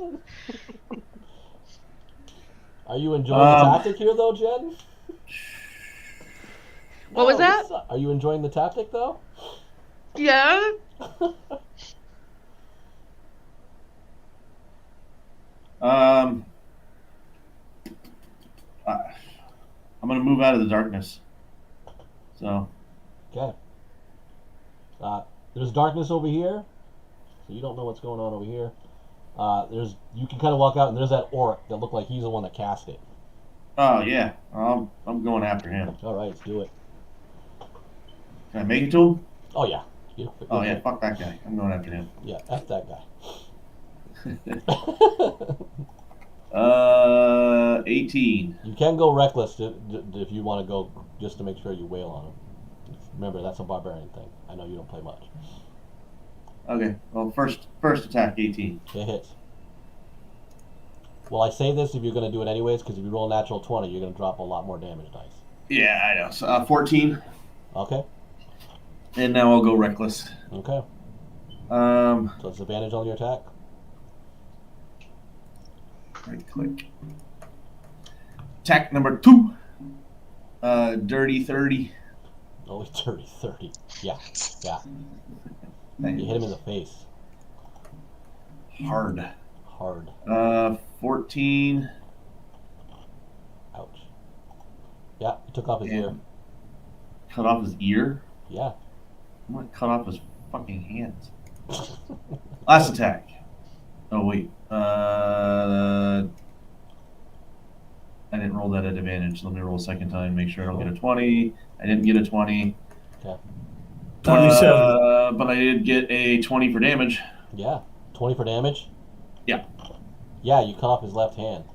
Are you enjoying the tactic here, though, Jen? What was that? Are you enjoying the tactic, though? Yeah. I'm gonna move out of the darkness. So Okay. There's darkness over here, so you don't know what's going on over here. You can kind of walk out, and there's that orc that looked like he's the one that cast it. oh yeah, I'm going after him. All right, let's do it. Can I make it to him? Oh yeah. Oh yeah, fuck that guy. I'm going after him. Yeah, F that guy. 18. You can go reckless if you want to go, just to make sure you wail on him. Remember, that's a barbarian thing. I know you don't play much. Okay. Well, first attack, 18. It hits. Well, I say this if you're going to do it anyways, because if you roll a natural 20, you're going to drop a lot more damage dice. Yeah, I know. So, 14. Okay. And now I'll go reckless. Okay. So So it's advantage on your attack. right click. Attack number 2. Dirty 30. Only 30. Yeah. Yeah. Thank You hit him in the face. Hard. 14. Ouch. Yeah, you took off his ear. Cut off his ear? Yeah. I'm gonna cut off his fucking hands. Last attack. Oh wait. I didn't roll that at advantage. Let me roll a second time. Make sure I don't get a 20. I didn't get a 20. Okay. 27. But I did get a 20 for damage. Yeah. 20 for damage? Yeah. Yeah, you cut off his left hand.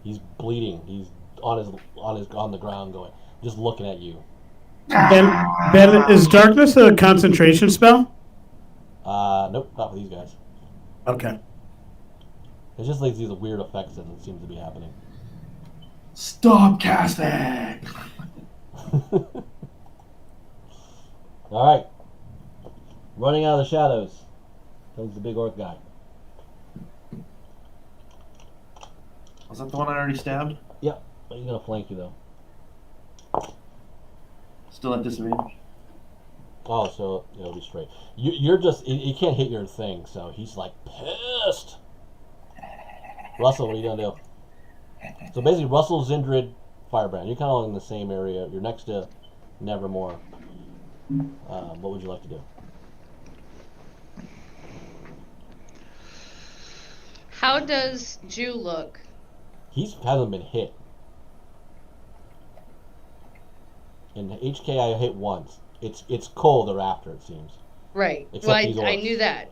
He's bleeding. He's on the ground going, just looking at you. Ben, is darkness a concentration spell? Nope, not for these guys. Okay. It's just like these weird effects that seem to be happening. Stop casting! Alright. Running out of the shadows comes the big orc guy. Was that the one I already stabbed? Yep, but he's gonna flank you though. Still at disadvantage? Oh, so it'll be straight. You're just, he can't hit your thing, so he's like pissed. Russell, what are you gonna do? So basically, Russell, Zindred, Firebrand. You're kind of in the same area. You're next to Nevermore. What would you like to do? How does Jew look? He hasn't been hit. In HK, I hit once. It's cold thereafter, it seems. Right. Except Well, these I orcs. knew that,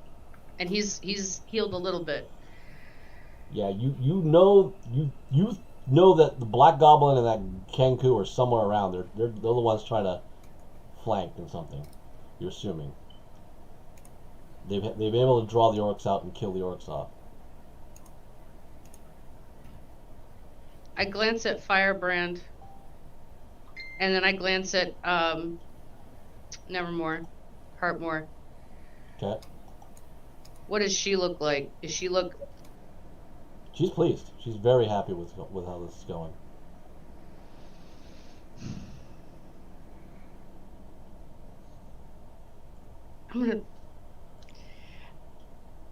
and he's healed a little bit. Yeah, you know that the Black Goblin and that Kenku are somewhere around. They're the ones trying to flank and something. You're assuming. They've been able to draw the orcs out and kill the orcs off. I glance at Firebrand, and then I glance at Nevermore, Heartmore. Okay. What does she look like? Does she look? She's pleased. She's very happy with how this is going.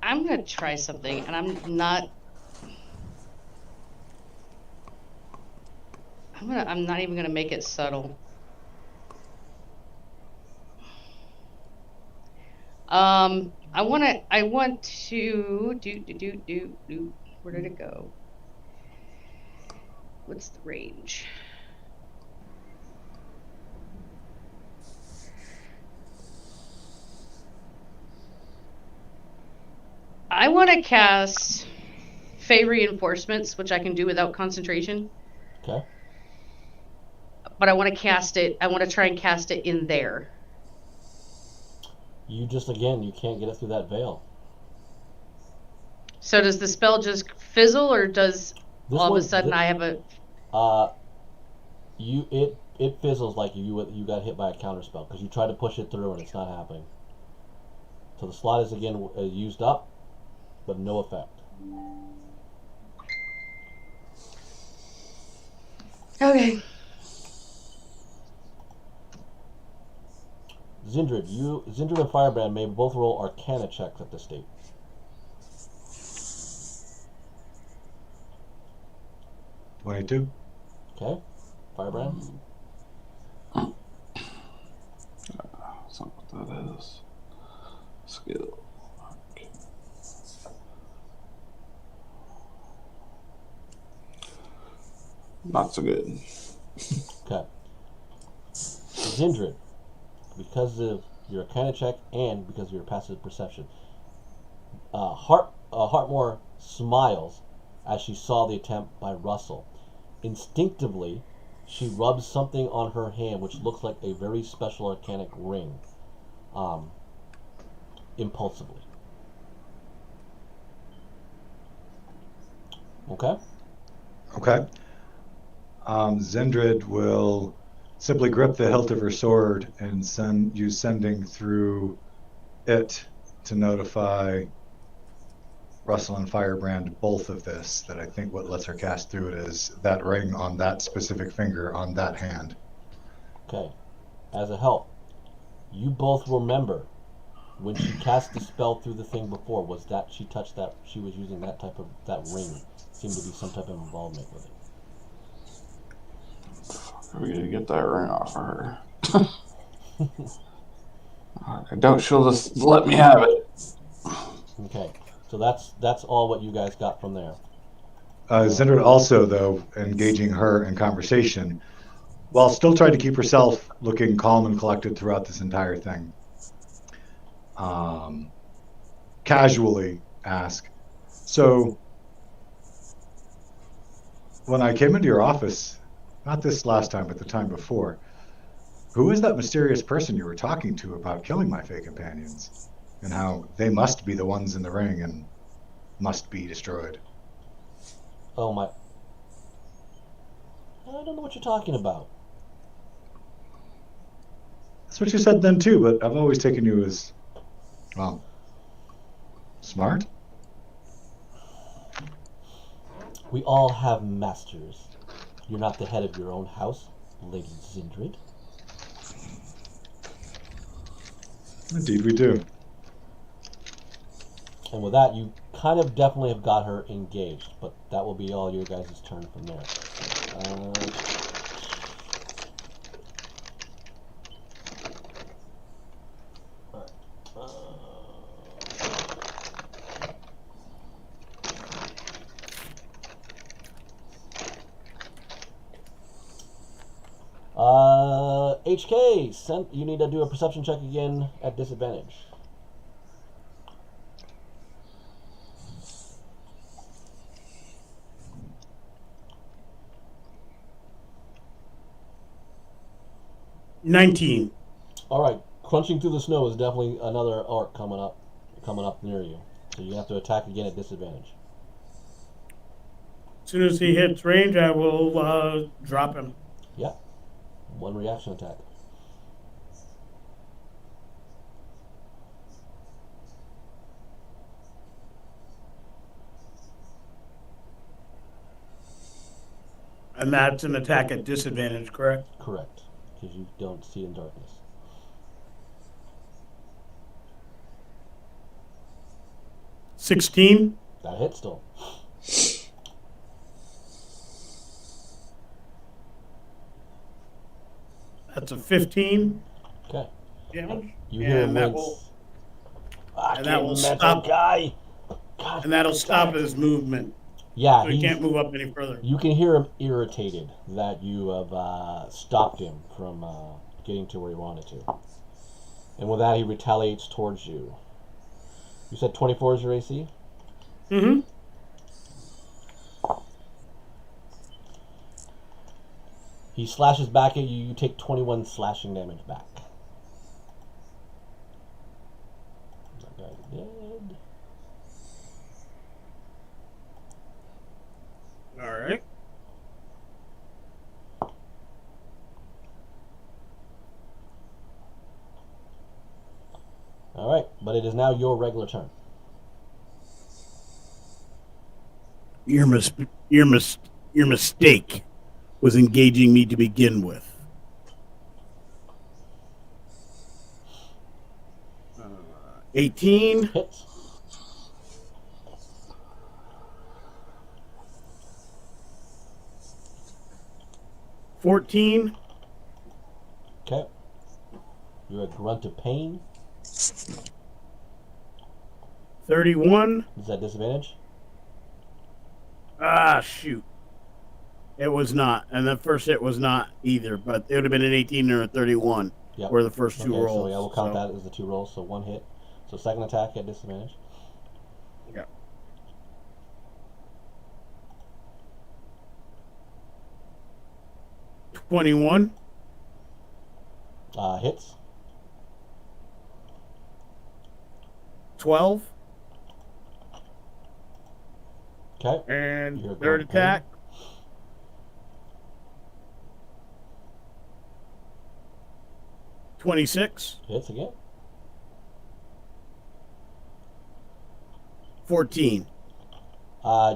I'm gonna try something, and I'm not even gonna make it subtle. I want to do. Where did it go? What's the range? I want to cast Fey Reinforcements, which I can do without concentration. Okay. But I want to cast it. I want to try and cast it in there. You can't get it through that veil. So does the spell just fizzle, or does all of a sudden I have a? It fizzles like you got hit by a counter spell because you tried to push it through and it's not happening. So the slot is again used up, but no effect. Okay. Zindred and Firebrand may both roll Arcana checks at this stage. $22. Okay, Firebrand. That's not what that is. Skill. Okay. Not so good. Okay. Zindred, because of your Arcana check and because of your passive perception, Heartmore smiles as she saw the attempt by Russell. Instinctively, she rubs something on her hand which looks like a very special arcanic ring, impulsively. Okay? Okay. Zendrid will simply grip the hilt of her sword and use sending through it to notify Russell and Firebrand both of this, that I think what lets her cast through it is that ring on that specific finger on that hand. Okay. As a help, you both remember when she cast the spell through the thing before, was that she touched that, she was using that type of, that ring. Seemed to be some type of involvement with it. We gotta get that ring off of her. I doubt she'll just let me have it. Okay. So that's all what you guys got from there. Zendrid also, though, engaging her in conversation, while still trying to keep herself looking calm and collected throughout this entire thing. Casually ask, so when I came into your office, not this last time, but the time before, who is that mysterious person you were talking to about killing my Fey companions, and how they must be the ones in the ring and must be destroyed? Oh my. I don't know what you're talking about. That's what you said then too, but I've always taken you as, well, smart? We all have masters. You're not the head of your own house, Lady Zindrid. Indeed we do. And with that, you kind of definitely have got her engaged, but that will be all your guys' turn from there. HK, you need to do a perception check again at disadvantage. $19. All right, crunching through the snow is definitely another orc coming up near you. So you have to attack again at disadvantage. As soon as he hits range, I will drop him. Yeah, one reaction attack. And that's an attack at disadvantage, correct? Correct, because you don't see in darkness. $16. That hits still. That's a 15 Okay. damage. You hear him that wince. that will Mental stop- guy. God, And that'll stop his movement. yeah, So he can't move up any further. You can hear him irritated that you have stopped him from getting to where he wanted to. And with that, he retaliates towards you. You said 24 is your AC? Mm-hmm. He slashes back at you. You take 21 slashing damage back. That guy's dead. All right. All right, but it is now your regular turn. Your mistake was engaging me to begin with. 18. Hits. $14. Okay. You're a grunt of pain. 31. Is that disadvantage? Ah, shoot. It was not. And the first hit was not either, but it would have been an 18 or a 31 Yep. were the first two Okay, rolls. so yeah, we'll count that as the two rolls, so one hit. So second attack at disadvantage. Yeah. 21. Hits. 12. Okay. And You're third going to attack. 26. Hits again. 14.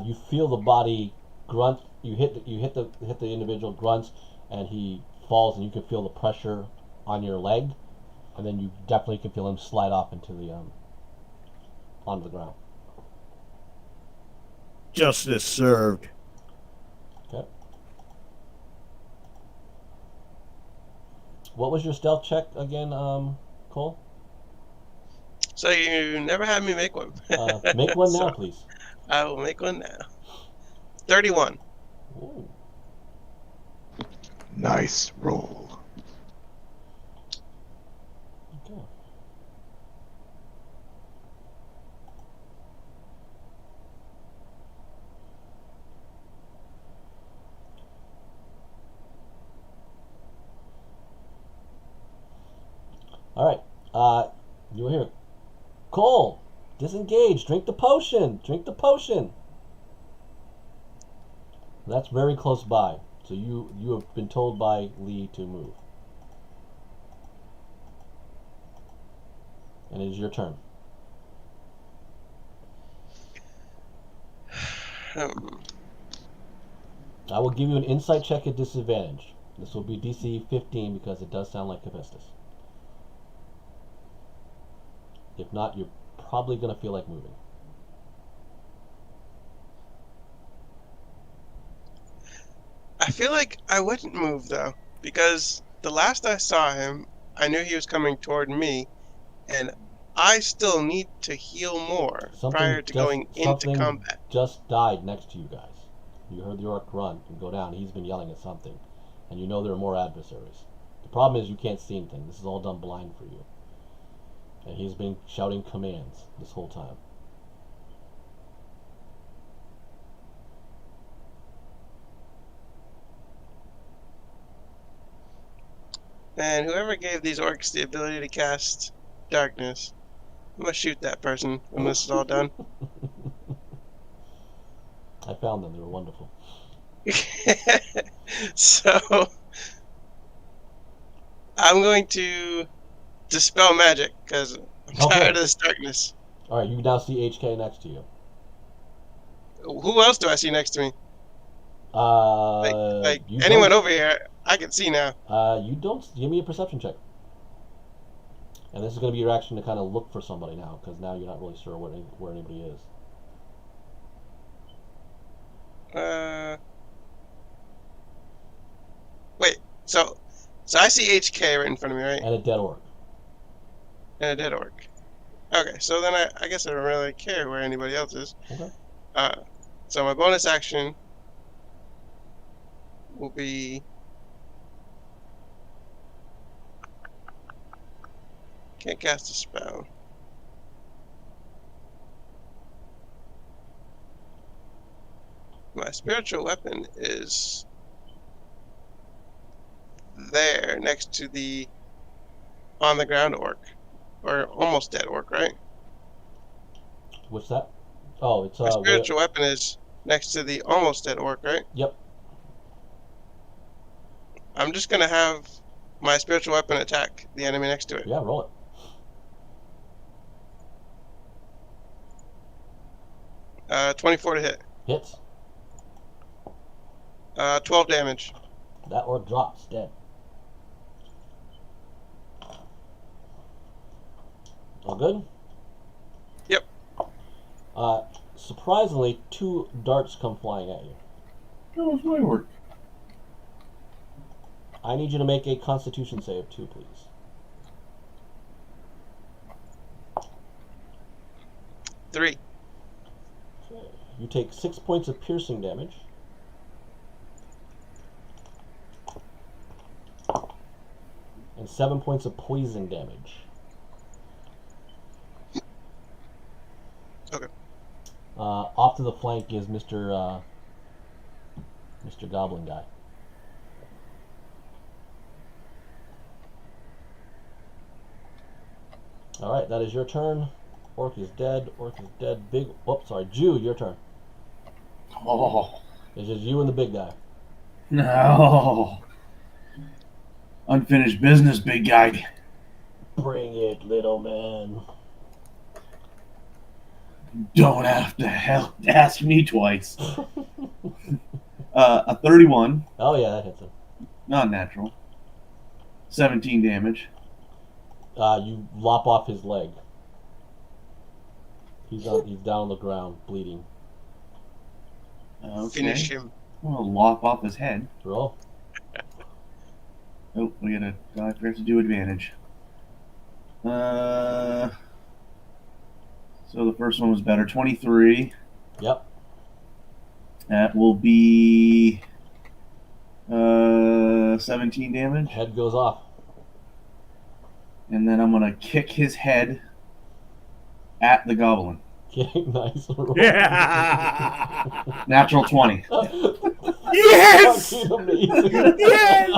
You feel the body grunt. You hit the individual, grunts, and he falls, and you can feel the pressure on your leg, and then you definitely can feel him slide off into the onto the ground. Justice served. Okay. What was your stealth check again, Cole? So you never had me make one. Make one now, So please. I will make one now. 31. Ooh. Nice roll. Okay. All right. You hear Cole, disengage. Drink the potion. Drink the potion. That's very close by. So you have been told by Lee to move. And it is your turn. I will give you an insight check at disadvantage. This will be DC 15 because it does sound like Hephaestus. If not, you're probably going to feel like moving. I feel like I wouldn't move though, because the last I saw him, I knew he was coming toward me, and I still need to heal more prior to going into combat. Just died next to you guys. You heard the orc run and go down. He's been yelling at something, and you know there are more adversaries. The problem is you can't see anything. This is all done blind for you. And he's been shouting commands this whole time. And whoever gave these orcs the ability to cast darkness, I'm gonna shoot that person when this is all done. I found them. They were wonderful. So I'm going to dispel magic because I'm tired of this darkness. All right, you now see HK next to you. Who else do I see next to me? Like anyone over here, I can see now. You don't. Give me a perception check. And this is going to be your action to kind of look for somebody now, because now you're not really sure where anybody is. Wait. So I see HK right in front of me, right? And a dead orc. And a dead orc. Okay, so then I guess I don't really care where anybody else is. Okay. So my bonus action will be can't cast a spell. My spiritual weapon is there next to the on the ground orc, or almost dead orc, right? What's that? Oh, it's my spiritual weapon is next to the almost dead orc, right? Yep. I'm just gonna have my spiritual weapon attack the enemy next to it. Yeah, roll it. 24 to hit. Hits. 12 damage. That orc drops dead. All good? Yep. Surprisingly, 2 darts come flying at you. That was my work. I need you to make a Constitution save too, please. Three. Okay. You take 6 points of piercing damage. And 7 points of poison damage. Okay. Off to the flank is Mr. Goblin guy. All right, that is your turn. Orc is dead. Big. Whoops, sorry. Jew, your turn. Oh, It's just you and the big guy. no. Unfinished business, big guy. Bring it, little man. Don't have to ask me twice. A 31. Oh yeah, that hits him. Not natural. 17 damage. You lop off his leg. He's down on the ground, bleeding. Okay. Finish him. I'm gonna lop off his head. Roll. Oh, we gotta. I forgot to do advantage. So the first one was better. 23. Yep. That will be 17 damage. Head goes off. And then I'm gonna kick his head at the goblin. Okay, nice. Roll. Yeah. Natural 20. Yes! Fucking amazing. Yes!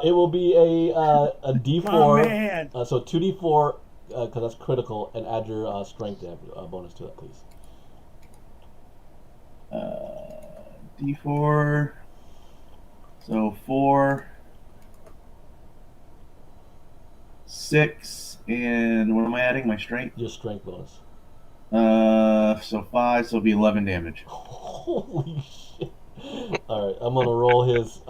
It will be a D4. Oh, man. So 2D4, because that's critical, and add your strength bonus to it, please. D4. So 4, 6, and what am I adding? My strength? Your strength bonus. So 5, so it'll be 11 damage. Holy shit. Alright, I'm gonna roll his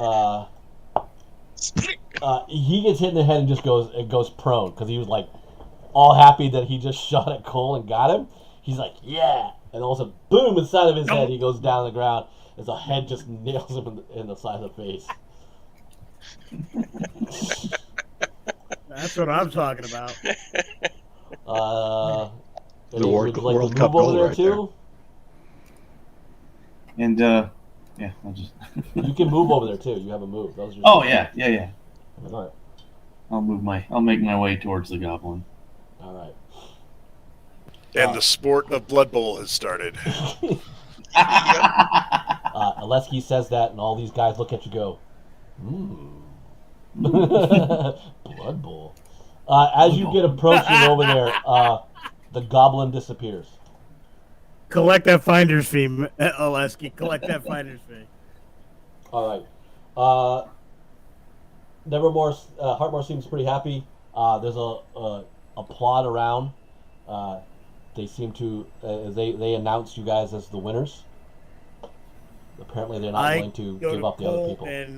he gets hit in the head and just goes prone, because he was like all happy that he just shot at Cole and got him. He's like, yeah, and all of a sudden, boom, inside of his head, he goes down on the ground as a head just nails him in the side of the face. That's what I'm talking about. The World would you like to Cup move over goal there right too? And, yeah, I'll just. You can move over there too. You have a move. That was your Oh, yeah. All right. I'll make my way towards the goblin. All right. And the sport of Blood Bowl has started. Alesky says that, and all these guys look at you, go, Blood Bowl. As you get approaching over there, the goblin disappears. Collect that finder's fee, Oleski. Collect that finder's fee. All right. Nevermore, Heartmore seems pretty happy. There's a plot around. They seem to they announced you guys as the winners. Apparently, they're not willing to give up the other people. And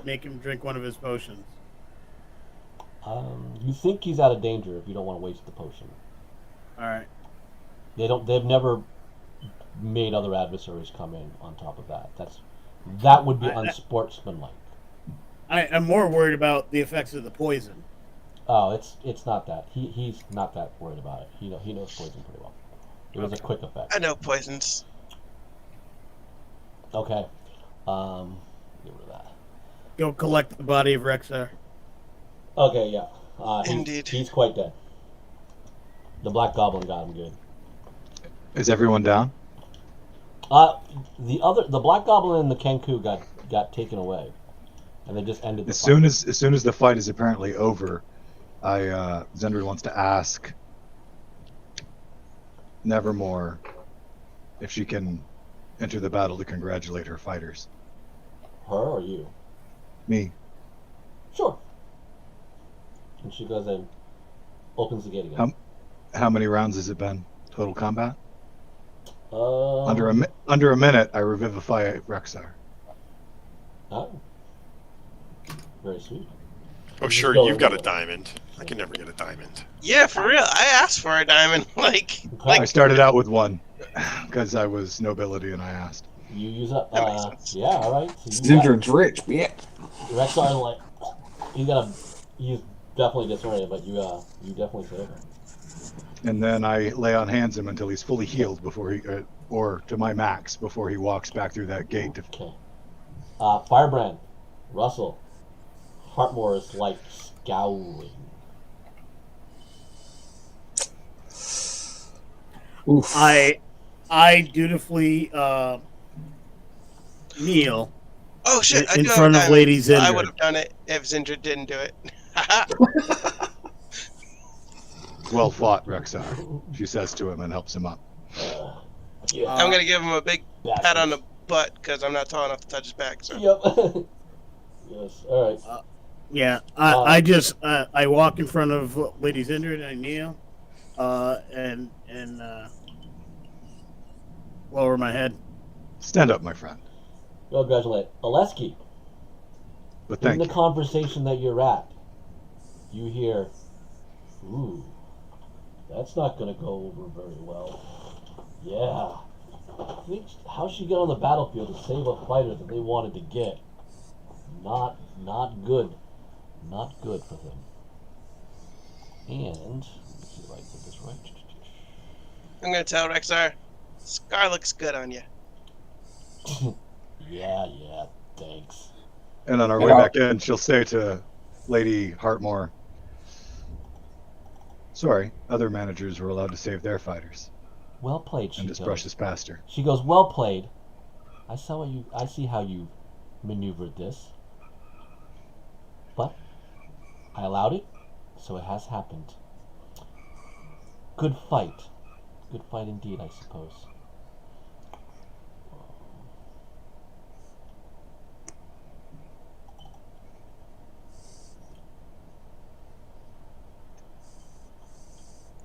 make him drink one of his potions. You think he's out of danger if you don't want to waste the potion. All right. They've never made other adversaries come in on top of that. That would be unsportsmanlike. I'm more worried about the effects of the poison. Oh, it's not that. He's not that worried about it. He knows poison pretty well. It was a quick effect. I know poisons. Okay. Get rid of that. Go collect the body of Rexar. Okay, yeah. Indeed. He's quite dead. The Black Goblin got him good. Is everyone down? The Black Goblin and the Kenku got taken away, and they just ended the fight. As soon as the fight is apparently over, Zendri wants to ask Nevermore if she can enter the battle to congratulate her fighters. Her or you? Me. Sure. And she goes and opens the gate again. How many rounds has it been? Total combat? Uh, Under a minute, I revivify Rexar. Oh. Very sweet. Oh, sure, you've got a diamond. I can never get a diamond. Yeah, for real. I asked for a diamond. I started out with one because I was nobility and I asked. You use up. That makes sense. Yeah, all right. So Zinder's rich, yeah. Rexar's like, he definitely gets ready, but you definitely save him. And then I lay on hands him until he's fully healed before he, or to my max before he walks back through that gate. Okay. Firebrand, Russell, Heartmore is like scowling. Oof. I dutifully kneel Oh shit! I in do have front of diamond. Lady I Zindra. would have done it if Zindra didn't do it. Well fought, Rexar, she says to him and helps him up. Yeah. I'm gonna give him a big pat Bastards. on the butt because I'm not tall enough to touch his back. So Yep. Yes. All right. Yeah, I walk in front of Lady Zinder and I kneel, and lower my head. Stand up, my friend. Congratulate Oleski. But In thank the you. conversation that you're at, you hear, "Ooh, that's not gonna go over very well." Yeah. How'd she get on the battlefield to save a fighter that they wanted to get? Not good. Not good for them. And let's see if I get this right. I'm gonna tell Rexar, scar looks good on you. Yeah, thanks. And on our way back in, she'll say to Lady Hartmore, "Sorry, other managers were allowed to save their fighters." Well played, And just Shiko. brushes past her. She goes, "Well played. I see how you maneuvered this. But I allowed it, so it has happened. Good fight. Good fight indeed, I suppose."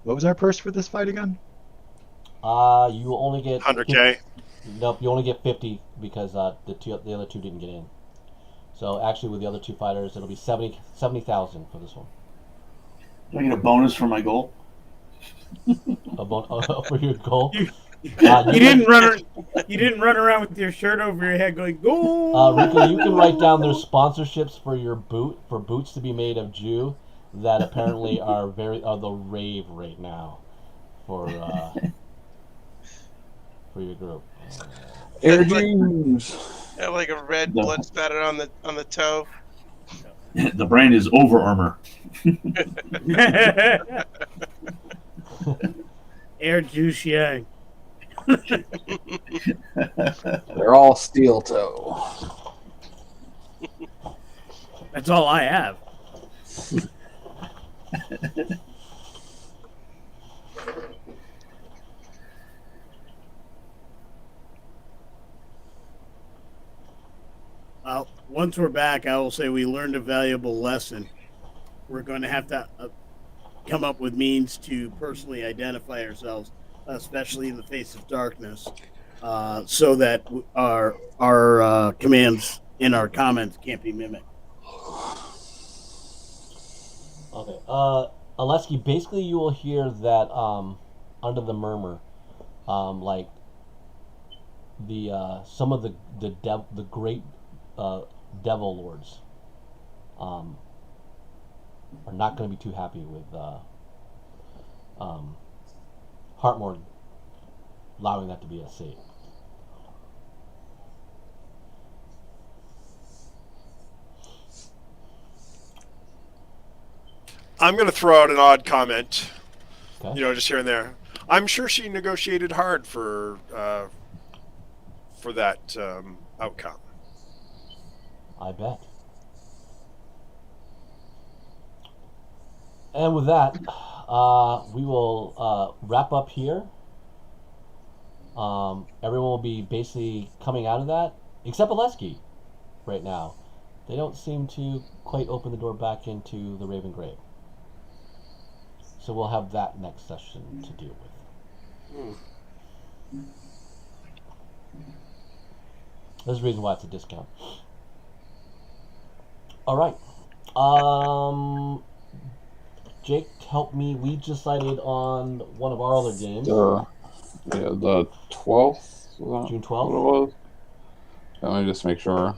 What was our purse for this fight again? You only get 100K. Nope, you only get 50 because the other two didn't get in. So actually, with the other two fighters, it'll be 70,000 for this one. Do I get a bonus for my goal? For your goal. You didn't run around with your shirt over your head going go. Rico, you can write down their sponsorships for your boots to be made of Jew that apparently are the rave right now for your group. Air Jews. Have like a red blood spatter on the toe. The brand is Over Armor. Air Juice Yang. They're all steel toe. That's all I have. Once we're back, I will say we learned a valuable lesson. We're going to have to come up with means to personally identify ourselves, especially in the face of darkness, so that our commands in our comments can't be mimicked. Okay. Oleski, basically you will hear that under the murmur, like the some of the great devil lords are not going to be too happy with Hartmore allowing that to be a save. I'm going to throw out an odd comment, Okay. just here and there. I'm sure she negotiated hard for that outcome. I bet. And with that, we will wrap up here. Everyone will be basically coming out of that, except Oleski right now. They don't seem to quite open the door back into the Raven Grave. So we'll have that next session to deal with. There's a reason why it's a discount. All right. Jake, help me. We decided on one of our other games. The 12th. June 12th? What it was? Let me just make sure.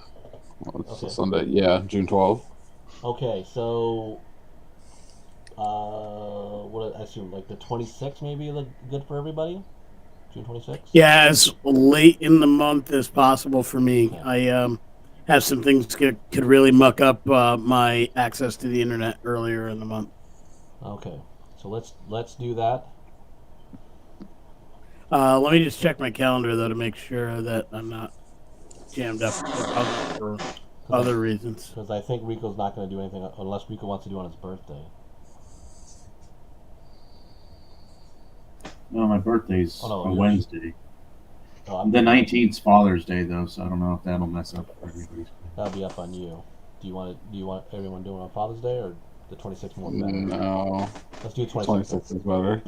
It's a Sunday. Yeah, June 12th. Okay, so what I assume, like the 26th maybe look good for everybody? June 26th? Yeah, as late in the month as possible for me. Okay. I have some things could really muck up my access to the internet earlier in the month. Okay, so let's do that. Let me just check my calendar though to make sure that I'm not jammed up for other reasons. Because I think Rico's not going to do anything unless Rico wants to do on his birthday. No, my birthday's Oh, no, on yours. Wednesday. Oh, I'm The 19th's Father's Day, though, so I don't know if that'll mess up everybody's. That'll be up on you. Do you want everyone doing it on Father's Day or the 26th more better? No, Let's do the 26th. 26 is better.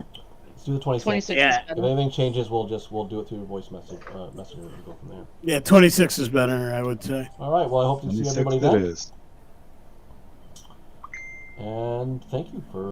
Let's do the 26th. 26 Yeah. is If better. anything changes, we'll do it through your voice messenger and go from there. Yeah, 26 is better, I would say. All right. Well, I hope to see 26th everybody it then. is. And thank you for